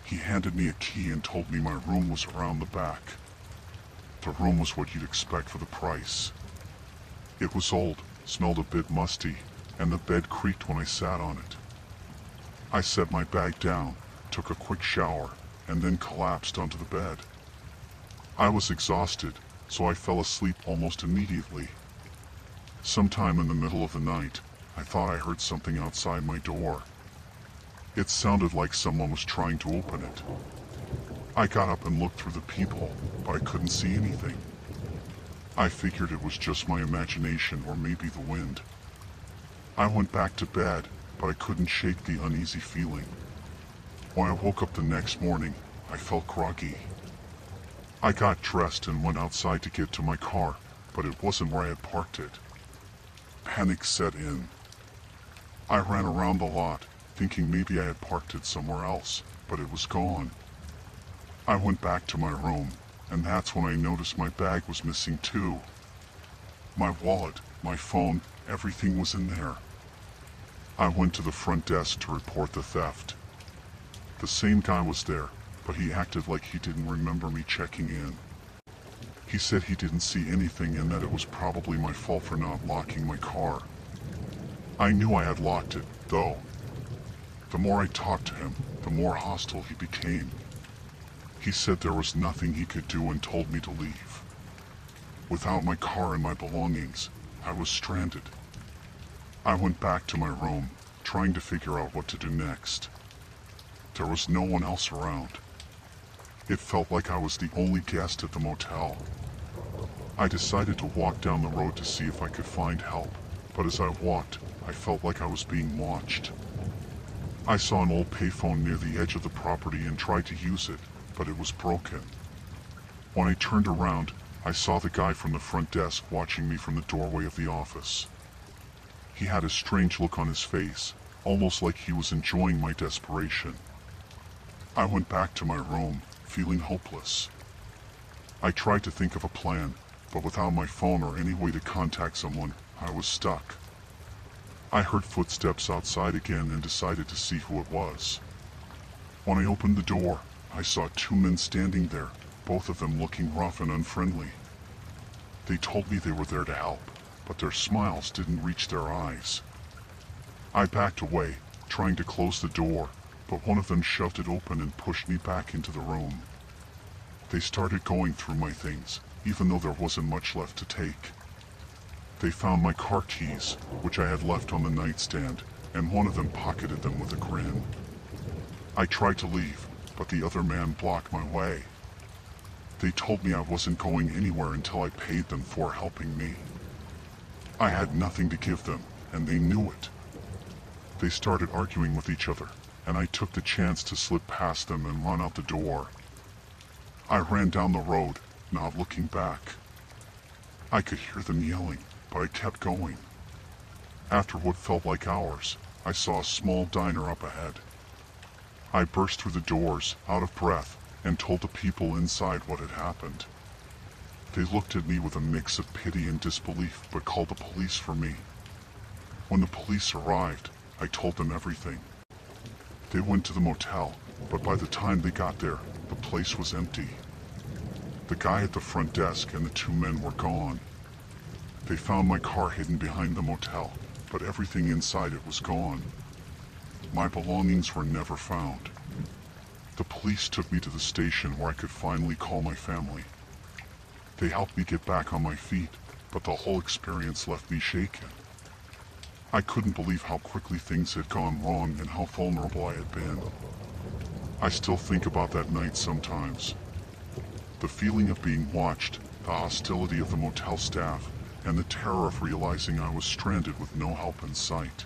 He handed me a key and told me my room was around the back. The room was what you'd expect for the price. It was old, smelled a bit musty, and the bed creaked when I sat on it. I set my bag down, took a quick shower, and then collapsed onto the bed. I was exhausted, so I fell asleep almost immediately. Sometime in the middle of the night, I thought I heard something outside my door. It sounded like someone was trying to open it. I got up and looked through the peephole, but I couldn't see anything. I figured it was just my imagination or maybe the wind. I went back to bed, but I couldn't shake the uneasy feeling. When I woke up the next morning, I felt groggy. I got dressed and went outside to get to my car, but it wasn't where I had parked it. Panic set in. I ran around the lot, thinking maybe I had parked it somewhere else, but it was gone. I went back to my room, and that's when I noticed my bag was missing too. My wallet, my phone, everything was in there. I went to the front desk to report the theft. The same guy was there, but he acted like he didn't remember me checking in. He said he didn't see anything and that it was probably my fault for not locking my car. I knew I had locked it, though. The more I talked to him, the more hostile he became. He said there was nothing he could do and told me to leave. Without my car and my belongings, I was stranded. I went back to my room, trying to figure out what to do next. There was no one else around. It felt like I was the only guest at the motel. I decided to walk down the road to see if I could find help, but as I walked, I felt like I was being watched. I saw an old payphone near the edge of the property and tried to use it, but it was broken. When I turned around, I saw the guy from the front desk watching me from the doorway of the office. He had a strange look on his face, almost like he was enjoying my desperation. I went back to my room, feeling hopeless. I tried to think of a plan, but without my phone or any way to contact someone, I was stuck. I heard footsteps outside again and decided to see who it was. When I opened the door, I saw two men standing there, both of them looking rough and unfriendly. They told me they were there to help, but their smiles didn't reach their eyes. I backed away, trying to close the door, but one of them shoved it open and pushed me back into the room. They started going through my things, even though there wasn't much left to take. They found my car keys, which I had left on the nightstand, and one of them pocketed them with a grin. I tried to leave, but the other man blocked my way. They told me I wasn't going anywhere until I paid them for helping me. I had nothing to give them, and they knew it. They started arguing with each other, and I took the chance to slip past them and run out the door. I ran down the road, not looking back. I could hear them yelling, but I kept going. After what felt like hours, I saw a small diner up ahead. I burst through the doors, out of breath, and told the people inside what had happened. They looked at me with a mix of pity and disbelief, but called the police for me. When the police arrived, I told them everything. They went to the motel, but by the time they got there, the place was empty. The guy at the front desk and the two men were gone. They found my car hidden behind the motel, but everything inside it was gone. My belongings were never found. The police took me to the station where I could finally call my family. They helped me get back on my feet, but the whole experience left me shaken. I couldn't believe how quickly things had gone wrong and how vulnerable I had been. I still think about that night sometimes. The feeling of being watched, the hostility of the motel staff, and the terror of realizing I was stranded with no help in sight.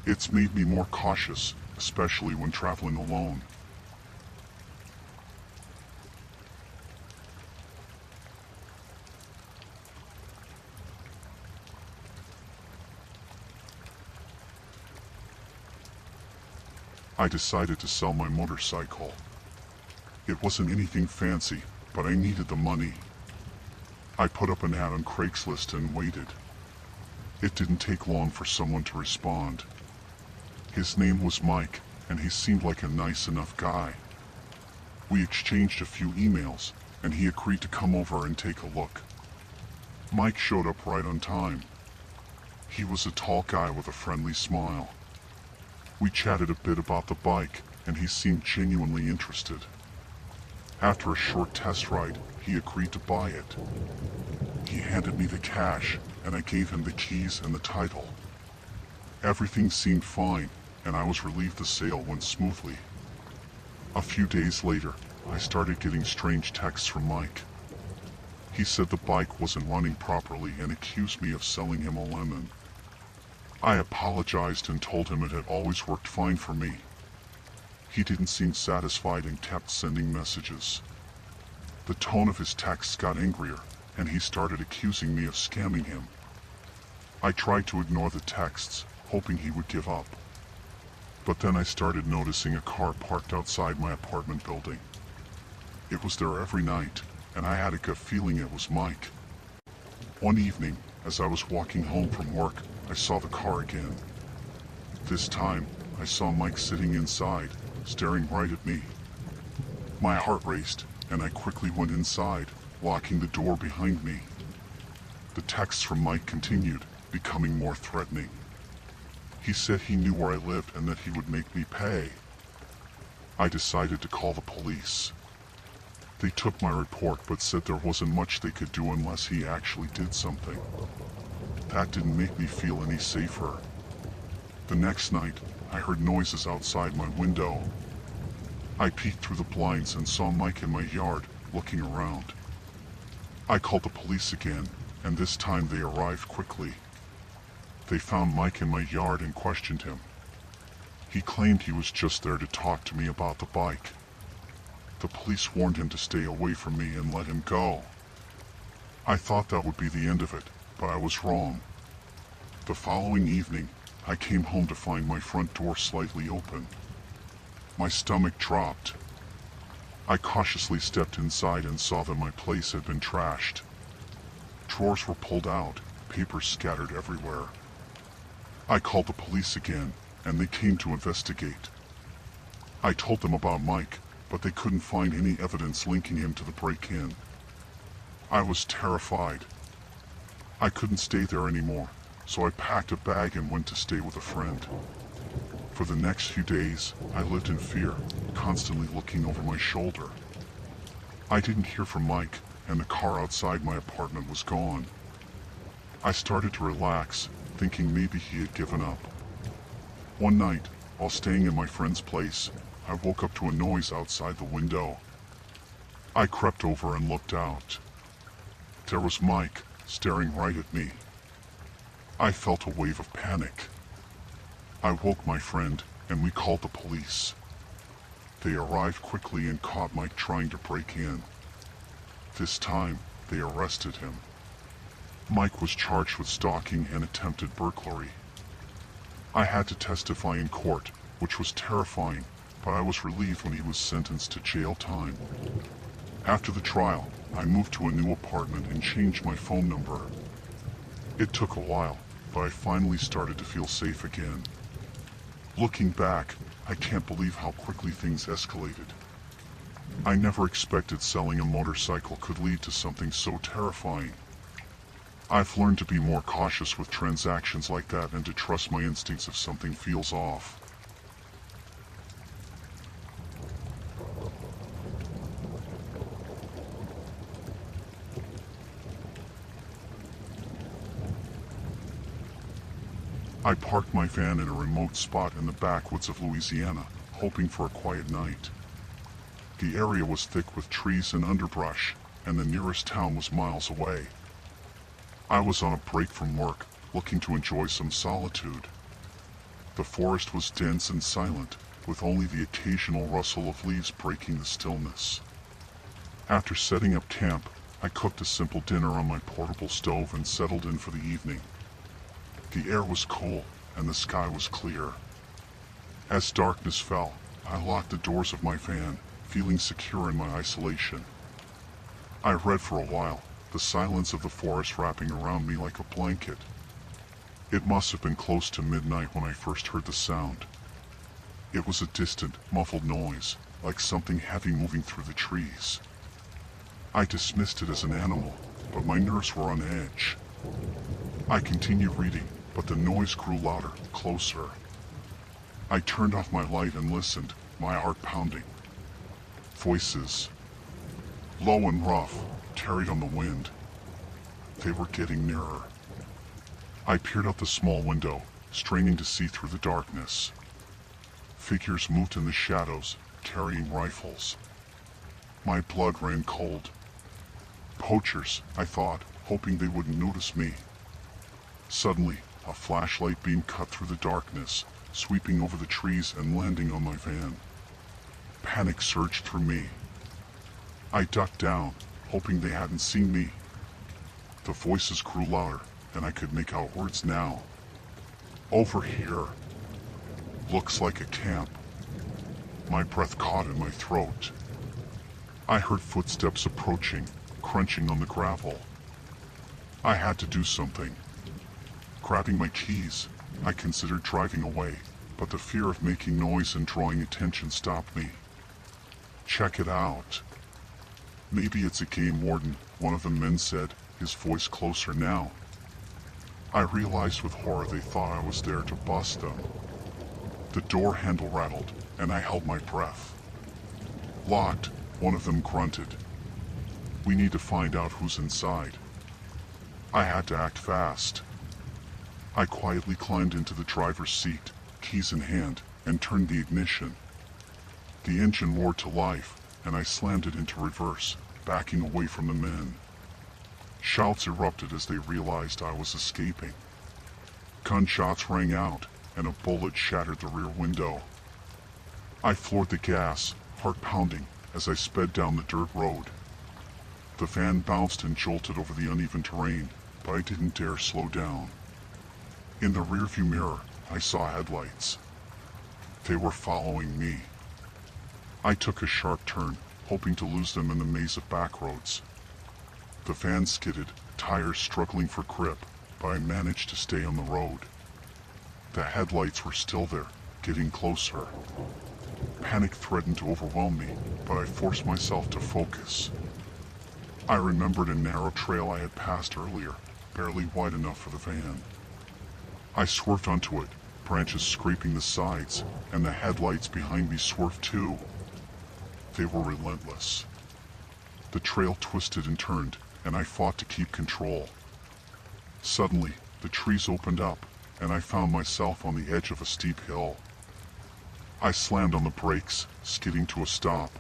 It's made me more cautious, especially when traveling alone. I decided to sell my motorcycle. It wasn't anything fancy, but I needed the money. I put up an ad on Craigslist and waited. It didn't take long for someone to respond. His name was Mike, and he seemed like a nice enough guy. We exchanged a few emails, and he agreed to come over and take a look. Mike showed up right on time. He was a tall guy with a friendly smile. We chatted a bit about the bike, and he seemed genuinely interested. After a short test ride, he agreed to buy it. He handed me the cash, and I gave him the keys and the title. Everything seemed fine, and I was relieved the sale went smoothly. A few days later, I started getting strange texts from Mike. He said the bike wasn't running properly and accused me of selling him a lemon. I apologized and told him it had always worked fine for me. He didn't seem satisfied and kept sending messages. The tone of his texts got angrier, and he started accusing me of scamming him. I tried to ignore the texts, hoping he would give up. But then I started noticing a car parked outside my apartment building. It was there every night, and I had a gut feeling it was Mike. One evening, as I was walking home from work, I saw the car again. This time, I saw Mike sitting inside, staring right at me. My heart raced, and I quickly went inside, locking the door behind me. The texts from Mike continued, becoming more threatening. He said he knew where I lived and that he would make me pay. I decided to call the police. They took my report but said there wasn't much they could do unless he actually did something. That didn't make me feel any safer. The next night, I heard noises outside my window. I peeked through the blinds and saw Mike in my yard, looking around. I called the police again, and this time they arrived quickly. They found Mike in my yard and questioned him. He claimed he was just there to talk to me about the bike. The police warned him to stay away from me and let him go. I thought that would be the end of it, but I was wrong. The following evening, I came home to find my front door slightly open. My stomach dropped. I cautiously stepped inside and saw that my place had been trashed. Drawers were pulled out, papers scattered everywhere. I called the police again, and they came to investigate. I told them about Mike, but they couldn't find any evidence linking him to the break-in. I was terrified. I couldn't stay there anymore, so I packed a bag and went to stay with a friend. For the next few days, I lived in fear, constantly looking over my shoulder. I didn't hear from Mike, and the car outside my apartment was gone. I started to relax, thinking maybe he had given up. One night, while staying in my friend's place, I woke up to a noise outside the window. I crept over and looked out. There was Mike, staring right at me. I felt a wave of panic. I woke my friend, and we called the police. They arrived quickly and caught Mike trying to break in. This time, they arrested him. Mike was charged with stalking and attempted burglary. I had to testify in court, which was terrifying, but I was relieved when he was sentenced to jail time. After the trial, I moved to a new apartment and changed my phone number. It took a while, but I finally started to feel safe again. Looking back, I can't believe how quickly things escalated. I never expected selling a motorcycle could lead to something so terrifying. I've learned to be more cautious with transactions like that and to trust my instincts if something feels off. I parked my van in a remote spot in the backwoods of Louisiana, hoping for a quiet night. The area was thick with trees and underbrush, and the nearest town was miles away. I was on a break from work, looking to enjoy some solitude. The forest was dense and silent, with only the occasional rustle of leaves breaking the stillness. After setting up camp, I cooked a simple dinner on my portable stove and settled in for the evening. The air was cool, and the sky was clear. As darkness fell, I locked the doors of my van, feeling secure in my isolation. I read for a while, the silence of the forest wrapping around me like a blanket. It must have been close to midnight when I first heard the sound. It was a distant, muffled noise, like something heavy moving through the trees. I dismissed it as an animal, but my nerves were on edge. I continued reading, but the noise grew louder, closer. I turned off my light and listened, my heart pounding. Voices, low and rough, carried on the wind. They were getting nearer. I peered out the small window, straining to see through the darkness. Figures moved in the shadows, carrying rifles. My blood ran cold. Poachers, I thought, hoping they wouldn't notice me. Suddenly, a flashlight beam cut through the darkness, sweeping over the trees and landing on my van. Panic surged through me. I ducked down, hoping they hadn't seen me. The voices grew louder, and I could make out words now. Over here. Looks like a camp. My breath caught in my throat. I heard footsteps approaching, crunching on the gravel. I had to do something. Grabbing my keys, I considered driving away, but the fear of making noise and drawing attention stopped me. Check it out. Maybe it's a game warden, one of the men said, his voice closer now. I realized with horror they thought I was there to bust them. The door handle rattled, and I held my breath. Locked, one of them grunted. We need to find out who's inside. I had to act fast. I quietly climbed into the driver's seat, keys in hand, and turned the ignition. The engine roared to life, and I slammed it into reverse, backing away from the men. Shouts erupted as they realized I was escaping. Gunshots rang out, and a bullet shattered the rear window. I floored the gas, heart pounding, as I sped down the dirt road. The van bounced and jolted over the uneven terrain, but I didn't dare slow down. In the rearview mirror, I saw headlights. They were following me. I took a sharp turn, hoping to lose them in the maze of back roads. The van skidded, tires struggling for grip, but I managed to stay on the road. The headlights were still there, getting closer. Panic threatened to overwhelm me, but I forced myself to focus. I remembered a narrow trail I had passed earlier, barely wide enough for the van. I swerved onto it, branches scraping the sides, and the headlights behind me swerved too. They were relentless. The trail twisted and turned, and I fought to keep control. Suddenly, the trees opened up, and I found myself on the edge of a steep hill. I slammed on the brakes, skidding to a stop.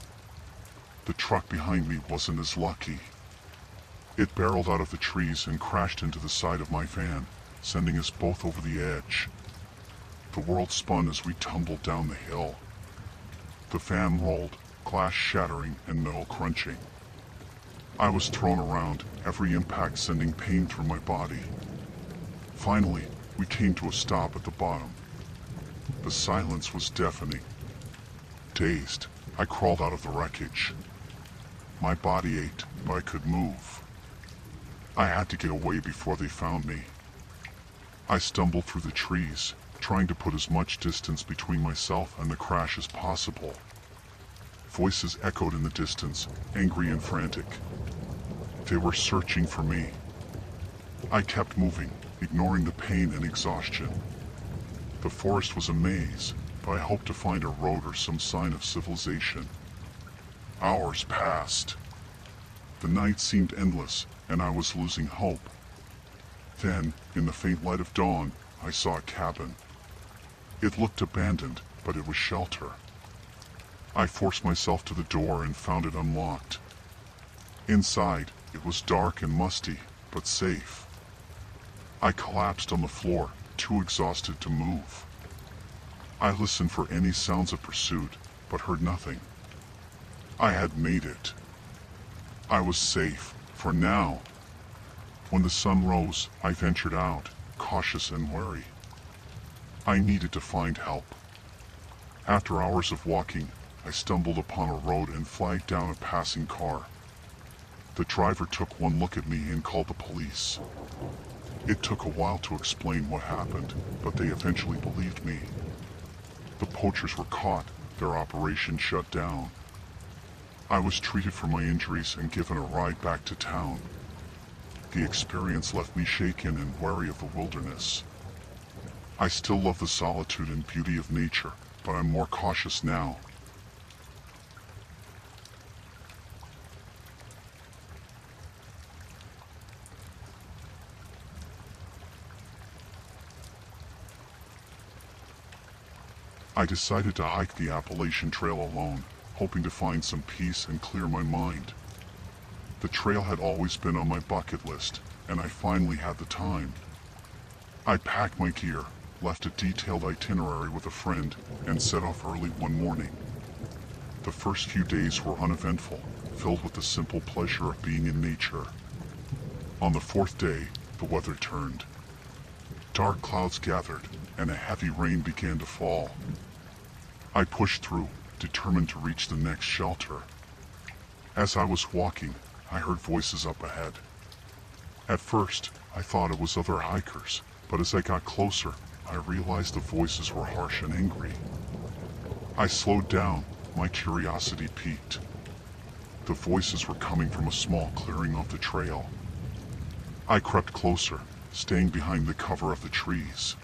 The truck behind me wasn't as lucky. It barreled out of the trees and crashed into the side of my van, sending us both over the edge. The world spun as we tumbled down the hill. The van rolled, glass shattering and metal crunching. I was thrown around, every impact sending pain through my body. Finally, we came to a stop at the bottom. The silence was deafening. Dazed, I crawled out of the wreckage. My body ached, but I could move. I had to get away before they found me. I stumbled through the trees, trying to put as much distance between myself and the crash as possible. Voices echoed in the distance, angry and frantic. They were searching for me. I kept moving, ignoring the pain and exhaustion. The forest was a maze, but I hoped to find a road or some sign of civilization. Hours passed. The night seemed endless, and I was losing hope. Then, in the faint light of dawn, I saw a cabin. It looked abandoned, but it was shelter. I forced myself to the door and found it unlocked. Inside, it was dark and musty, but safe. I collapsed on the floor, too exhausted to move. I listened for any sounds of pursuit, but heard nothing. I had made it. I was safe, for now. When the sun rose, I ventured out, cautious and wary. I needed to find help. After hours of walking, I stumbled upon a road and flagged down a passing car. The driver took one look at me and called the police. It took a while to explain what happened, but they eventually believed me. The poachers were caught, their operation shut down. I was treated for my injuries and given a ride back to town. The experience left me shaken and wary of the wilderness. I still love the solitude and beauty of nature, but I'm more cautious now. I decided to hike the Appalachian Trail alone, hoping to find some peace and clear my mind. The trail had always been on my bucket list, and I finally had the time. I packed my gear, left a detailed itinerary with a friend, and set off early one morning. The first few days were uneventful, filled with the simple pleasure of being in nature. On the fourth day, the weather turned. Dark clouds gathered, and a heavy rain began to fall. I pushed through, determined to reach the next shelter. As I was walking, I heard voices up ahead. At first, I thought it was other hikers, but as I got closer, I realized the voices were harsh and angry. I slowed down, my curiosity piqued. The voices were coming from a small clearing off the trail. I crept closer, staying behind the cover of the trees.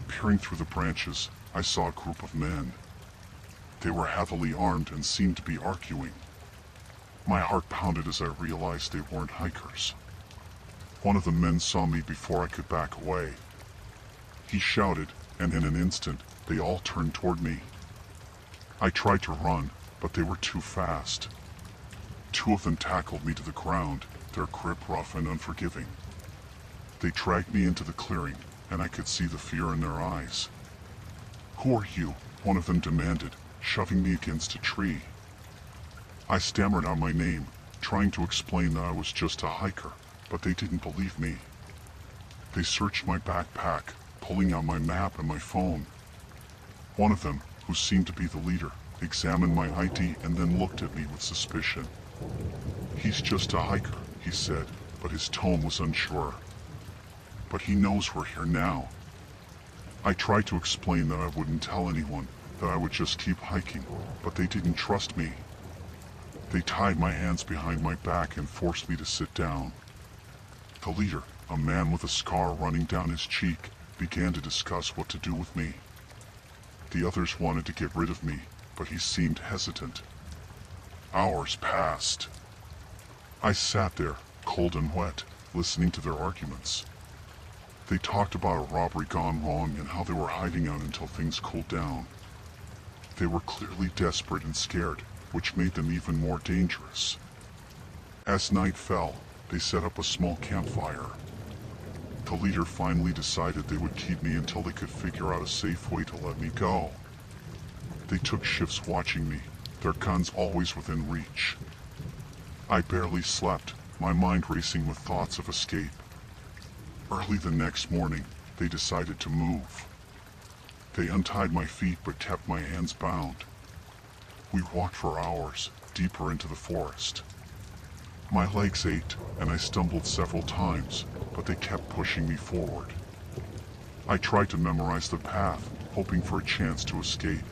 Peering through the branches, I saw a group of men. They were heavily armed and seemed to be arguing. My heart pounded as I realized they weren't hikers. One of the men saw me before I could back away. He shouted, and in an instant, they all turned toward me. I tried to run, but they were too fast. Two of them tackled me to the ground, their grip rough and unforgiving. They dragged me into the clearing, and I could see the fear in their eyes. "Who are you?" one of them demanded, shoving me against a tree. I stammered out my name, trying to explain that I was just a hiker, but they didn't believe me. They searched my backpack, pulling out my map and my phone. One of them, who seemed to be the leader, examined my ID and then looked at me with suspicion. "He's just a hiker," he said, but his tone was unsure. "But he knows we're here now." I tried to explain that I wouldn't tell anyone, that I would just keep hiking, but they didn't trust me. They tied my hands behind my back and forced me to sit down. The leader, a man with a scar running down his cheek, began to discuss what to do with me. The others wanted to get rid of me, but he seemed hesitant. Hours passed. I sat there, cold and wet, listening to their arguments. They talked about a robbery gone wrong and how they were hiding out until things cooled down. They were clearly desperate and scared, which made them even more dangerous. As night fell, they set up a small campfire. The leader finally decided they would keep me until they could figure out a safe way to let me go. They took shifts watching me, their guns always within reach. I barely slept, my mind racing with thoughts of escape. Early the next morning, they decided to move. They untied my feet but kept my hands bound. We walked for hours, deeper into the forest. My legs ached, and I stumbled several times, but they kept pushing me forward. I tried to memorize the path, hoping for a chance to escape.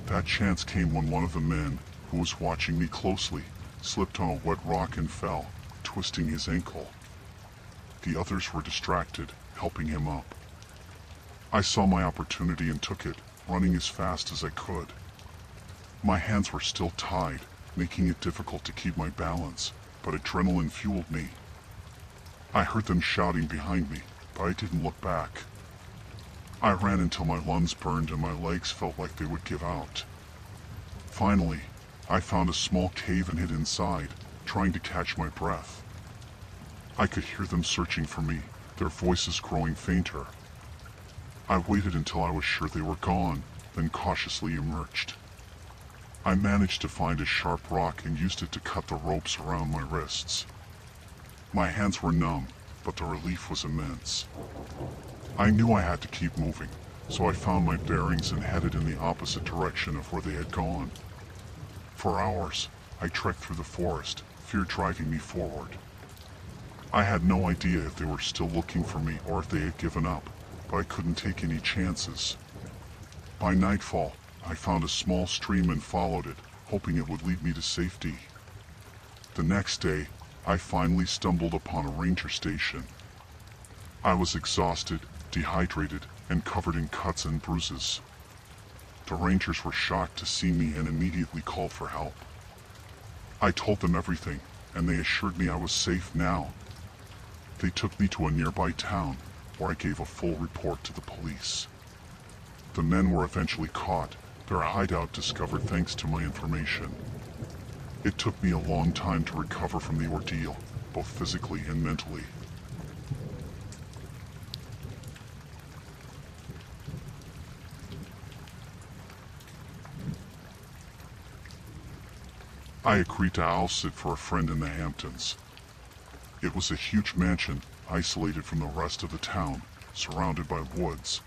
That chance came when one of the men, who was watching me closely, slipped on a wet rock and fell, twisting his ankle. The others were distracted, helping him up. I saw my opportunity and took it, running as fast as I could. My hands were still tied, making it difficult to keep my balance, but adrenaline fueled me. I heard them shouting behind me, but I didn't look back. I ran until my lungs burned and my legs felt like they would give out. Finally, I found a small cave and hid inside, trying to catch my breath. I could hear them searching for me, their voices growing fainter. I waited until I was sure they were gone, then cautiously emerged. I managed to find a sharp rock and used it to cut the ropes around my wrists. My hands were numb, but the relief was immense. I knew I had to keep moving, so I found my bearings and headed in the opposite direction of where they had gone. For hours, I trekked through the forest, fear driving me forward. I had no idea if they were still looking for me or if they had given up, but I couldn't take any chances. By nightfall, I found a small stream and followed it, hoping it would lead me to safety. The next day, I finally stumbled upon a ranger station. I was exhausted, dehydrated, and covered in cuts and bruises. The rangers were shocked to see me and immediately called for help. I told them everything, and they assured me I was safe now. They took me to a nearby town, where I gave a full report to the police. The men were eventually caught, their hideout discovered thanks to my information. It took me a long time to recover from the ordeal, both physically and mentally. I agreed to house sit for a friend in the Hamptons. It was a huge mansion, isolated from the rest of the town, surrounded by woods.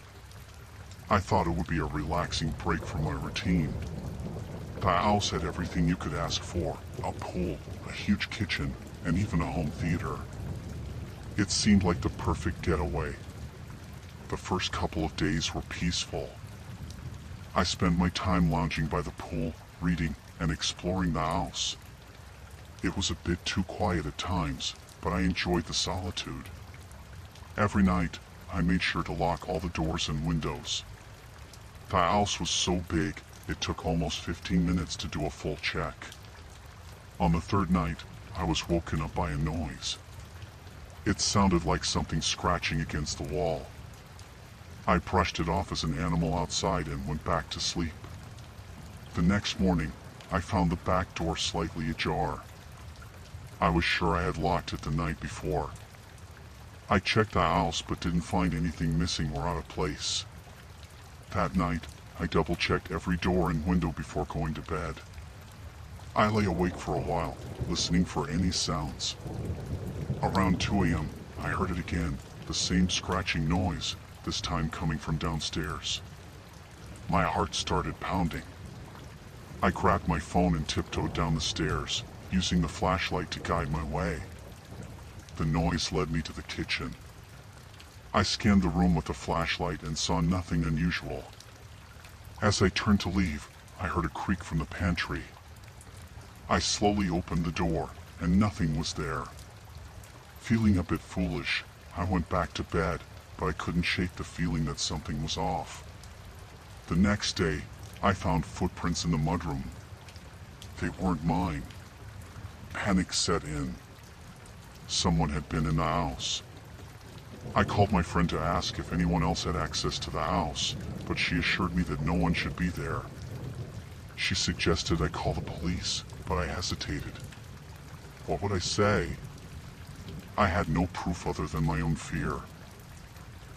I thought it would be a relaxing break from my routine. The house had everything you could ask for, a pool, a huge kitchen, and even a home theater. It seemed like the perfect getaway. The first couple of days were peaceful. I spent my time lounging by the pool, reading, and exploring the house. It was a bit too quiet at times, but I enjoyed the solitude. Every night, I made sure to lock all the doors and windows. The house was so big, it took almost 15 minutes to do a full check. On the third night, I was woken up by a noise. It sounded like something scratching against the wall. I brushed it off as an animal outside and went back to sleep. The next morning, I found the back door slightly ajar. I was sure I had locked it the night before. I checked the house but didn't find anything missing or out of place. That night, I double-checked every door and window before going to bed. I lay awake for a while, listening for any sounds. Around 2 a.m., I heard it again, the same scratching noise, this time coming from downstairs. My heart started pounding. I grabbed my phone and tiptoed down the stairs, using the flashlight to guide my way. The noise led me to the kitchen. I scanned the room with the flashlight and saw nothing unusual. As I turned to leave, I heard a creak from the pantry. I slowly opened the door, and nothing was there. Feeling a bit foolish, I went back to bed, but I couldn't shake the feeling that something was off. The next day, I found footprints in the mudroom. They weren't mine. Panic set in. Someone had been in the house. I called my friend to ask if anyone else had access to the house, but she assured me that no one should be there. She suggested I call the police, but I hesitated. What would I say? I had no proof other than my own fear.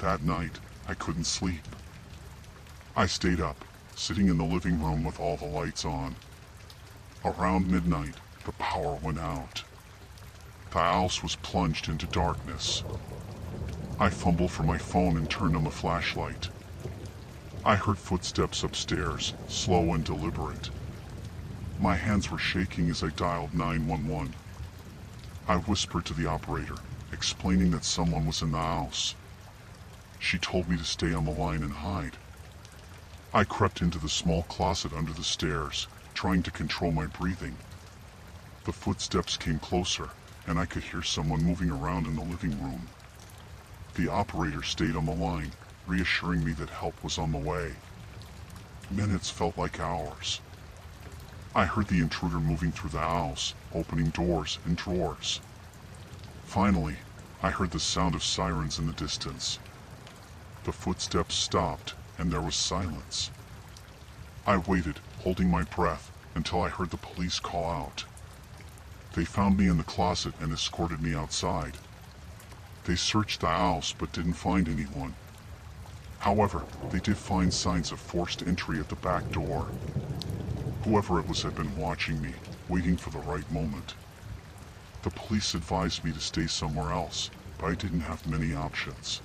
That night, I couldn't sleep. I stayed up, sitting in the living room with all the lights on. Around midnight, the power went out. The house was plunged into darkness. I fumbled for my phone and turned on the flashlight. I heard footsteps upstairs, slow and deliberate. My hands were shaking as I dialed 911. I whispered to the operator, explaining that someone was in the house. She told me to stay on the line and hide. I crept into the small closet under the stairs, trying to control my breathing. The footsteps came closer, and I could hear someone moving around in the living room. The operator stayed on the line, reassuring me that help was on the way. Minutes felt like hours. I heard the intruder moving through the house, opening doors and drawers. Finally, I heard the sound of sirens in the distance. The footsteps stopped, and there was silence. I waited, holding my breath, until I heard the police call out. They found me in the closet and escorted me outside. They searched the house but didn't find anyone. However, they did find signs of forced entry at the back door. Whoever it was had been watching me, waiting for the right moment. The police advised me to stay somewhere else, but I didn't have many options.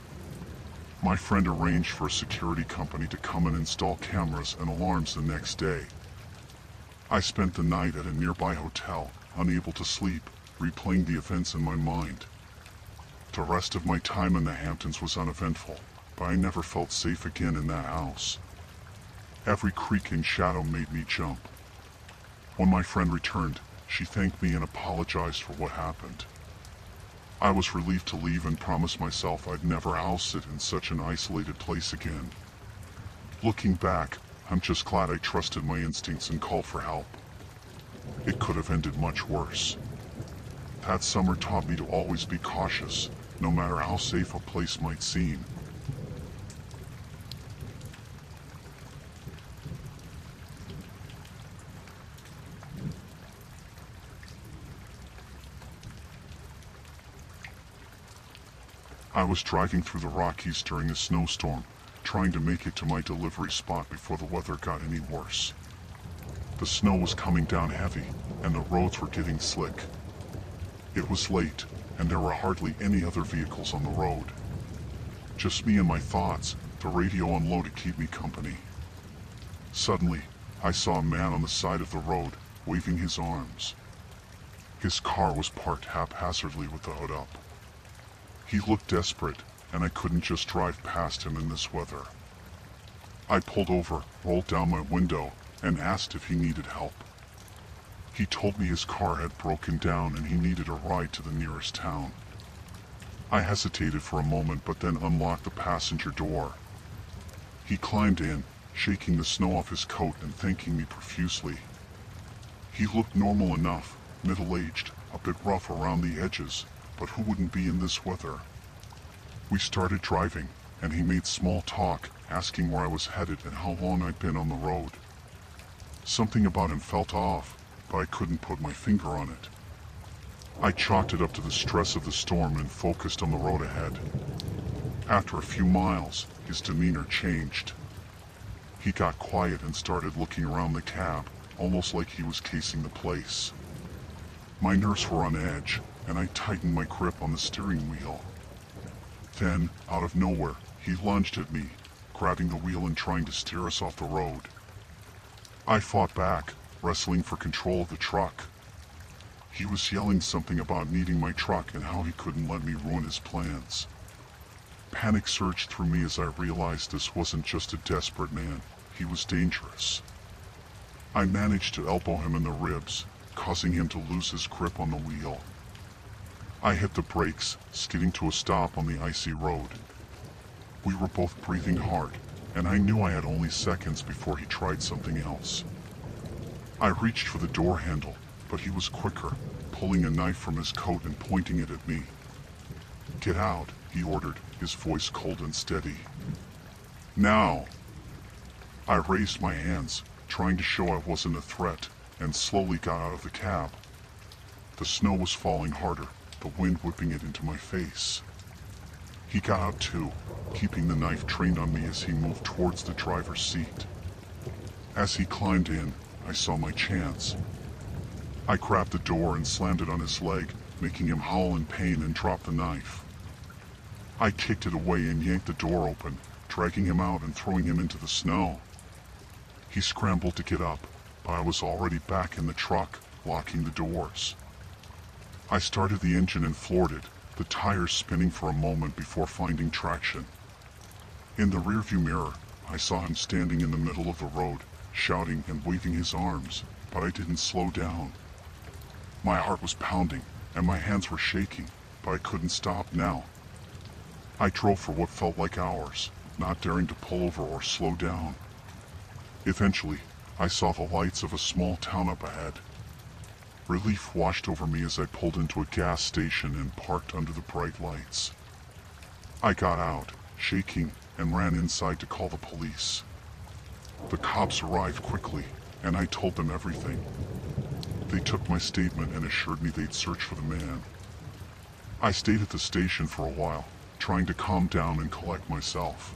My friend arranged for a security company to come and install cameras and alarms the next day. I spent the night at a nearby hotel, unable to sleep, replaying the events in my mind. The rest of my time in the Hamptons was uneventful, but I never felt safe again in that house. Every creak and shadow made me jump. When my friend returned, she thanked me and apologized for what happened. I was relieved to leave and promised myself I'd never house sit in such an isolated place again. Looking back, I'm just glad I trusted my instincts and called for help. It could have ended much worse. That summer taught me to always be cautious, no matter how safe a place might seem. I was driving through the Rockies during a snowstorm, trying to make it to my delivery spot before the weather got any worse. The snow was coming down heavy, and the roads were getting slick. It was late, and there were hardly any other vehicles on the road. Just me and my thoughts, the radio on low to keep me company. Suddenly, I saw a man on the side of the road, waving his arms. His car was parked haphazardly with the hood up. He looked desperate, and I couldn't just drive past him in this weather. I pulled over, rolled down my window, and asked if he needed help. He told me his car had broken down and he needed a ride to the nearest town. I hesitated for a moment but then unlocked the passenger door. He climbed in, shaking the snow off his coat and thanking me profusely. He looked normal enough, middle-aged, a bit rough around the edges, but who wouldn't be in this weather? We started driving, and he made small talk, asking where I was headed and how long I'd been on the road. Something about him felt off, but I couldn't put my finger on it. I chalked it up to the stress of the storm and focused on the road ahead. After a few miles, his demeanor changed. He got quiet and started looking around the cab, almost like he was casing the place. My nerves were on edge, and I tightened my grip on the steering wheel. Then, out of nowhere, he lunged at me, grabbing the wheel and trying to steer us off the road. I fought back, wrestling for control of the truck. He was yelling something about needing my truck and how he couldn't let me ruin his plans. Panic surged through me as I realized this wasn't just a desperate man, he was dangerous. I managed to elbow him in the ribs, causing him to lose his grip on the wheel. I hit the brakes, skidding to a stop on the icy road. We were both breathing hard, and I knew I had only seconds before he tried something else. I reached for the door handle, but he was quicker, pulling a knife from his coat and pointing it at me. "Get out," he ordered, his voice cold and steady. "Now!" I raised my hands, trying to show I wasn't a threat, and slowly got out of the cab. The snow was falling harder, the wind whipping it into my face. He got out too, keeping the knife trained on me as he moved towards the driver's seat. As he climbed in, I saw my chance. I grabbed the door and slammed it on his leg, making him howl in pain and drop the knife. I kicked it away and yanked the door open, dragging him out and throwing him into the snow. He scrambled to get up, but I was already back in the truck, locking the doors. I started the engine and floored it, the tires spinning for a moment before finding traction. In the rearview mirror, I saw him standing in the middle of the road, shouting and waving his arms, but I didn't slow down. My heart was pounding, and my hands were shaking, but I couldn't stop now. I drove for what felt like hours, not daring to pull over or slow down. Eventually, I saw the lights of a small town up ahead. Relief washed over me as I pulled into a gas station and parked under the bright lights. I got out, shaking, and ran inside to call the police. The cops arrived quickly, and I told them everything. They took my statement and assured me they'd search for the man. I stayed at the station for a while, trying to calm down and collect myself.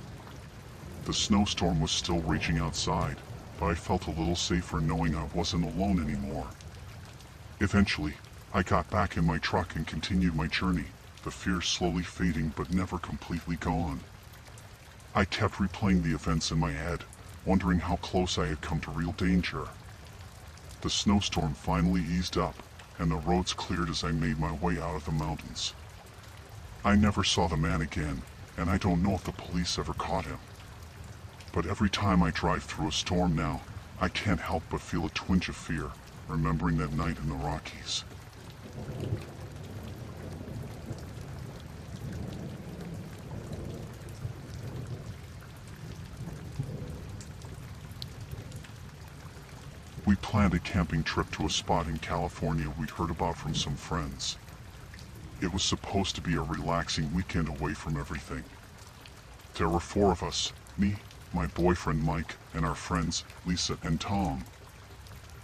The snowstorm was still raging outside, but I felt a little safer knowing I wasn't alone anymore. Eventually, I got back in my truck and continued my journey, the fear slowly fading but never completely gone. I kept replaying the events in my head, wondering how close I had come to real danger. The snowstorm finally eased up, and the roads cleared as I made my way out of the mountains. I never saw the man again, and I don't know if the police ever caught him. But every time I drive through a storm now, I can't help but feel a twinge of fear, remembering that night in the Rockies. We planned a camping trip to a spot in California we'd heard about from some friends. It was supposed to be a relaxing weekend away from everything. There were 4 of us, me, my boyfriend Mike, and our friends Lisa and Tom.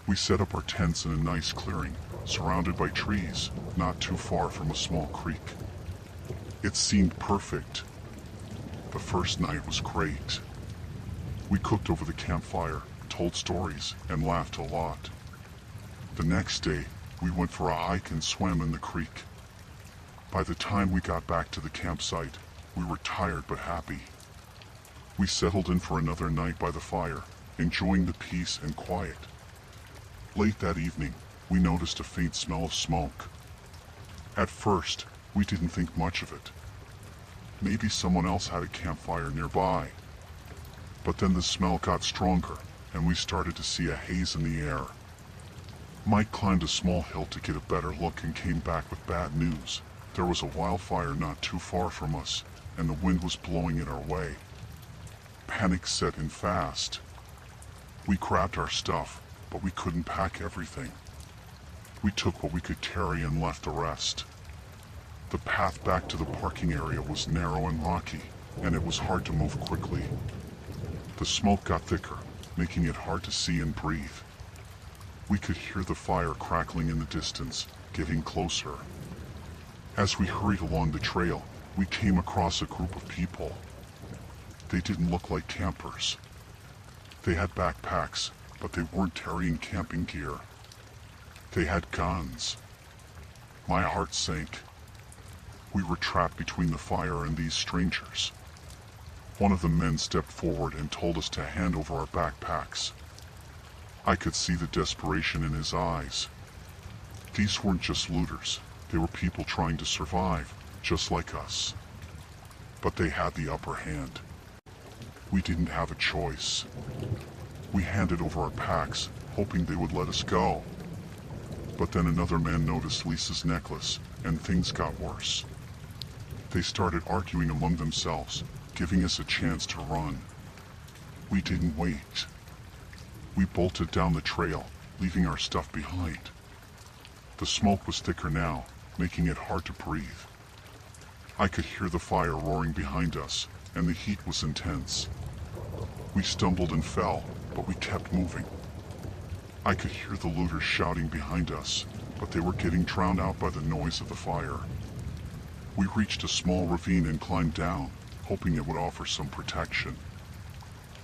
We set up our tents in a nice clearing, surrounded by trees, not too far from a small creek. It seemed perfect. The first night was great. We cooked over the campfire, told stories, and laughed a lot. The next day, we went for a hike and swam in the creek. By the time we got back to the campsite, we were tired but happy. We settled in for another night by the fire, enjoying the peace and quiet. Late that evening, we noticed a faint smell of smoke. At first, we didn't think much of it. Maybe someone else had a campfire nearby. But then the smell got stronger, and we started to see a haze in the air. Mike climbed a small hill to get a better look and came back with bad news. There was a wildfire not too far from us, and the wind was blowing it our way. Panic set in fast. We grabbed our stuff, but we couldn't pack everything. We took what we could carry and left the rest. The path back to the parking area was narrow and rocky, and it was hard to move quickly. The smoke got thicker, making it hard to see and breathe. We could hear the fire crackling in the distance, getting closer. As we hurried along the trail, we came across a group of people. They didn't look like campers. They had backpacks, but they weren't carrying camping gear. They had guns. My heart sank. We were trapped between the fire and these strangers. One of the men stepped forward and told us to hand over our backpacks. I could see the desperation in his eyes. These weren't just looters. They were people trying to survive, just like us. But they had the upper hand. We didn't have a choice. We handed over our packs, hoping they would let us go. But then another man noticed Lisa's necklace, and things got worse. They started arguing among themselves, giving us a chance to run. We didn't wait. We bolted down the trail, leaving our stuff behind. The smoke was thicker now, making it hard to breathe. I could hear the fire roaring behind us, and the heat was intense. We stumbled and fell, but we kept moving. I could hear the looters shouting behind us, but they were getting drowned out by the noise of the fire. We reached a small ravine and climbed down, hoping it would offer some protection.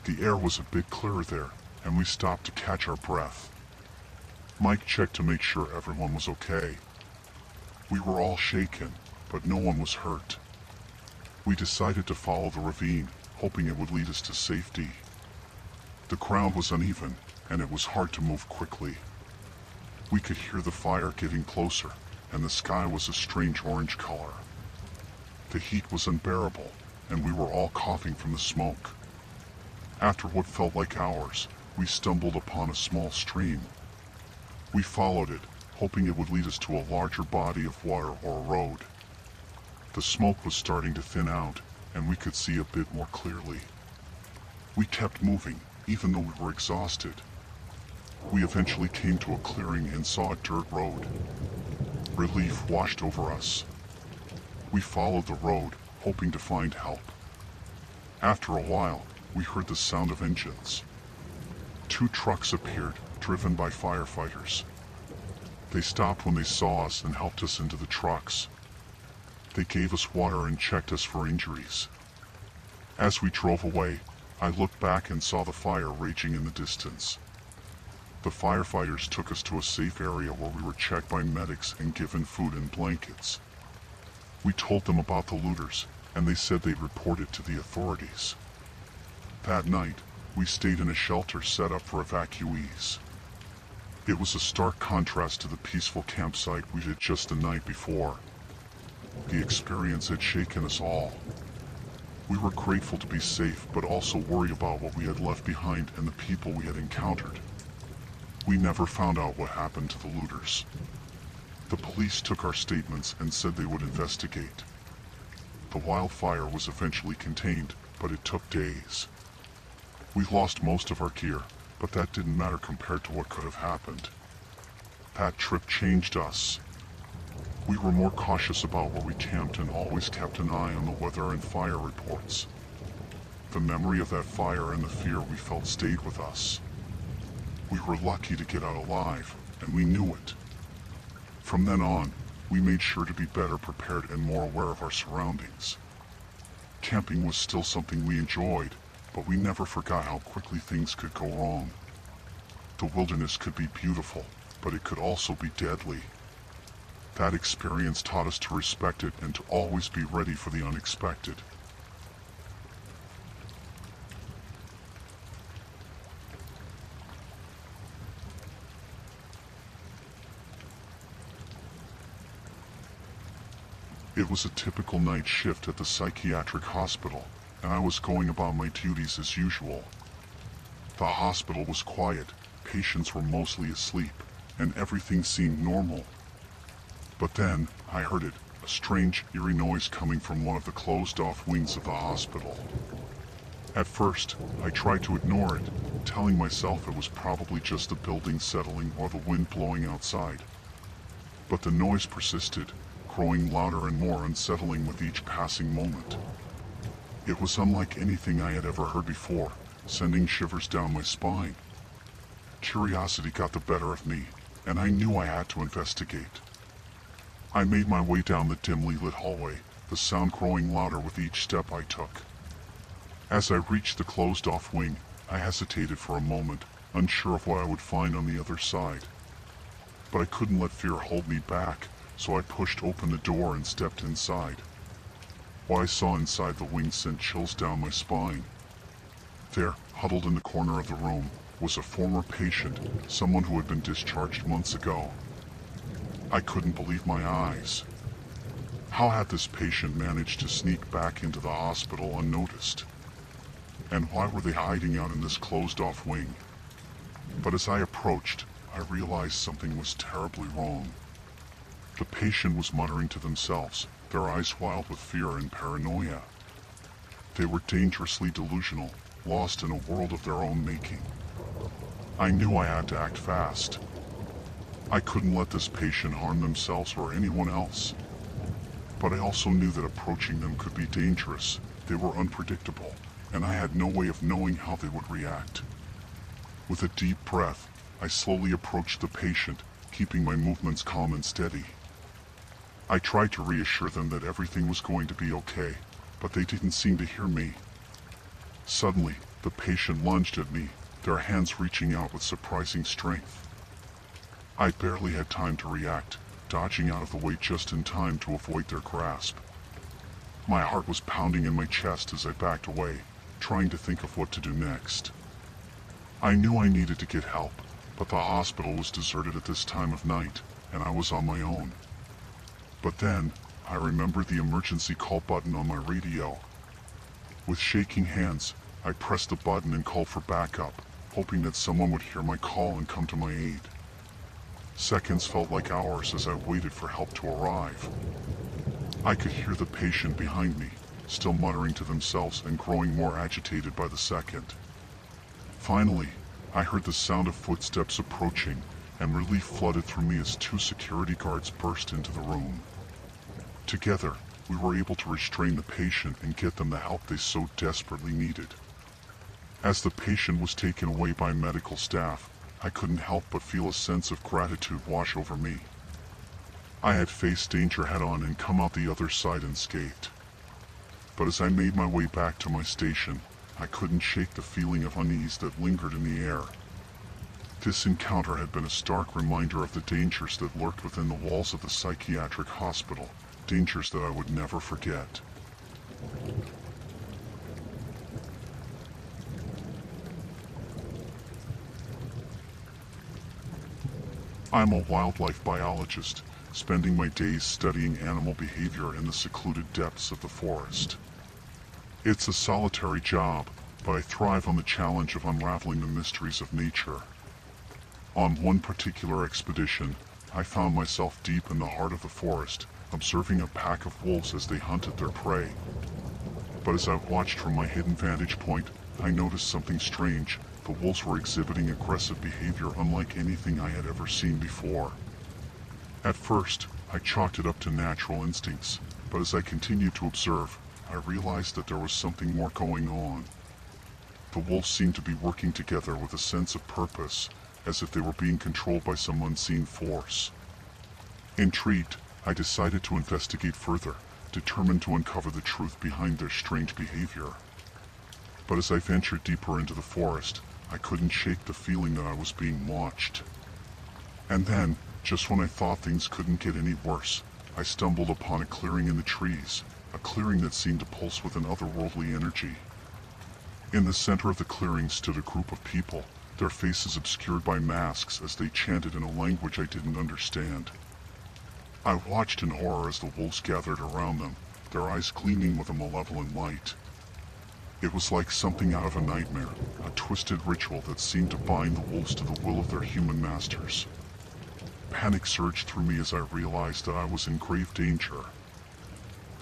The air was a bit clearer there, and we stopped to catch our breath. Mike checked to make sure everyone was okay. We were all shaken, but no one was hurt. We decided to follow the ravine, hoping it would lead us to safety. The ground was uneven, and it was hard to move quickly. We could hear the fire getting closer, and the sky was a strange orange color. The heat was unbearable, and we were all coughing from the smoke. After what felt like hours, we stumbled upon a small stream. We followed it, hoping it would lead us to a larger body of water or a road. The smoke was starting to thin out, and we could see a bit more clearly. We kept moving, even though we were exhausted. We eventually came to a clearing and saw a dirt road. Relief washed over us. We followed the road, hoping to find help. After a while, we heard the sound of engines. 2 trucks appeared, driven by firefighters. They stopped when they saw us and helped us into the trucks. They gave us water and checked us for injuries. As we drove away, I looked back and saw the fire raging in the distance. The firefighters took us to a safe area where we were checked by medics and given food and blankets. We told them about the looters, and they said they'd report it to the authorities. That night, we stayed in a shelter set up for evacuees. It was a stark contrast to the peaceful campsite we did just the night before. The experience had shaken us all. We were grateful to be safe, but also worried about what we had left behind and the people we had encountered. We never found out what happened to the looters. The police took our statements and said they would investigate. The wildfire was eventually contained, but it took days. We lost most of our gear, but that didn't matter compared to what could have happened. That trip changed us. We were more cautious about where we camped and always kept an eye on the weather and fire reports. The memory of that fire and the fear we felt stayed with us. We were lucky to get out alive, and we knew it. From then on, we made sure to be better prepared and more aware of our surroundings. Camping was still something we enjoyed, but we never forgot how quickly things could go wrong. The wilderness could be beautiful, but it could also be deadly. That experience taught us to respect it and to always be ready for the unexpected. It was a typical night shift at the psychiatric hospital, and I was going about my duties as usual. The hospital was quiet, patients were mostly asleep, and everything seemed normal. But then, I heard it, a strange, eerie noise coming from one of the closed-off wings of the hospital. At first, I tried to ignore it, telling myself it was probably just the building settling or the wind blowing outside. But the noise persisted, growing louder and more unsettling with each passing moment. It was unlike anything I had ever heard before, sending shivers down my spine. Curiosity got the better of me, and I knew I had to investigate. I made my way down the dimly lit hallway, the sound growing louder with each step I took. As I reached the closed-off wing, I hesitated for a moment, unsure of what I would find on the other side. But I couldn't let fear hold me back, so I pushed open the door and stepped inside. What I saw inside the wing sent chills down my spine. There, huddled in the corner of the room, was a former patient, someone who had been discharged months ago. I couldn't believe my eyes. How had this patient managed to sneak back into the hospital unnoticed? And why were they hiding out in this closed-off wing? But as I approached, I realized something was terribly wrong. The patient was muttering to themselves, their eyes wild with fear and paranoia. They were dangerously delusional, lost in a world of their own making. I knew I had to act fast. I couldn't let this patient harm themselves or anyone else. But I also knew that approaching them could be dangerous. They were unpredictable, and I had no way of knowing how they would react. With a deep breath, I slowly approached the patient, keeping my movements calm and steady. I tried to reassure them that everything was going to be okay, but they didn't seem to hear me. Suddenly, the patient lunged at me, their hands reaching out with surprising strength. I barely had time to react, dodging out of the way just in time to avoid their grasp. My heart was pounding in my chest as I backed away, trying to think of what to do next. I knew I needed to get help, but the hospital was deserted at this time of night, and I was on my own. But then, I remembered the emergency call button on my radio. With shaking hands, I pressed the button and called for backup, hoping that someone would hear my call and come to my aid. Seconds felt like hours as I waited for help to arrive. I could hear the patient behind me, still muttering to themselves and growing more agitated by the second. Finally, I heard the sound of footsteps approaching, and relief flooded through me as two security guards burst into the room. Together, we were able to restrain the patient and get them the help they so desperately needed. As the patient was taken away by medical staff, I couldn't help but feel a sense of gratitude wash over me. I had faced danger head-on and come out the other side unscathed. But as I made my way back to my station, I couldn't shake the feeling of unease that lingered in the air. This encounter had been a stark reminder of the dangers that lurked within the walls of the psychiatric hospital, dangers that I would never forget. I'm a wildlife biologist, spending my days studying animal behavior in the secluded depths of the forest. It's a solitary job, but I thrive on the challenge of unraveling the mysteries of nature. On one particular expedition, I found myself deep in the heart of the forest, observing a pack of wolves as they hunted their prey. But as I watched from my hidden vantage point, I noticed something strange. The wolves were exhibiting aggressive behavior unlike anything I had ever seen before. At first, I chalked it up to natural instincts, but as I continued to observe, I realized that there was something more going on. The wolves seemed to be working together with a sense of purpose, as if they were being controlled by some unseen force. Intrigued, I decided to investigate further, determined to uncover the truth behind their strange behavior. But as I ventured deeper into the forest, I couldn't shake the feeling that I was being watched. And then, just when I thought things couldn't get any worse, I stumbled upon a clearing in the trees, a clearing that seemed to pulse with an otherworldly energy. In the center of the clearing stood a group of people, their faces obscured by masks as they chanted in a language I didn't understand. I watched in horror as the wolves gathered around them, their eyes gleaming with a malevolent light. It was like something out of a nightmare, a twisted ritual that seemed to bind the wolves to the will of their human masters. Panic surged through me as I realized that I was in grave danger.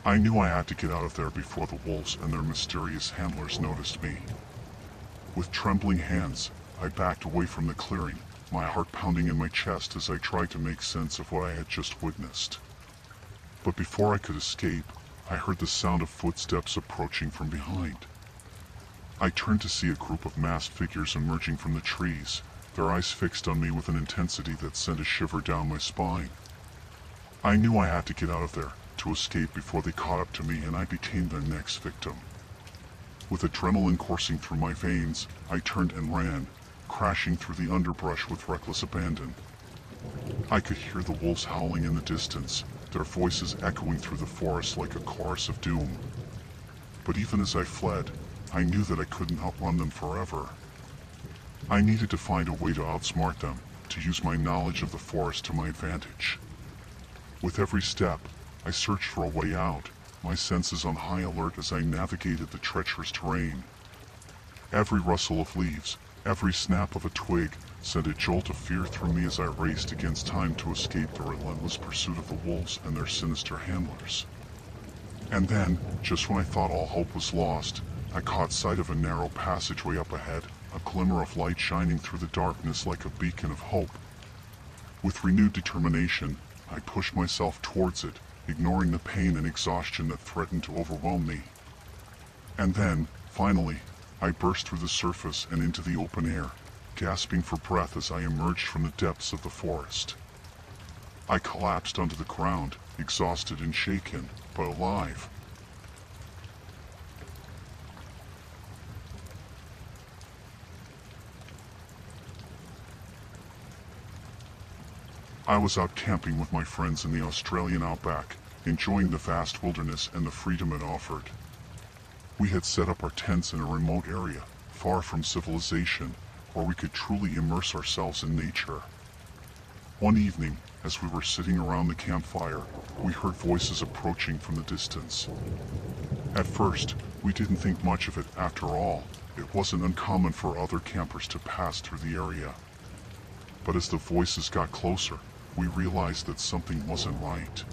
I knew I had to get out of there before the wolves and their mysterious handlers noticed me. With trembling hands, I backed away from the clearing, my heart pounding in my chest as I tried to make sense of what I had just witnessed. But before I could escape, I heard the sound of footsteps approaching from behind. I turned to see a group of masked figures emerging from the trees, their eyes fixed on me with an intensity that sent a shiver down my spine. I knew I had to get out of there, to escape before they caught up to me and I became their next victim. With adrenaline coursing through my veins, I turned and ran, crashing through the underbrush with reckless abandon. I could hear the wolves howling in the distance, their voices echoing through the forest like a chorus of doom. But even as I fled, I knew that I couldn't outrun them forever. I needed to find a way to outsmart them, to use my knowledge of the forest to my advantage. With every step, I searched for a way out, my senses on high alert as I navigated the treacherous terrain. Every rustle of leaves, every snap of a twig sent a jolt of fear through me as I raced against time to escape the relentless pursuit of the wolves and their sinister handlers. And then, just when I thought all hope was lost, I caught sight of a narrow passageway up ahead, a glimmer of light shining through the darkness like a beacon of hope. With renewed determination, I pushed myself towards it, ignoring the pain and exhaustion that threatened to overwhelm me. And then, finally, I burst through the surface and into the open air, gasping for breath as I emerged from the depths of the forest. I collapsed onto the ground, exhausted and shaken, but alive. I was out camping with my friends in the Australian outback, enjoying the vast wilderness and the freedom it offered. We had set up our tents in a remote area, far from civilization, where we could truly immerse ourselves in nature. One evening, as we were sitting around the campfire, we heard voices approaching from the distance. At first, we didn't think much of it. After all, it wasn't uncommon for other campers to pass through the area. But as the voices got closer, we realized that something wasn't right.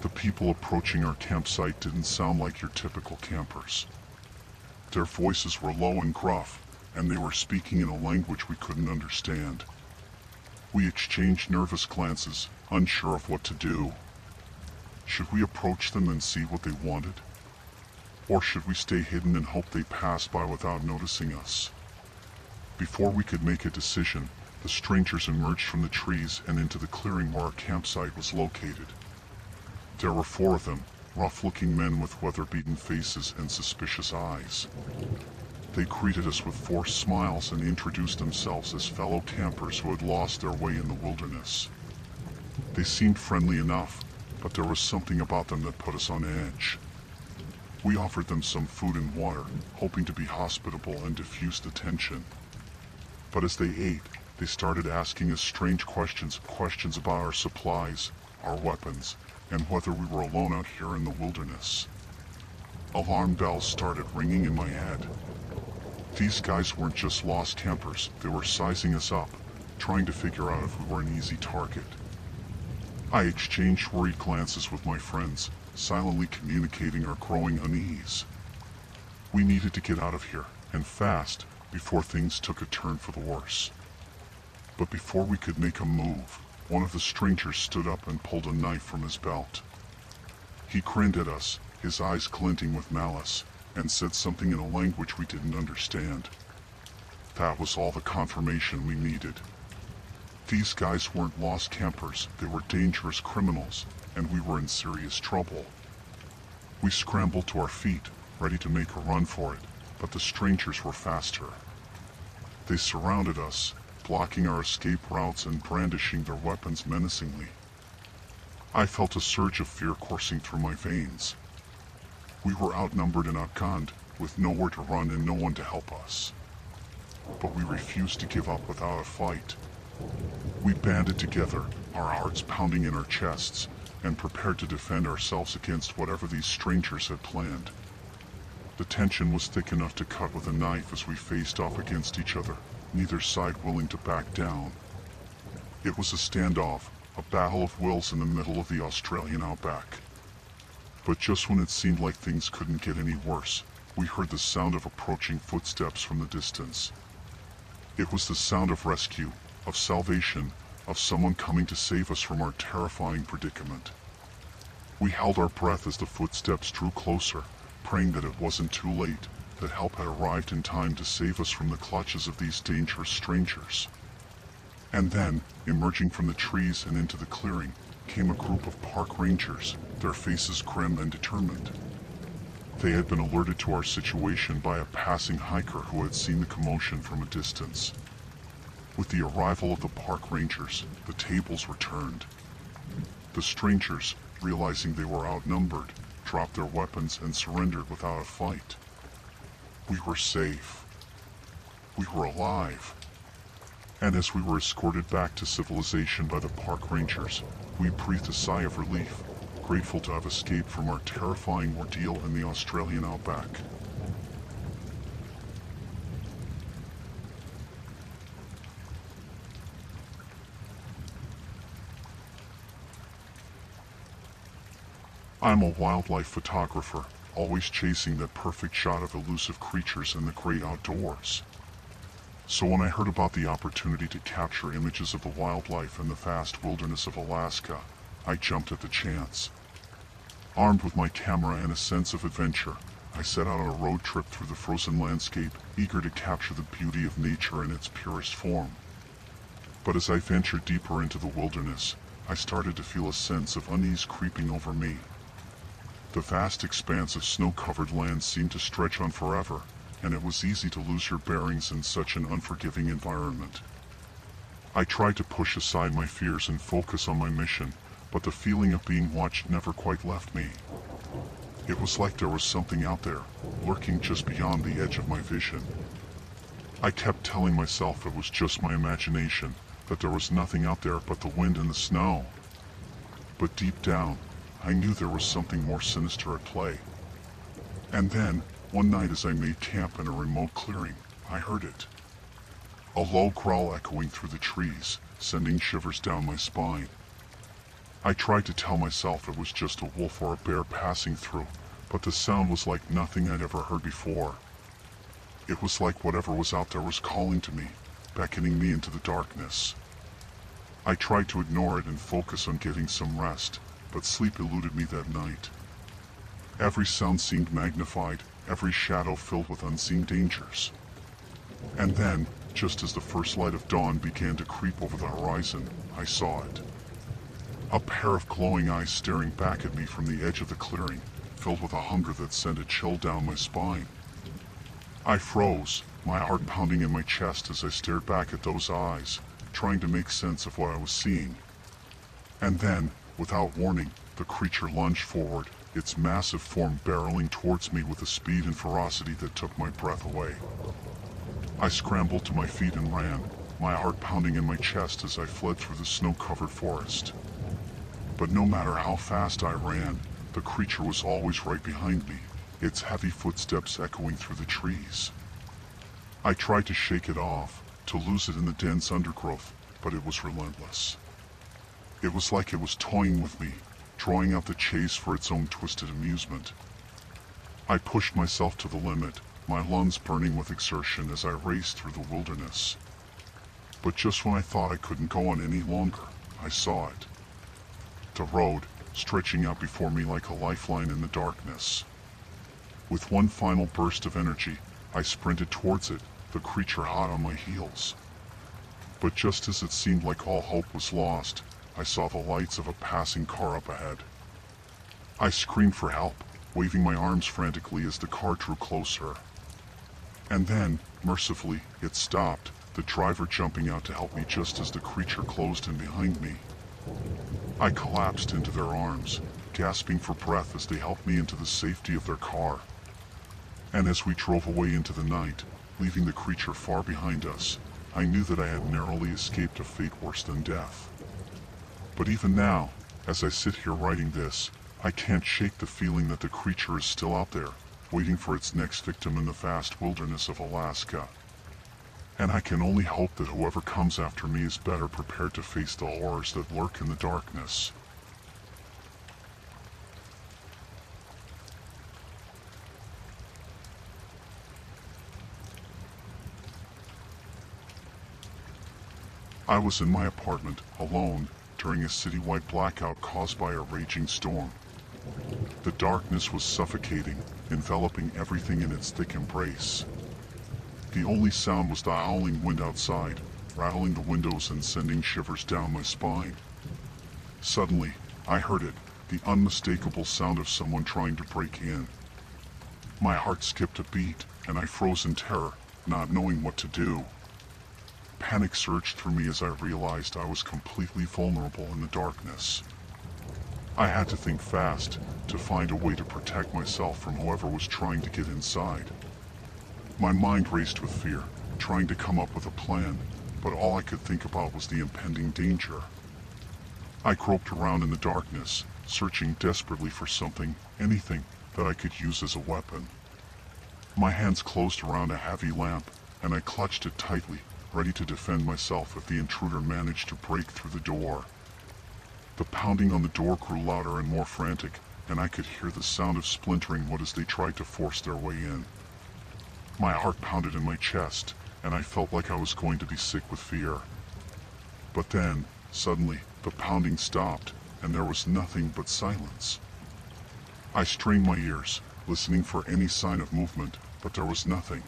The people approaching our campsite didn't sound like your typical campers. Their voices were low and gruff, and they were speaking in a language we couldn't understand. We exchanged nervous glances, unsure of what to do. Should we approach them and see what they wanted? Or should we stay hidden and hope they passed by without noticing us? Before we could make a decision, the strangers emerged from the trees and into the clearing where our campsite was located. There were 4 of them, rough-looking men with weather-beaten faces and suspicious eyes. They greeted us with forced smiles and introduced themselves as fellow campers who had lost their way in the wilderness. They seemed friendly enough, but there was something about them that put us on edge. We offered them some food and water, hoping to be hospitable and diffuse the tension. But as they ate, they started asking us strange questions about our supplies, our weapons, and whether we were alone out here in the wilderness. Alarm bells started ringing in my head. These guys weren't just lost campers, they were sizing us up, trying to figure out if we were an easy target. I exchanged worried glances with my friends, silently communicating our growing unease. We needed to get out of here, and fast, before things took a turn for the worse. But before we could make a move, one of the strangers stood up and pulled a knife from his belt. He grinned at us, his eyes glinting with malice, and said something in a language we didn't understand. That was all the confirmation we needed. These guys weren't lost campers, they were dangerous criminals, and we were in serious trouble. We scrambled to our feet, ready to make a run for it, but the strangers were faster. They surrounded us, blocking our escape routes and brandishing their weapons menacingly. I felt a surge of fear coursing through my veins. We were outnumbered and outgunned, with nowhere to run and no one to help us. But we refused to give up without a fight. We banded together, our hearts pounding in our chests, and prepared to defend ourselves against whatever these strangers had planned. The tension was thick enough to cut with a knife as we faced off against each other, neither side willing to back down. It was a standoff, a battle of wills in the middle of the Australian outback. But just when it seemed like things couldn't get any worse, we heard the sound of approaching footsteps from the distance. It was the sound of rescue, of salvation, of someone coming to save us from our terrifying predicament. We held our breath as the footsteps drew closer, praying that it wasn't too late, that help had arrived in time to save us from the clutches of these dangerous strangers. And then, emerging from the trees and into the clearing, came a group of park rangers, their faces grim and determined. They had been alerted to our situation by a passing hiker who had seen the commotion from a distance. With the arrival of the park rangers, the tables were turned. The strangers, realizing they were outnumbered, dropped their weapons and surrendered without a fight. We were safe. We were alive. And as we were escorted back to civilization by the park rangers, we breathed a sigh of relief, grateful to have escaped from our terrifying ordeal in the Australian outback. I'm a wildlife photographer, always chasing that perfect shot of elusive creatures in the great outdoors. So when I heard about the opportunity to capture images of the wildlife in the vast wilderness of Alaska, I jumped at the chance. Armed with my camera and a sense of adventure, I set out on a road trip through the frozen landscape, eager to capture the beauty of nature in its purest form. But as I ventured deeper into the wilderness, I started to feel a sense of unease creeping over me. The vast expanse of snow-covered land seemed to stretch on forever, and it was easy to lose your bearings in such an unforgiving environment. I tried to push aside my fears and focus on my mission, but the feeling of being watched never quite left me. It was like there was something out there, lurking just beyond the edge of my vision. I kept telling myself it was just my imagination, that there was nothing out there but the wind and the snow. But deep down, I knew there was something more sinister at play. And then, one night as I made camp in a remote clearing, I heard it. A low growl echoing through the trees, sending shivers down my spine. I tried to tell myself it was just a wolf or a bear passing through, but the sound was like nothing I'd ever heard before. It was like whatever was out there was calling to me, beckoning me into the darkness. I tried to ignore it and focus on getting some rest, but sleep eluded me that night. Every sound seemed magnified, every shadow filled with unseen dangers. And then, just as the first light of dawn began to creep over the horizon, I saw it. A pair of glowing eyes staring back at me from the edge of the clearing, filled with a hunger that sent a chill down my spine. I froze, my heart pounding in my chest as I stared back at those eyes, trying to make sense of what I was seeing. And then, without warning, the creature lunged forward, its massive form barreling towards me with a speed and ferocity that took my breath away. I scrambled to my feet and ran, my heart pounding in my chest as I fled through the snow-covered forest. But no matter how fast I ran, the creature was always right behind me, its heavy footsteps echoing through the trees. I tried to shake it off, to lose it in the dense undergrowth, but it was relentless. It was like it was toying with me, drawing out the chase for its own twisted amusement. I pushed myself to the limit, my lungs burning with exertion as I raced through the wilderness. But just when I thought I couldn't go on any longer, I saw it. The road, stretching out before me like a lifeline in the darkness. With one final burst of energy, I sprinted towards it, the creature hot on my heels. But just as it seemed like all hope was lost, I saw the lights of a passing car up ahead. I screamed for help, waving my arms frantically as the car drew closer. And then, mercifully, it stopped, the driver jumping out to help me just as the creature closed in behind me. I collapsed into their arms, gasping for breath as they helped me into the safety of their car. And as we drove away into the night, leaving the creature far behind us, I knew that I had narrowly escaped a fate worse than death. But even now, as I sit here writing this, I can't shake the feeling that the creature is still out there, waiting for its next victim in the vast wilderness of Alaska. And I can only hope that whoever comes after me is better prepared to face the horrors that lurk in the darkness. I was in my apartment, alone, during a citywide blackout caused by a raging storm. The darkness was suffocating, enveloping everything in its thick embrace. The only sound was the howling wind outside, rattling the windows and sending shivers down my spine. Suddenly, I heard it, the unmistakable sound of someone trying to break in. My heart skipped a beat, and I froze in terror, not knowing what to do. Panic surged through me as I realized I was completely vulnerable in the darkness. I had to think fast, to find a way to protect myself from whoever was trying to get inside. My mind raced with fear, trying to come up with a plan, but all I could think about was the impending danger. I groped around in the darkness, searching desperately for something, anything, that I could use as a weapon. My hands closed around a heavy lamp, and I clutched it tightly, ready to defend myself if the intruder managed to break through the door. The pounding on the door grew louder and more frantic, and I could hear the sound of splintering wood as they tried to force their way in. My heart pounded in my chest, and I felt like I was going to be sick with fear. But then, suddenly, the pounding stopped, and there was nothing but silence. I strained my ears, listening for any sign of movement, but there was nothing.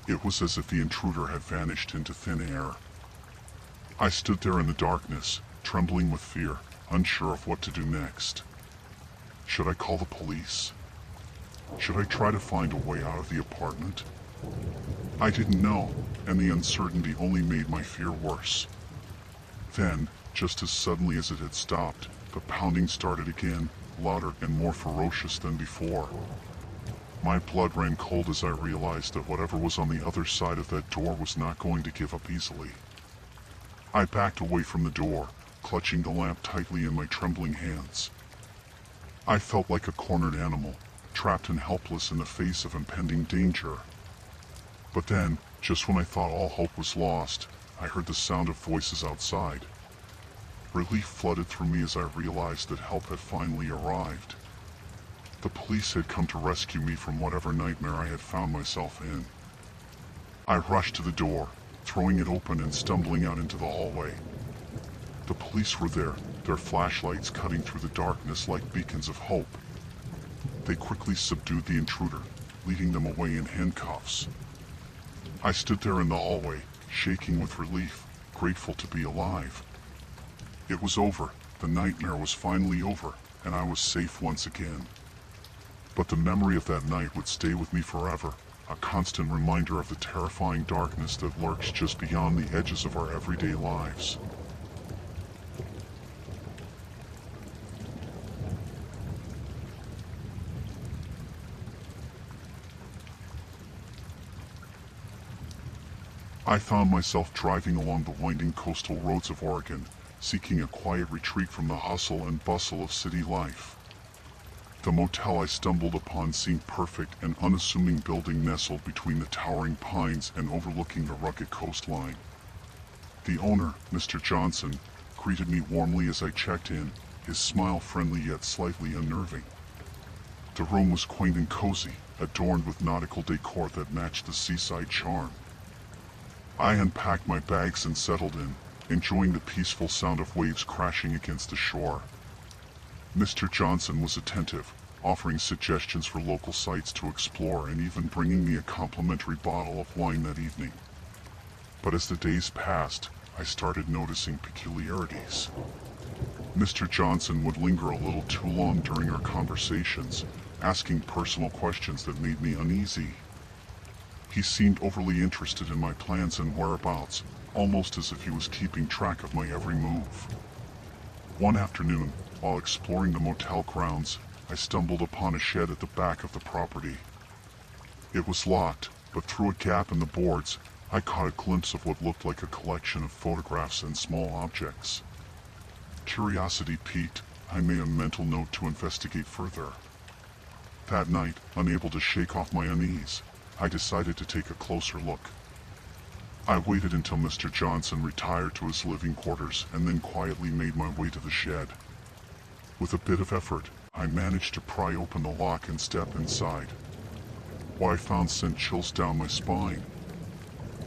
It was as if the intruder had vanished into thin air. I stood there in the darkness, trembling with fear, unsure of what to do next. Should I call the police? Should I try to find a way out of the apartment? I didn't know, and the uncertainty only made my fear worse. Then, just as suddenly as it had stopped, the pounding started again, louder and more ferocious than before. My blood ran cold as I realized that whatever was on the other side of that door was not going to give up easily. I backed away from the door, clutching the lamp tightly in my trembling hands. I felt like a cornered animal, trapped and helpless in the face of impending danger. But then, just when I thought all hope was lost, I heard the sound of voices outside. Relief flooded through me as I realized that help had finally arrived. The police had come to rescue me from whatever nightmare I had found myself in. I rushed to the door, throwing it open and stumbling out into the hallway. The police were there, their flashlights cutting through the darkness like beacons of hope. They quickly subdued the intruder, leading them away in handcuffs. I stood there in the hallway, shaking with relief, grateful to be alive. It was over, the nightmare was finally over, and I was safe once again. But the memory of that night would stay with me forever, a constant reminder of the terrifying darkness that lurks just beyond the edges of our everyday lives. I found myself driving along the winding coastal roads of Oregon, seeking a quiet retreat from the hustle and bustle of city life. The motel I stumbled upon seemed perfect, an unassuming building nestled between the towering pines and overlooking the rugged coastline. The owner, Mr. Johnson, greeted me warmly as I checked in, his smile friendly yet slightly unnerving. The room was quaint and cozy, adorned with nautical decor that matched the seaside charm. I unpacked my bags and settled in, enjoying the peaceful sound of waves crashing against the shore. Mr. Johnson was attentive, offering suggestions for local sites to explore and even bringing me a complimentary bottle of wine that evening. But as the days passed, I started noticing peculiarities. Mr. Johnson would linger a little too long during our conversations, asking personal questions that made me uneasy. He seemed overly interested in my plans and whereabouts, almost as if he was keeping track of my every move. One afternoon, while exploring the motel grounds, I stumbled upon a shed at the back of the property. It was locked, but through a gap in the boards, I caught a glimpse of what looked like a collection of photographs and small objects. Curiosity piqued, I made a mental note to investigate further. That night, unable to shake off my unease, I decided to take a closer look. I waited until Mr. Johnson retired to his living quarters and then quietly made my way to the shed. With a bit of effort, I managed to pry open the lock and step inside. What I found sent chills down my spine.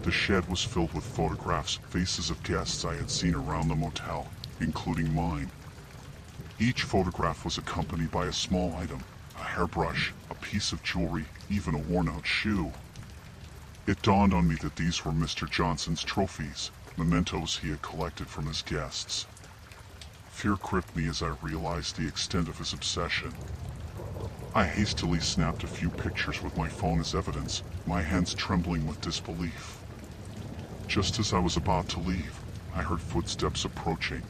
The shed was filled with photographs, faces of guests I had seen around the motel, including mine. Each photograph was accompanied by a small item, a hairbrush, a piece of jewelry, even a worn-out shoe. It dawned on me that these were Mr. Johnson's trophies, mementos he had collected from his guests. Fear gripped me as I realized the extent of his obsession. I hastily snapped a few pictures with my phone as evidence, my hands trembling with disbelief. Just as I was about to leave, I heard footsteps approaching.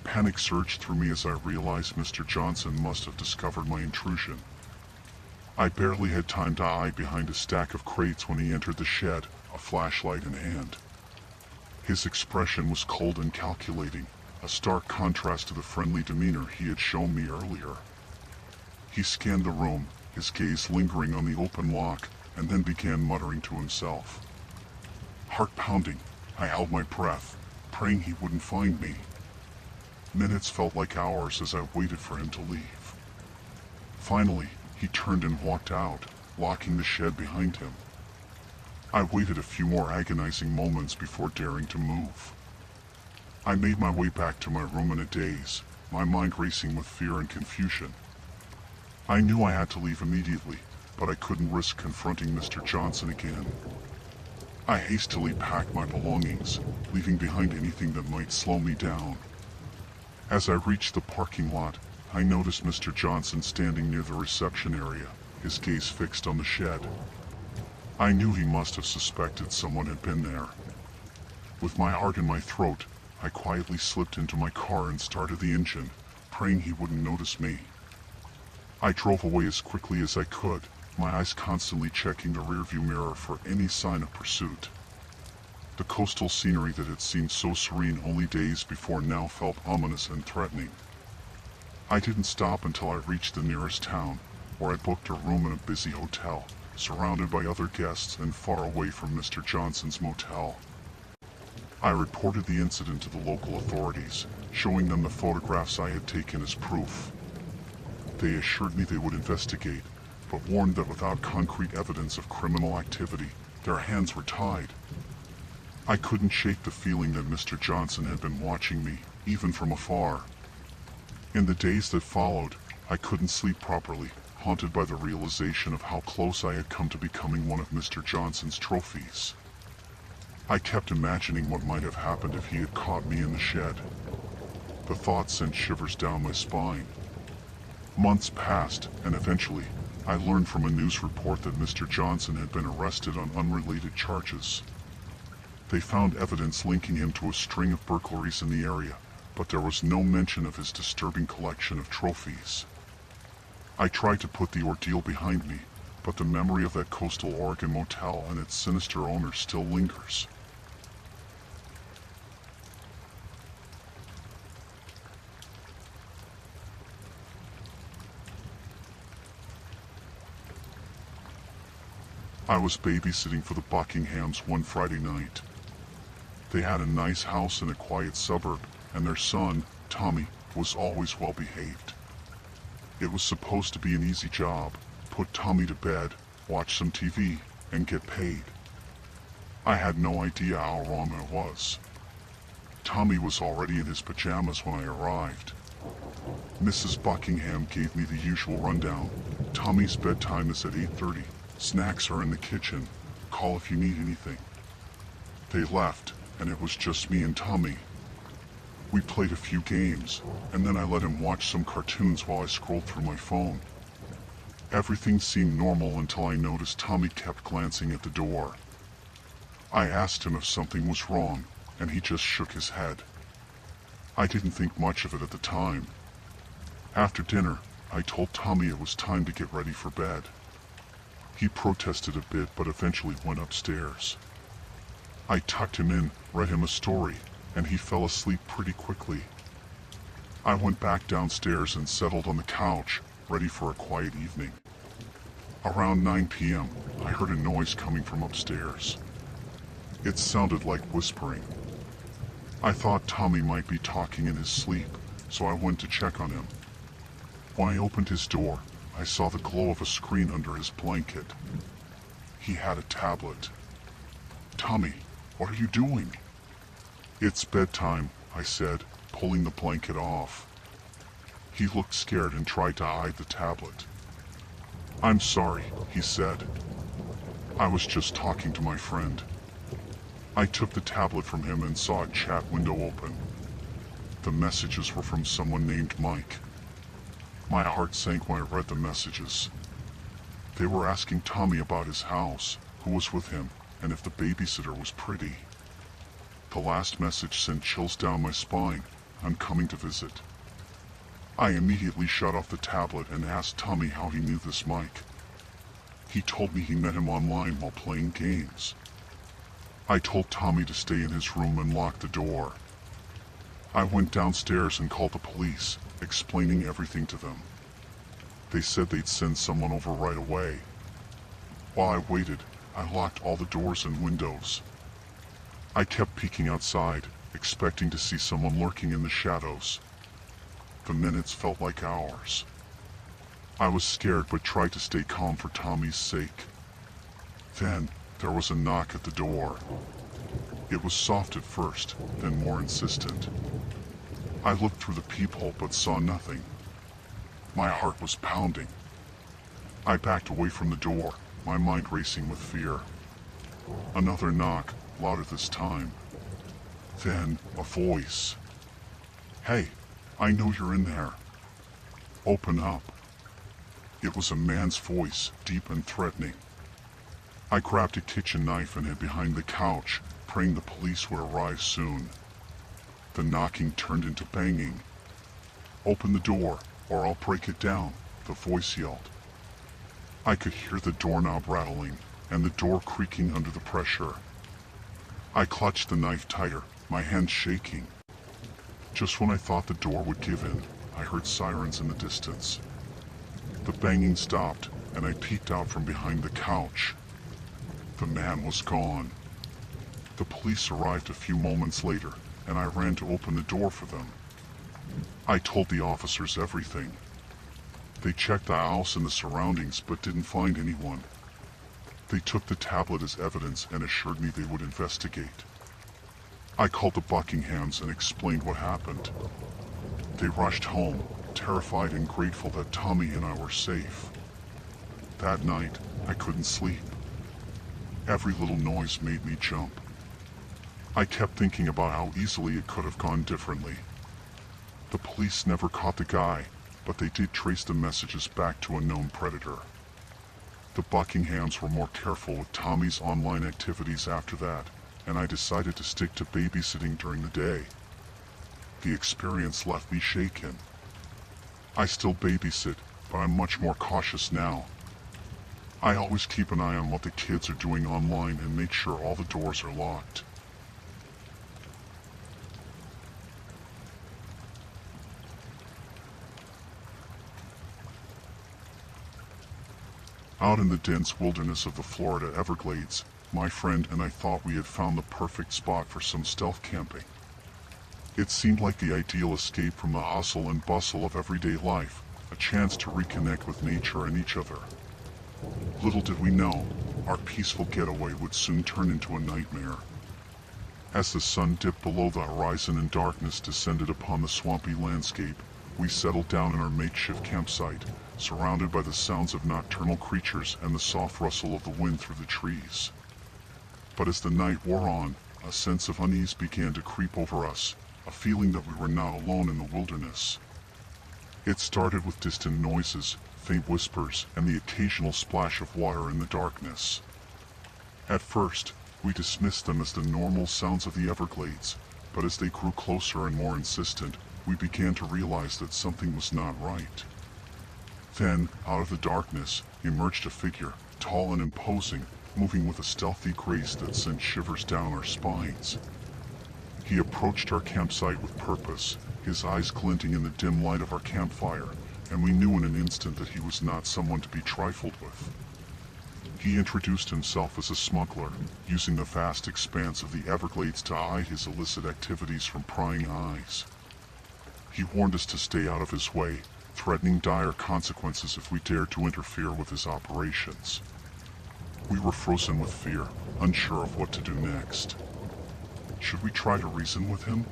Panic surged through me as I realized Mr. Johnson must have discovered my intrusion. I barely had time to hide behind a stack of crates when he entered the shed, a flashlight in hand. His expression was cold and calculating, a stark contrast to the friendly demeanor he had shown me earlier. He scanned the room, his gaze lingering on the open lock, and then began muttering to himself. Heart pounding, I held my breath, praying he wouldn't find me. Minutes felt like hours as I waited for him to leave. Finally, he turned and walked out, locking the shed behind him. I waited a few more agonizing moments before daring to move. I made my way back to my room in a daze, my mind racing with fear and confusion. I knew I had to leave immediately, but I couldn't risk confronting Mr. Johnson again. I hastily packed my belongings, leaving behind anything that might slow me down. As I reached the parking lot, I noticed Mr. Johnson standing near the reception area, his gaze fixed on the shed. I knew he must have suspected someone had been there. With my heart in my throat, I quietly slipped into my car and started the engine, praying he wouldn't notice me. I drove away as quickly as I could, my eyes constantly checking the rearview mirror for any sign of pursuit. The coastal scenery that had seemed so serene only days before now felt ominous and threatening. I didn't stop until I reached the nearest town, where I booked a room in a busy hotel, surrounded by other guests and far away from Mr. Johnson's motel. I reported the incident to the local authorities, showing them the photographs I had taken as proof. They assured me they would investigate, but warned that without concrete evidence of criminal activity, their hands were tied. I couldn't shake the feeling that Mr. Johnson had been watching me, even from afar. In the days that followed, I couldn't sleep properly, haunted by the realization of how close I had come to becoming one of Mr. Johnson's trophies. I kept imagining what might have happened if he had caught me in the shed. The thought sent shivers down my spine. Months passed, and eventually, I learned from a news report that Mr. Johnson had been arrested on unrelated charges. They found evidence linking him to a string of burglaries in the area, but there was no mention of his disturbing collection of trophies. I tried to put the ordeal behind me, but the memory of that coastal Oregon motel and its sinister owner still lingers. I was babysitting for the Buckinghams one Friday night. They had a nice house in a quiet suburb, and their son, Tommy, was always well behaved. It was supposed to be an easy job: put Tommy to bed, watch some TV, and get paid. I had no idea how wrong I was. Tommy was already in his pajamas when I arrived. Mrs. Buckingham gave me the usual rundown. Tommy's bedtime is at 8:30. Snacks are in the kitchen. Call if you need anything. They left, and it was just me and Tommy. We played a few games, and then I let him watch some cartoons while I scrolled through my phone. Everything seemed normal until I noticed Tommy kept glancing at the door. I asked him if something was wrong, and he just shook his head. I didn't think much of it at the time. After dinner, I told Tommy it was time to get ready for bed. He protested a bit, but eventually went upstairs. I tucked him in, read him a story, and he fell asleep pretty quickly. I went back downstairs and settled on the couch, ready for a quiet evening. Around 9 p.m., I heard a noise coming from upstairs. It sounded like whispering. I thought Tommy might be talking in his sleep, so I went to check on him. When I opened his door, I saw the glow of a screen under his blanket. He had a tablet. "Tommy, what are you doing?" "It's bedtime," I said, pulling the blanket off. He looked scared and tried to hide the tablet. "I'm sorry," he said. "I was just talking to my friend." I took the tablet from him and saw a chat window open. The messages were from someone named Mike. My heart sank when I read the messages. They were asking Tommy about his house, who was with him, and if the babysitter was pretty. The last message sent chills down my spine. "I'm coming to visit." I immediately shut off the tablet and asked Tommy how he knew this Mike. He told me he met him online while playing games. I told Tommy to stay in his room and lock the door. I went downstairs and called the police, explaining everything to them. They said they'd send someone over right away. While I waited, I locked all the doors and windows. I kept peeking outside, expecting to see someone lurking in the shadows. The minutes felt like hours. I was scared but tried to stay calm for Tommy's sake. Then, there was a knock at the door. It was soft at first, then more insistent. I looked through the peephole but saw nothing. My heart was pounding. I backed away from the door, my mind racing with fear. Another knock, louder this time. Then, a voice. "Hey, I know you're in there. Open up." It was a man's voice, deep and threatening. I grabbed a kitchen knife and hid behind the couch, praying the police would arrive soon. The knocking turned into banging. "Open the door, or I'll break it down," the voice yelled. I could hear the doorknob rattling, and the door creaking under the pressure. I clutched the knife tighter, my hands shaking. Just when I thought the door would give in, I heard sirens in the distance. The banging stopped, and I peeked out from behind the couch. The man was gone. The police arrived a few moments later, and I ran to open the door for them. I told the officers everything. They checked the house and the surroundings but didn't find anyone. They took the tablet as evidence and assured me they would investigate. I called the Buckinghams and explained what happened. They rushed home, terrified and grateful that Tommy and I were safe. That night, I couldn't sleep. Every little noise made me jump. I kept thinking about how easily it could have gone differently. The police never caught the guy, but they did trace the messages back to a known predator. The Buckinghams were more careful with Tommy's online activities after that, and I decided to stick to babysitting during the day. The experience left me shaken. I still babysit, but I'm much more cautious now. I always keep an eye on what the kids are doing online and make sure all the doors are locked. Out in the dense wilderness of the Florida Everglades, my friend and I thought we had found the perfect spot for some stealth camping. It seemed like the ideal escape from the hustle and bustle of everyday life, a chance to reconnect with nature and each other. Little did we know, our peaceful getaway would soon turn into a nightmare. As the sun dipped below the horizon and darkness descended upon the swampy landscape, we settled down in our makeshift campsite, surrounded by the sounds of nocturnal creatures and the soft rustle of the wind through the trees. But as the night wore on, a sense of unease began to creep over us, a feeling that we were not alone in the wilderness. It started with distant noises, faint whispers, and the occasional splash of water in the darkness. At first, we dismissed them as the normal sounds of the Everglades, but as they grew closer and more insistent, we began to realize that something was not right. Then, out of the darkness, emerged a figure, tall and imposing, moving with a stealthy grace that sent shivers down our spines. He approached our campsite with purpose, his eyes glinting in the dim light of our campfire, and we knew in an instant that he was not someone to be trifled with. He introduced himself as a smuggler, using the vast expanse of the Everglades to hide his illicit activities from prying eyes. He warned us to stay out of his way, threatening dire consequences if we dared to interfere with his operations. We were frozen with fear, unsure of what to do next. Should we try to reason with him?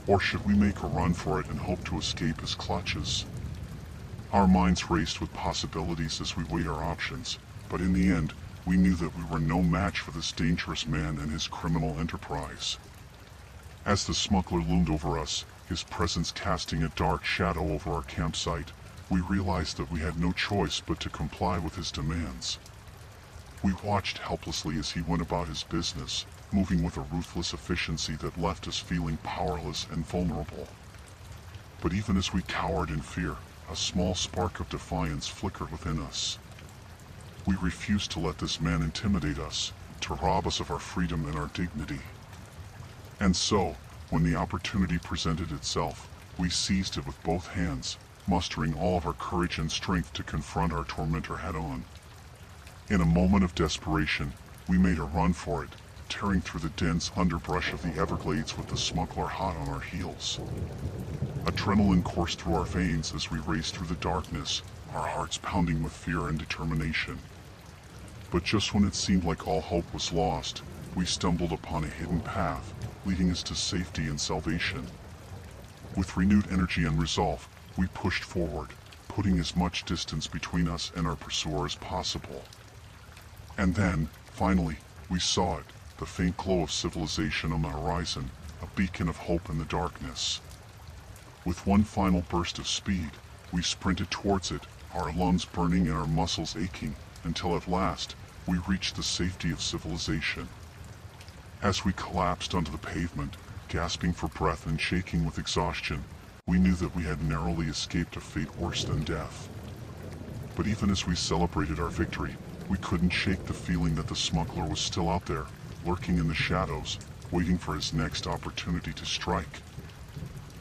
Or should we make a run for it and hope to escape his clutches? Our minds raced with possibilities as we weighed our options, but in the end, we knew that we were no match for this dangerous man and his criminal enterprise. As the smuggler loomed over us, his presence casting a dark shadow over our campsite, we realized that we had no choice but to comply with his demands. We watched helplessly as he went about his business, moving with a ruthless efficiency that left us feeling powerless and vulnerable. But even as we cowered in fear, a small spark of defiance flickered within us. We refused to let this man intimidate us, to rob us of our freedom and our dignity. And so, when the opportunity presented itself, we seized it with both hands, mustering all of our courage and strength to confront our tormentor head-on. In a moment of desperation, we made a run for it, tearing through the dense underbrush of the Everglades with the smuggler hot on our heels. Adrenaline coursed through our veins as we raced through the darkness, our hearts pounding with fear and determination. But just when it seemed like all hope was lost, we stumbled upon a hidden path, leading us to safety and salvation. With renewed energy and resolve, we pushed forward, putting as much distance between us and our pursuer as possible. And then, finally, we saw it, the faint glow of civilization on the horizon, a beacon of hope in the darkness. With one final burst of speed, we sprinted towards it, our lungs burning and our muscles aching, until at last, we reached the safety of civilization. As we collapsed onto the pavement, gasping for breath and shaking with exhaustion, we knew that we had narrowly escaped a fate worse than death. But even as we celebrated our victory, we couldn't shake the feeling that the smuggler was still out there, lurking in the shadows, waiting for his next opportunity to strike.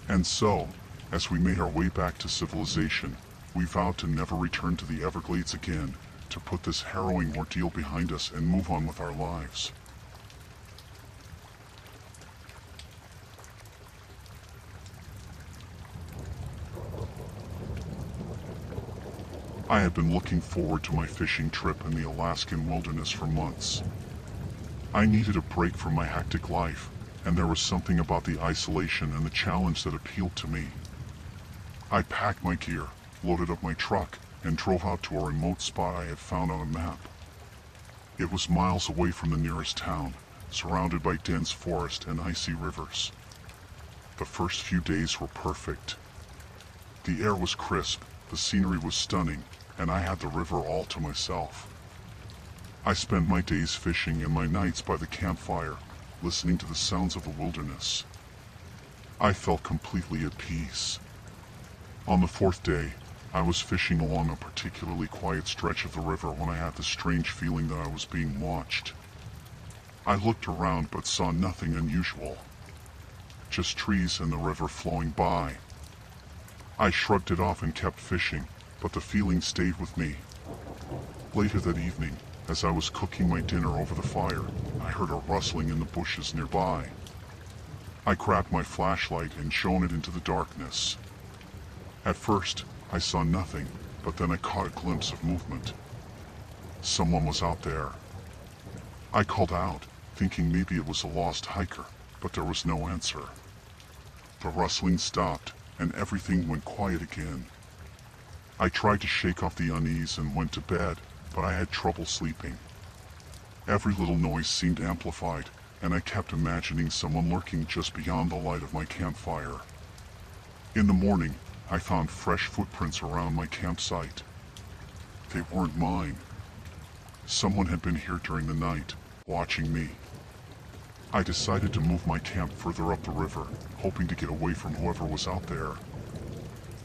And so, as we made our way back to civilization, we vowed to never return to the Everglades again, to put this harrowing ordeal behind us and move on with our lives. I had been looking forward to my fishing trip in the Alaskan wilderness for months. I needed a break from my hectic life, and there was something about the isolation and the challenge that appealed to me. I packed my gear, loaded up my truck, and drove out to a remote spot I had found on a map. It was miles away from the nearest town, surrounded by dense forest and icy rivers. The first few days were perfect. The air was crisp, the scenery was stunning, and I had the river all to myself. I spent my days fishing and my nights by the campfire, listening to the sounds of the wilderness. I felt completely at peace. On the fourth day, I was fishing along a particularly quiet stretch of the river when I had the strange feeling that I was being watched. I looked around but saw nothing unusual. Just trees and the river flowing by. I shrugged it off and kept fishing, but the feeling stayed with me. Later that evening, as I was cooking my dinner over the fire, I heard a rustling in the bushes nearby. I grabbed my flashlight and shone it into the darkness. At first, I saw nothing, but then I caught a glimpse of movement. Someone was out there. I called out, thinking maybe it was a lost hiker, but there was no answer. The rustling stopped, and everything went quiet again. I tried to shake off the unease and went to bed, but I had trouble sleeping. Every little noise seemed amplified, and I kept imagining someone lurking just beyond the light of my campfire. In the morning, I found fresh footprints around my campsite. They weren't mine. Someone had been here during the night, watching me. I decided to move my camp further up the river, hoping to get away from whoever was out there.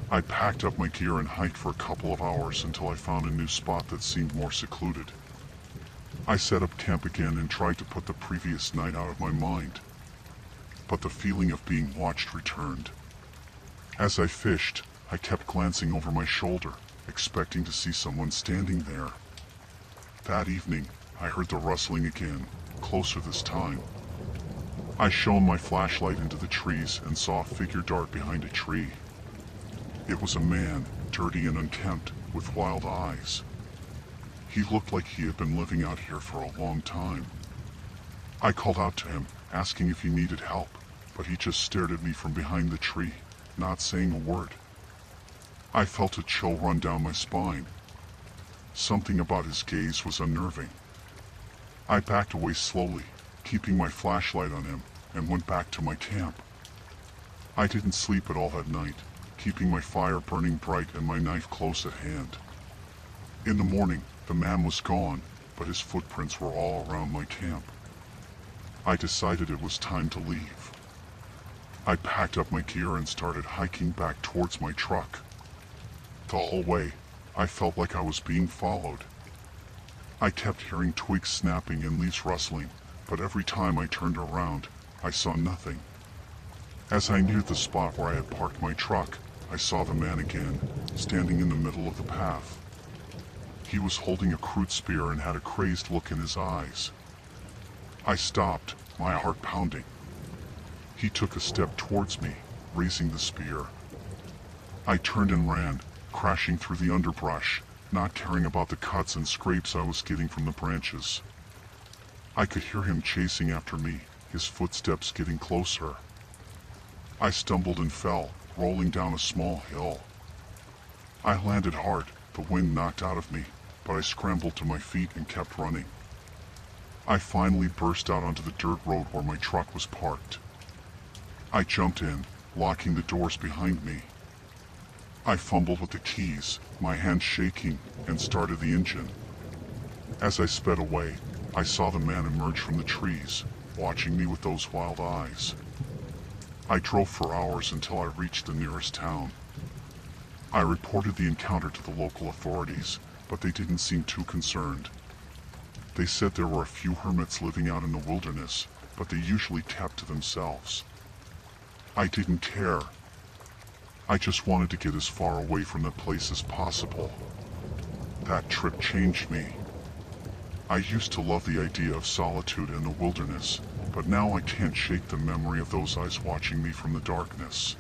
I packed up my gear and hiked for a couple of hours until I found a new spot that seemed more secluded. I set up camp again and tried to put the previous night out of my mind. But the feeling of being watched returned. As I fished, I kept glancing over my shoulder, expecting to see someone standing there. That evening, I heard the rustling again, closer this time. I shone my flashlight into the trees and saw a figure dart behind a tree. It was a man, dirty and unkempt, with wild eyes. He looked like he had been living out here for a long time. I called out to him, asking if he needed help, but he just stared at me from behind the tree, not saying a word. I felt a chill run down my spine. Something about his gaze was unnerving. I backed away slowly, keeping my flashlight on him, and went back to my camp. I didn't sleep at all that night, keeping my fire burning bright and my knife close at hand. In the morning, the man was gone, but his footprints were all around my camp. I decided it was time to leave. I packed up my gear and started hiking back towards my truck. The whole way, I felt like I was being followed. I kept hearing twigs snapping and leaves rustling, but every time I turned around, I saw nothing. As I neared the spot where I had parked my truck, I saw the man again, standing in the middle of the path. He was holding a crude spear and had a crazed look in his eyes. I stopped, my heart pounding. He took a step towards me, raising the spear. I turned and ran, crashing through the underbrush, not caring about the cuts and scrapes I was getting from the branches. I could hear him chasing after me, his footsteps getting closer. I stumbled and fell, rolling down a small hill. I landed hard, the wind knocked out of me, but I scrambled to my feet and kept running. I finally burst out onto the dirt road where my truck was parked. I jumped in, locking the doors behind me. I fumbled with the keys, my hands shaking, and started the engine. As I sped away, I saw the man emerge from the trees, watching me with those wild eyes. I drove for hours until I reached the nearest town. I reported the encounter to the local authorities, but they didn't seem too concerned. They said there were a few hermits living out in the wilderness, but they usually kept to themselves. I didn't care. I just wanted to get as far away from the place as possible. That trip changed me. I used to love the idea of solitude in the wilderness, but now I can't shake the memory of those eyes watching me from the darkness.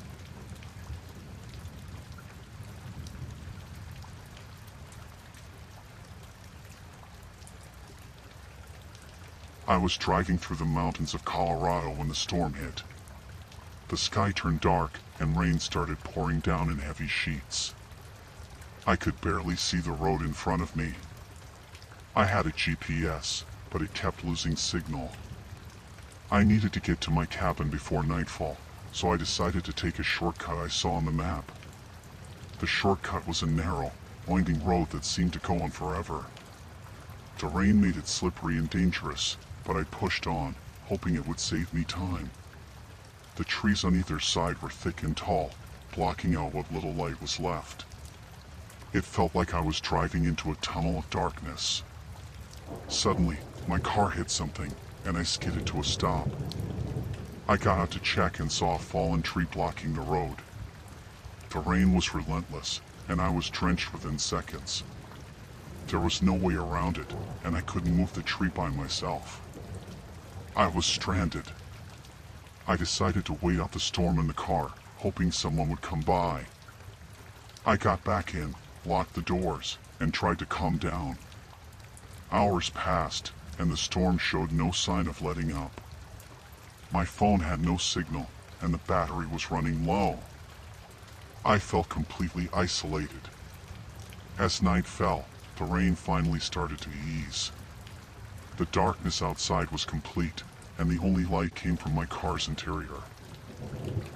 I was driving through the mountains of Colorado when the storm hit. The sky turned dark and rain started pouring down in heavy sheets. I could barely see the road in front of me. I had a GPS, but it kept losing signal. I needed to get to my cabin before nightfall, so I decided to take a shortcut I saw on the map. The shortcut was a narrow, winding road that seemed to go on forever. The rain made it slippery and dangerous, but I pushed on, hoping it would save me time. The trees on either side were thick and tall, blocking out what little light was left. It felt like I was driving into a tunnel of darkness. Suddenly, my car hit something, and I skidded to a stop. I got out to check and saw a fallen tree blocking the road. The rain was relentless, and I was drenched within seconds. There was no way around it, and I couldn't move the tree by myself. I was stranded. I decided to wait out the storm in the car, hoping someone would come by. I got back in, locked the doors, and tried to calm down. Hours passed, and the storm showed no sign of letting up. My phone had no signal, and the battery was running low. I felt completely isolated. As night fell, the rain finally started to ease. The darkness outside was complete, and the only light came from my car's interior.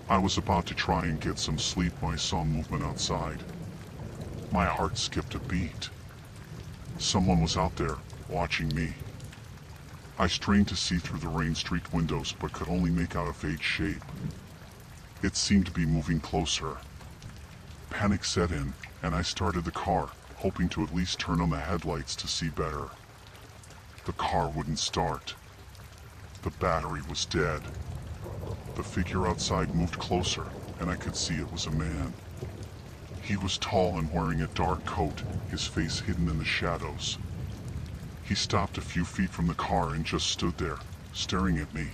I was about to try and get some sleep when I saw movement outside. My heart skipped a beat. Someone was out there, watching me. I strained to see through the rain-streaked windows, but could only make out a vague shape. It seemed to be moving closer. Panic set in, and I started the car, hoping to at least turn on the headlights to see better. The car wouldn't start. The battery was dead. The figure outside moved closer, and I could see it was a man. He was tall and wearing a dark coat, his face hidden in the shadows. He stopped a few feet from the car and just stood there, staring at me.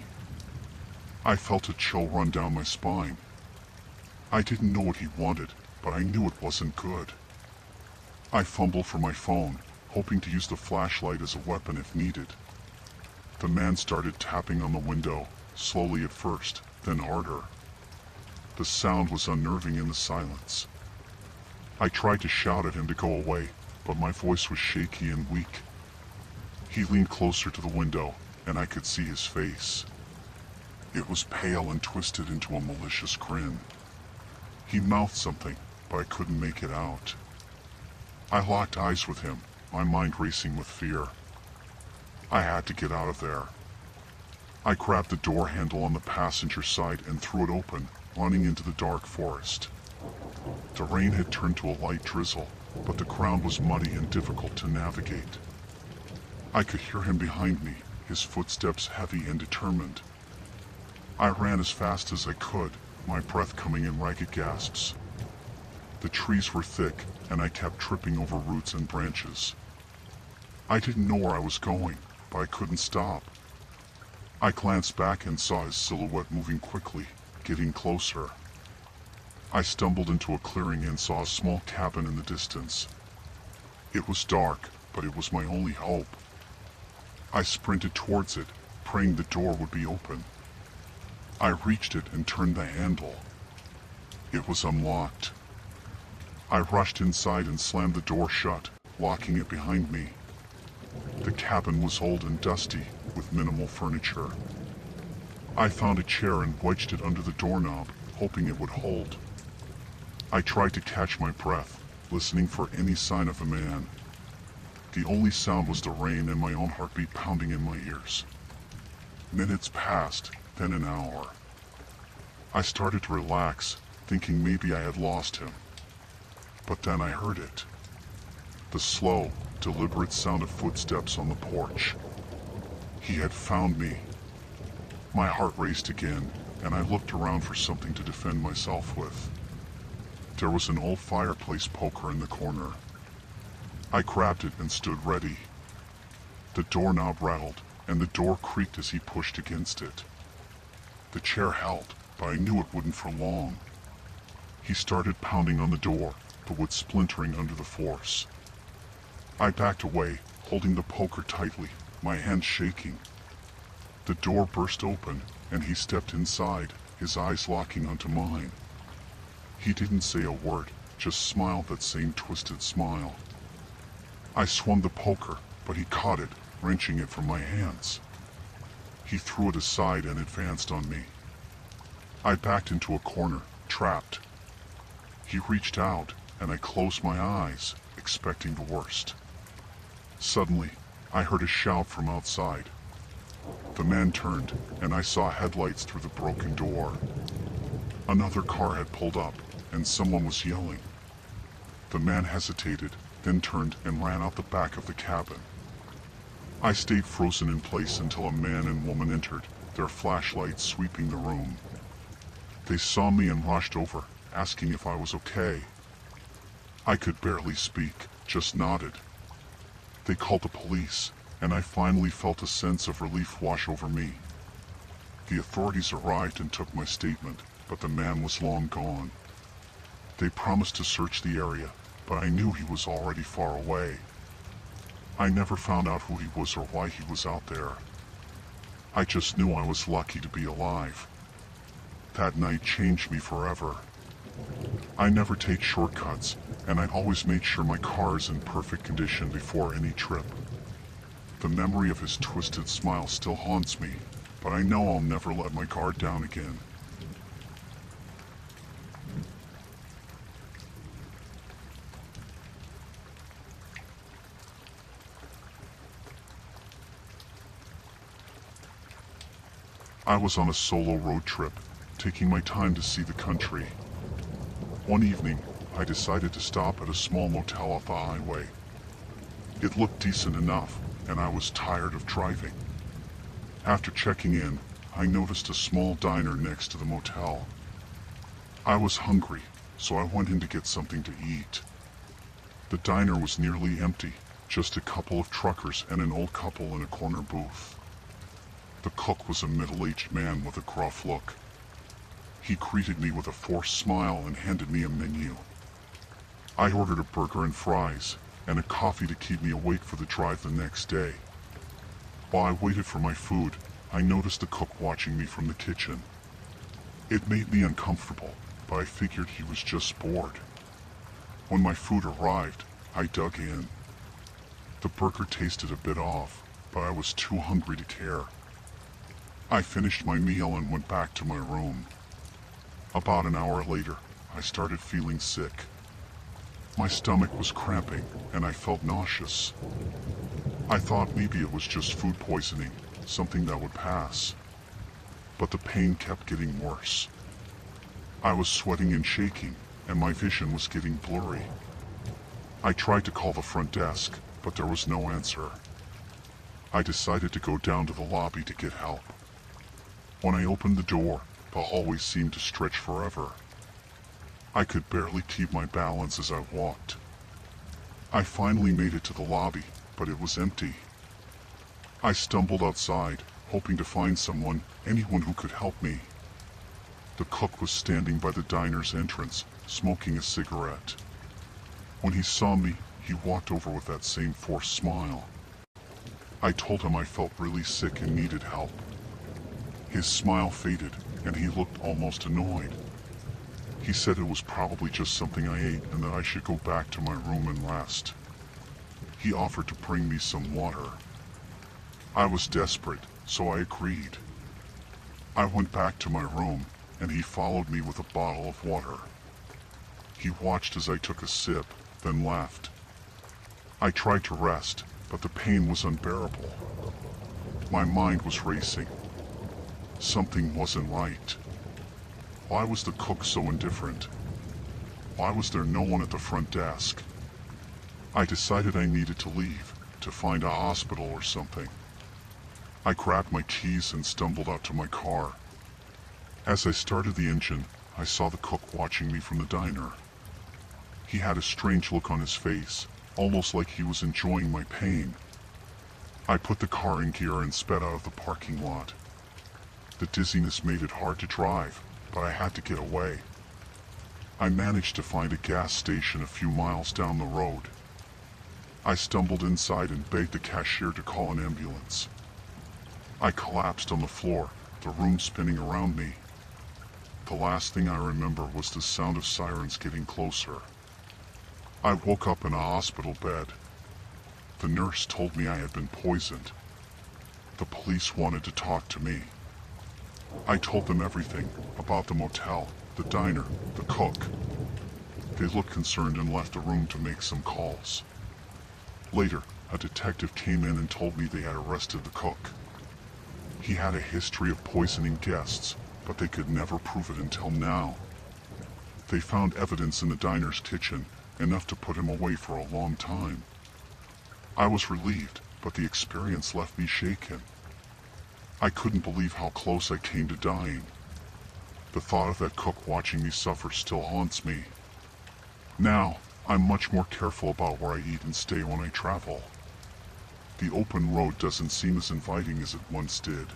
I felt a chill run down my spine. I didn't know what he wanted, but I knew it wasn't good. I fumbled for my phone, hoping to use the flashlight as a weapon if needed. The man started tapping on the window, slowly at first, then harder. The sound was unnerving in the silence. I tried to shout at him to go away, but my voice was shaky and weak. He leaned closer to the window, and I could see his face. It was pale and twisted into a malicious grin. He mouthed something, but I couldn't make it out. I locked eyes with him, my mind racing with fear. I had to get out of there. I grabbed the door handle on the passenger side and threw it open, running into the dark forest. The rain had turned to a light drizzle, but the ground was muddy and difficult to navigate. I could hear him behind me, his footsteps heavy and determined. I ran as fast as I could, my breath coming in ragged gasps. The trees were thick, and I kept tripping over roots and branches. I didn't know where I was going, but I couldn't stop. I glanced back and saw his silhouette moving quickly, getting closer. I stumbled into a clearing and saw a small cabin in the distance. It was dark, but it was my only hope. I sprinted towards it, praying the door would be open. I reached it and turned the handle. It was unlocked. I rushed inside and slammed the door shut, locking it behind me. The cabin was old and dusty, with minimal furniture. I found a chair and wedged it under the doorknob, hoping it would hold. I tried to catch my breath, listening for any sign of a man. The only sound was the rain and my own heartbeat pounding in my ears. Minutes passed, then an hour. I started to relax, thinking maybe I had lost him. But then I heard it. The slow, deliberate sound of footsteps on the porch. He had found me. My heart raced again, and I looked around for something to defend myself with. There was an old fireplace poker in the corner. I grabbed it and stood ready. The doorknob rattled, and the door creaked as he pushed against it. The chair held, but I knew it wouldn't for long. He started pounding on the door, the wood splintering under the force. I backed away, holding the poker tightly, my hands shaking. The door burst open, and he stepped inside, his eyes locking onto mine. He didn't say a word, just smiled that same twisted smile. I swung the poker, but he caught it, wrenching it from my hands. He threw it aside and advanced on me. I backed into a corner, trapped. He reached out, and I closed my eyes, expecting the worst. Suddenly, I heard a shout from outside. The man turned, and I saw headlights through the broken door. Another car had pulled up, and someone was yelling. The man hesitated, then turned and ran out the back of the cabin. I stayed frozen in place until a man and woman entered, their flashlights sweeping the room. They saw me and rushed over, asking if I was okay. I could barely speak, just nodded. They called the police, and I finally felt a sense of relief wash over me. The authorities arrived and took my statement, but the man was long gone. They promised to search the area, but I knew he was already far away. I never found out who he was or why he was out there. I just knew I was lucky to be alive. That night changed me forever. I never take shortcuts, and I always made sure my car is in perfect condition before any trip. The memory of his twisted smile still haunts me, but I know I'll never let my guard down again. I was on a solo road trip, taking my time to see the country. One evening, I decided to stop at a small motel off the highway. It looked decent enough, and I was tired of driving. After checking in, I noticed a small diner next to the motel. I was hungry, so I went in to get something to eat. The diner was nearly empty, just a couple of truckers and an old couple in a corner booth. The cook was a middle-aged man with a gruff look. He greeted me with a forced smile and handed me a menu. I ordered a burger and fries, and a coffee to keep me awake for the drive the next day. While I waited for my food, I noticed the cook watching me from the kitchen. It made me uncomfortable, but I figured he was just bored. When my food arrived, I dug in. The burger tasted a bit off, but I was too hungry to care. I finished my meal and went back to my room. About an hour later, I started feeling sick. My stomach was cramping, and I felt nauseous. I thought maybe it was just food poisoning, something that would pass. But the pain kept getting worse. I was sweating and shaking, and my vision was getting blurry. I tried to call the front desk, but there was no answer. I decided to go down to the lobby to get help. When I opened the door, the hallway seemed to stretch forever. I could barely keep my balance as I walked. I finally made it to the lobby, but it was empty. I stumbled outside, hoping to find someone, anyone who could help me. The cook was standing by the diner's entrance, smoking a cigarette. When he saw me, he walked over with that same forced smile. I told him I felt really sick and needed help. His smile faded, and he looked almost annoyed. He said it was probably just something I ate and that I should go back to my room and rest. He offered to bring me some water. I was desperate, so I agreed. I went back to my room, and he followed me with a bottle of water. He watched as I took a sip, then left. I tried to rest, but the pain was unbearable. My mind was racing. Something wasn't right. Why was the cook so indifferent? Why was there no one at the front desk? I decided I needed to leave, to find a hospital or something. I grabbed my keys and stumbled out to my car. As I started the engine, I saw the cook watching me from the diner. He had a strange look on his face, almost like he was enjoying my pain. I put the car in gear and sped out of the parking lot. The dizziness made it hard to drive, but I had to get away. I managed to find a gas station a few miles down the road. I stumbled inside and begged the cashier to call an ambulance. I collapsed on the floor, the room spinning around me. The last thing I remember was the sound of sirens getting closer. I woke up in a hospital bed. The nurse told me I had been poisoned. The police wanted to talk to me. I told them everything about the motel, the diner, the cook. They looked concerned and left the room to make some calls. Later, a detective came in and told me they had arrested the cook. He had a history of poisoning guests, but they could never prove it until now. They found evidence in the diner's kitchen, enough to put him away for a long time. I was relieved, but the experience left me shaken. I couldn't believe how close I came to dying. The thought of that cook watching me suffer still haunts me. Now, I'm much more careful about where I eat and stay when I travel. The open road doesn't seem as inviting as it once did.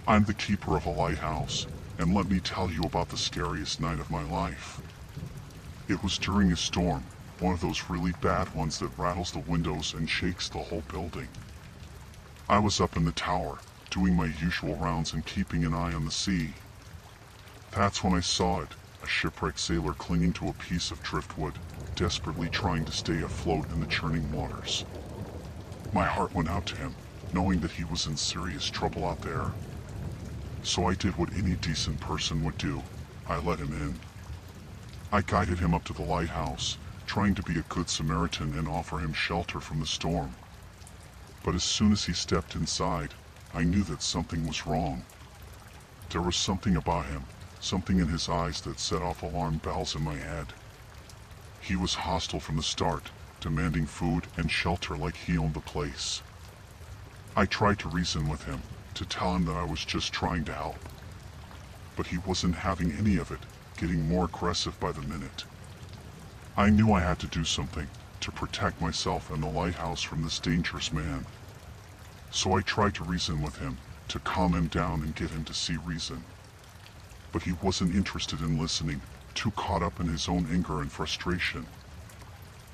I'm the keeper of a lighthouse, and let me tell you about the scariest night of my life. It was during a storm, one of those really bad ones that rattles the windows and shakes the whole building. I was up in the tower, doing my usual rounds and keeping an eye on the sea. That's when I saw it, a shipwrecked sailor clinging to a piece of driftwood, desperately trying to stay afloat in the churning waters. My heart went out to him, knowing that he was in serious trouble out there. So I did what any decent person would do. I let him in. I guided him up to the lighthouse, trying to be a good Samaritan and offer him shelter from the storm. But as soon as he stepped inside, I knew that something was wrong. There was something about him, something in his eyes that set off alarm bells in my head. He was hostile from the start, demanding food and shelter like he owned the place. I tried to reason with him, to tell him that I was just trying to help. But he wasn't having any of it, getting more aggressive by the minute. I knew I had to do something to protect myself and the lighthouse from this dangerous man. So I tried to reason with him, to calm him down and get him to see reason. But he wasn't interested in listening, too caught up in his own anger and frustration.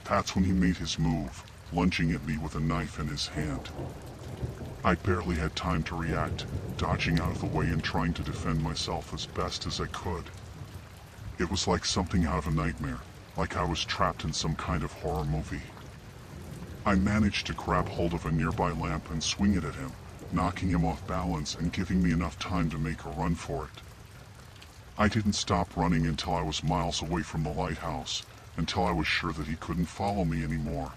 That's when he made his move, lunging at me with a knife in his hand. I barely had time to react, dodging out of the way and trying to defend myself as best as I could. It was like something out of a nightmare, like I was trapped in some kind of horror movie. I managed to grab hold of a nearby lamp and swing it at him, knocking him off balance and giving me enough time to make a run for it. I didn't stop running until I was miles away from the lighthouse, until I was sure that he couldn't follow me anymore.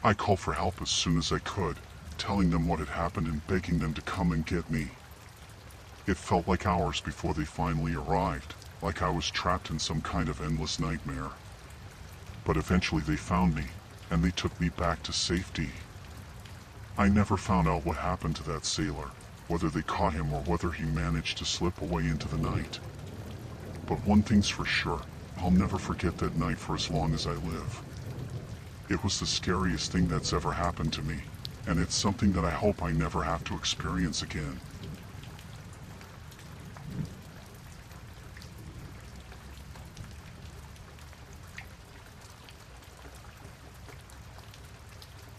I called for help as soon as I could, telling them what had happened and begging them to come and get me. It felt like hours before they finally arrived, like I was trapped in some kind of endless nightmare. But eventually they found me, and they took me back to safety. I never found out what happened to that sailor, whether they caught him or whether he managed to slip away into the night. But one thing's for sure, I'll never forget that night for as long as I live. It was the scariest thing that's ever happened to me, and it's something that I hope I never have to experience again.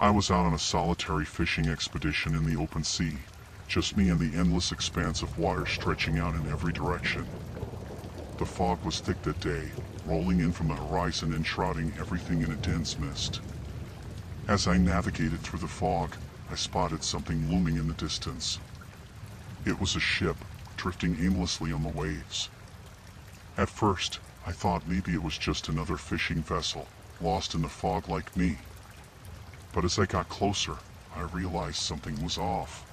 I was out on a solitary fishing expedition in the open sea, just me and the endless expanse of water stretching out in every direction. The fog was thick that day, rolling in from the horizon and shrouding everything in a dense mist. As I navigated through the fog, I spotted something looming in the distance. It was a ship, drifting aimlessly on the waves. At first, I thought maybe it was just another fishing vessel, lost in the fog like me. But as I got closer, I realized something was off.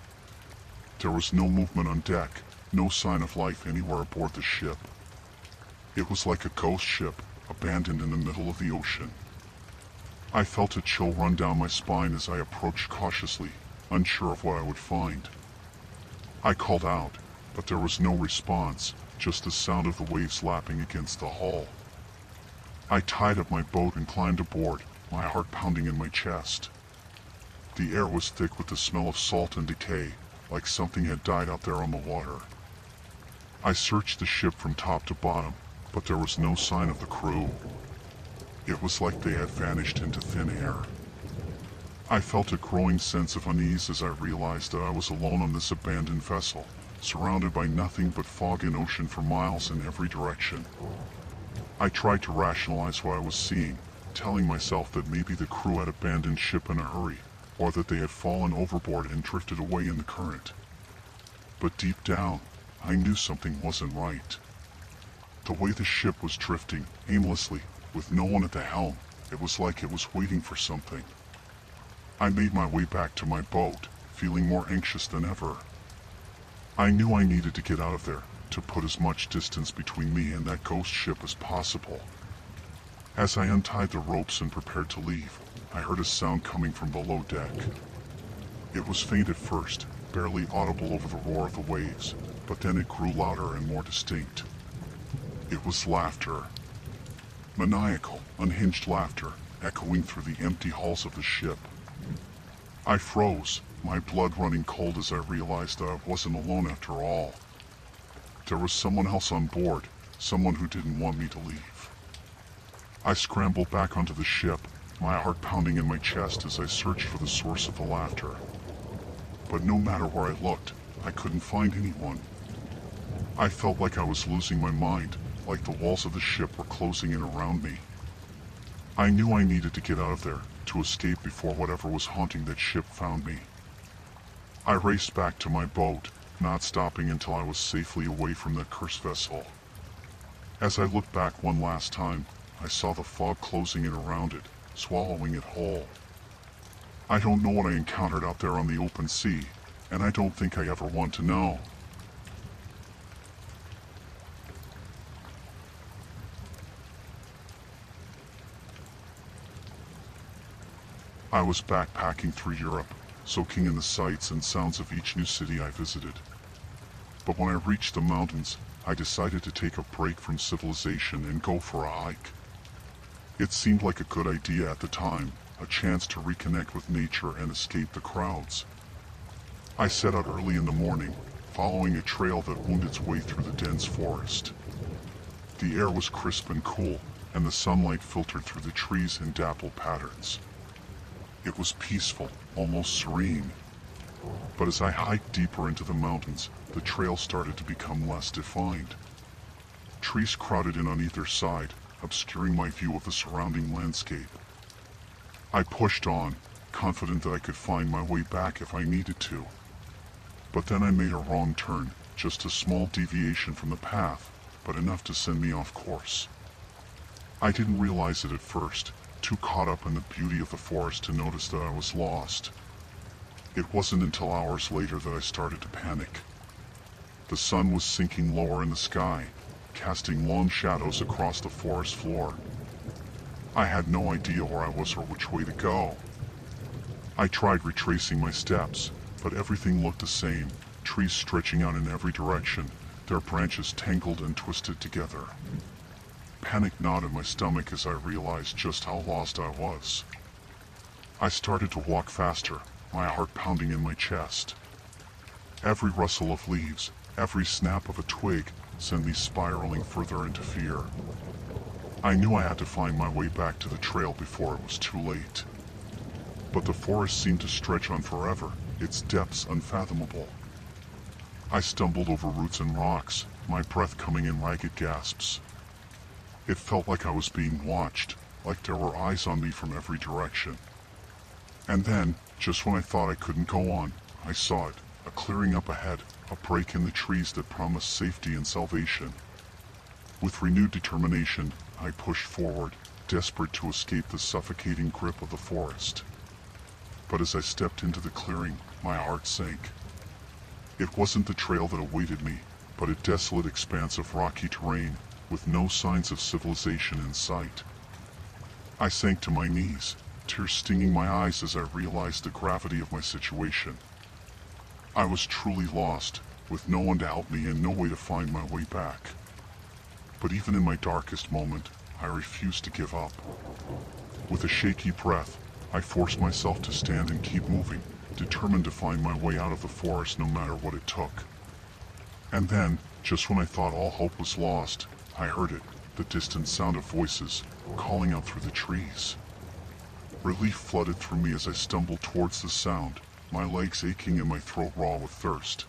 There was no movement on deck, no sign of life anywhere aboard the ship. It was like a ghost ship, abandoned in the middle of the ocean. I felt a chill run down my spine as I approached cautiously, unsure of what I would find. I called out, but there was no response, just the sound of the waves lapping against the hull. I tied up my boat and climbed aboard, my heart pounding in my chest. The air was thick with the smell of salt and decay, like something had died out there on the water. I searched the ship from top to bottom, but there was no sign of the crew. It was like they had vanished into thin air. I felt a growing sense of unease as I realized that I was alone on this abandoned vessel, surrounded by nothing but fog and ocean for miles in every direction. I tried to rationalize what I was seeing, telling myself that maybe the crew had abandoned ship in a hurry, or that they had fallen overboard and drifted away in the current. But deep down, I knew something wasn't right. The way the ship was drifting, aimlessly, with no one at the helm, it was like it was waiting for something. I made my way back to my boat, feeling more anxious than ever. I knew I needed to get out of there, to put as much distance between me and that ghost ship as possible. As I untied the ropes and prepared to leave, I heard a sound coming from below deck. It was faint at first, barely audible over the roar of the waves, but then it grew louder and more distinct. It was laughter. Maniacal, unhinged laughter, echoing through the empty halls of the ship. I froze, my blood running cold as I realized that I wasn't alone after all. There was someone else on board, someone who didn't want me to leave. I scrambled back onto the ship, my heart pounding in my chest as I searched for the source of the laughter. But no matter where I looked, I couldn't find anyone. I felt like I was losing my mind, like the walls of the ship were closing in around me. I knew I needed to get out of there, to escape before whatever was haunting that ship found me. I raced back to my boat, not stopping until I was safely away from that cursed vessel. As I looked back one last time, I saw the fog closing in around it, swallowing it whole. I don't know what I encountered out there on the open sea, and I don't think I ever want to know. I was backpacking through Europe, soaking in the sights and sounds of each new city I visited. But when I reached the mountains, I decided to take a break from civilization and go for a hike. It seemed like a good idea at the time, a chance to reconnect with nature and escape the crowds. I set out early in the morning, following a trail that wound its way through the dense forest. The air was crisp and cool, and the sunlight filtered through the trees in dappled patterns. It was peaceful, almost serene. But as I hiked deeper into the mountains, the trail started to become less defined. Trees crowded in on either side, obscuring my view of the surrounding landscape. I pushed on, confident that I could find my way back if I needed to. But then I made a wrong turn, just a small deviation from the path, but enough to send me off course. I didn't realize it at first, too caught up in the beauty of the forest to notice that I was lost. It wasn't until hours later that I started to panic. The sun was sinking lower in the sky, casting long shadows across the forest floor. I had no idea where I was or which way to go. I tried retracing my steps, but everything looked the same, trees stretching out in every direction, their branches tangled and twisted together. Panic gnawed at my stomach as I realized just how lost I was. I started to walk faster, my heart pounding in my chest. Every rustle of leaves, every snap of a twig sent me spiraling further into fear. I knew I had to find my way back to the trail before it was too late. But the forest seemed to stretch on forever, its depths unfathomable. I stumbled over roots and rocks, my breath coming in ragged gasps. It felt like I was being watched, like there were eyes on me from every direction. And then, just when I thought I couldn't go on, I saw it, a clearing up ahead, a break in the trees that promised safety and salvation. With renewed determination, I pushed forward, desperate to escape the suffocating grip of the forest. But as I stepped into the clearing, my heart sank. It wasn't the trail that awaited me, but a desolate expanse of rocky terrain, with no signs of civilization in sight. I sank to my knees, tears stinging my eyes as I realized the gravity of my situation. I was truly lost, with no one to help me and no way to find my way back. But even in my darkest moment, I refused to give up. With a shaky breath, I forced myself to stand and keep moving, determined to find my way out of the forest no matter what it took. And then, just when I thought all hope was lost, I heard it, the distant sound of voices, calling out through the trees. Relief flooded through me as I stumbled towards the sound, my legs aching and my throat raw with thirst.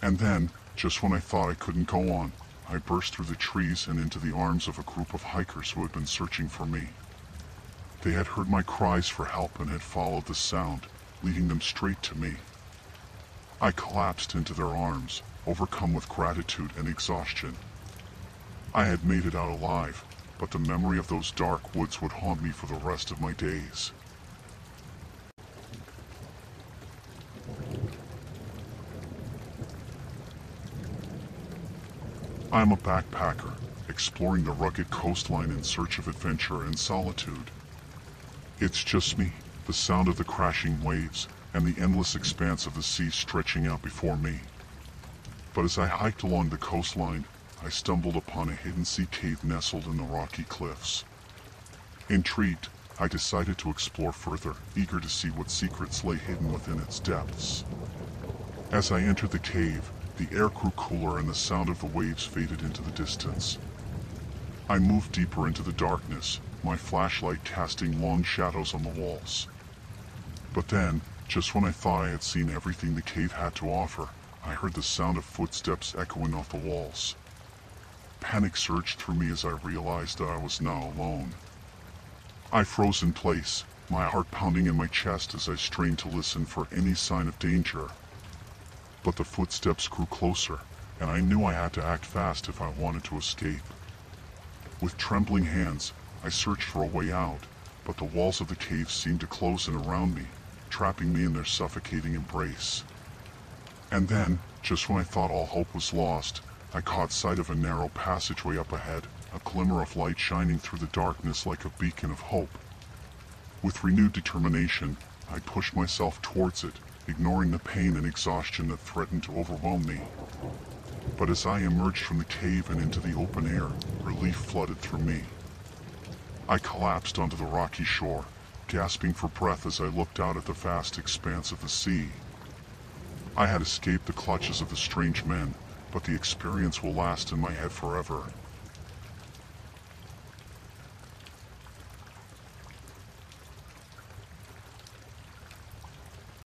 And then, just when I thought I couldn't go on, I burst through the trees and into the arms of a group of hikers who had been searching for me. They had heard my cries for help and had followed the sound, leading them straight to me. I collapsed into their arms, overcome with gratitude and exhaustion. I had made it out alive, but the memory of those dark woods would haunt me for the rest of my days. I am a backpacker, exploring the rugged coastline in search of adventure and solitude. It's just me, the sound of the crashing waves, and the endless expanse of the sea stretching out before me. But as I hiked along the coastline, I stumbled upon a hidden sea cave nestled in the rocky cliffs. Intrigued, I decided to explore further, eager to see what secrets lay hidden within its depths. As I entered the cave, the air grew cooler and the sound of the waves faded into the distance. I moved deeper into the darkness, my flashlight casting long shadows on the walls. But then, just when I thought I had seen everything the cave had to offer, I heard the sound of footsteps echoing off the walls. Panic surged through me as I realized that I was now alone. I froze in place, my heart pounding in my chest as I strained to listen for any sign of danger. But the footsteps grew closer, and I knew I had to act fast if I wanted to escape. With trembling hands, I searched for a way out, but the walls of the cave seemed to close in around me, trapping me in their suffocating embrace. And then, just when I thought all hope was lost, I caught sight of a narrow passageway up ahead, a glimmer of light shining through the darkness like a beacon of hope. With renewed determination, I pushed myself towards it, ignoring the pain and exhaustion that threatened to overwhelm me. But as I emerged from the cave and into the open air, relief flooded through me. I collapsed onto the rocky shore, gasping for breath as I looked out at the vast expanse of the sea. I had escaped the clutches of the strange men, but the experience will last in my head forever.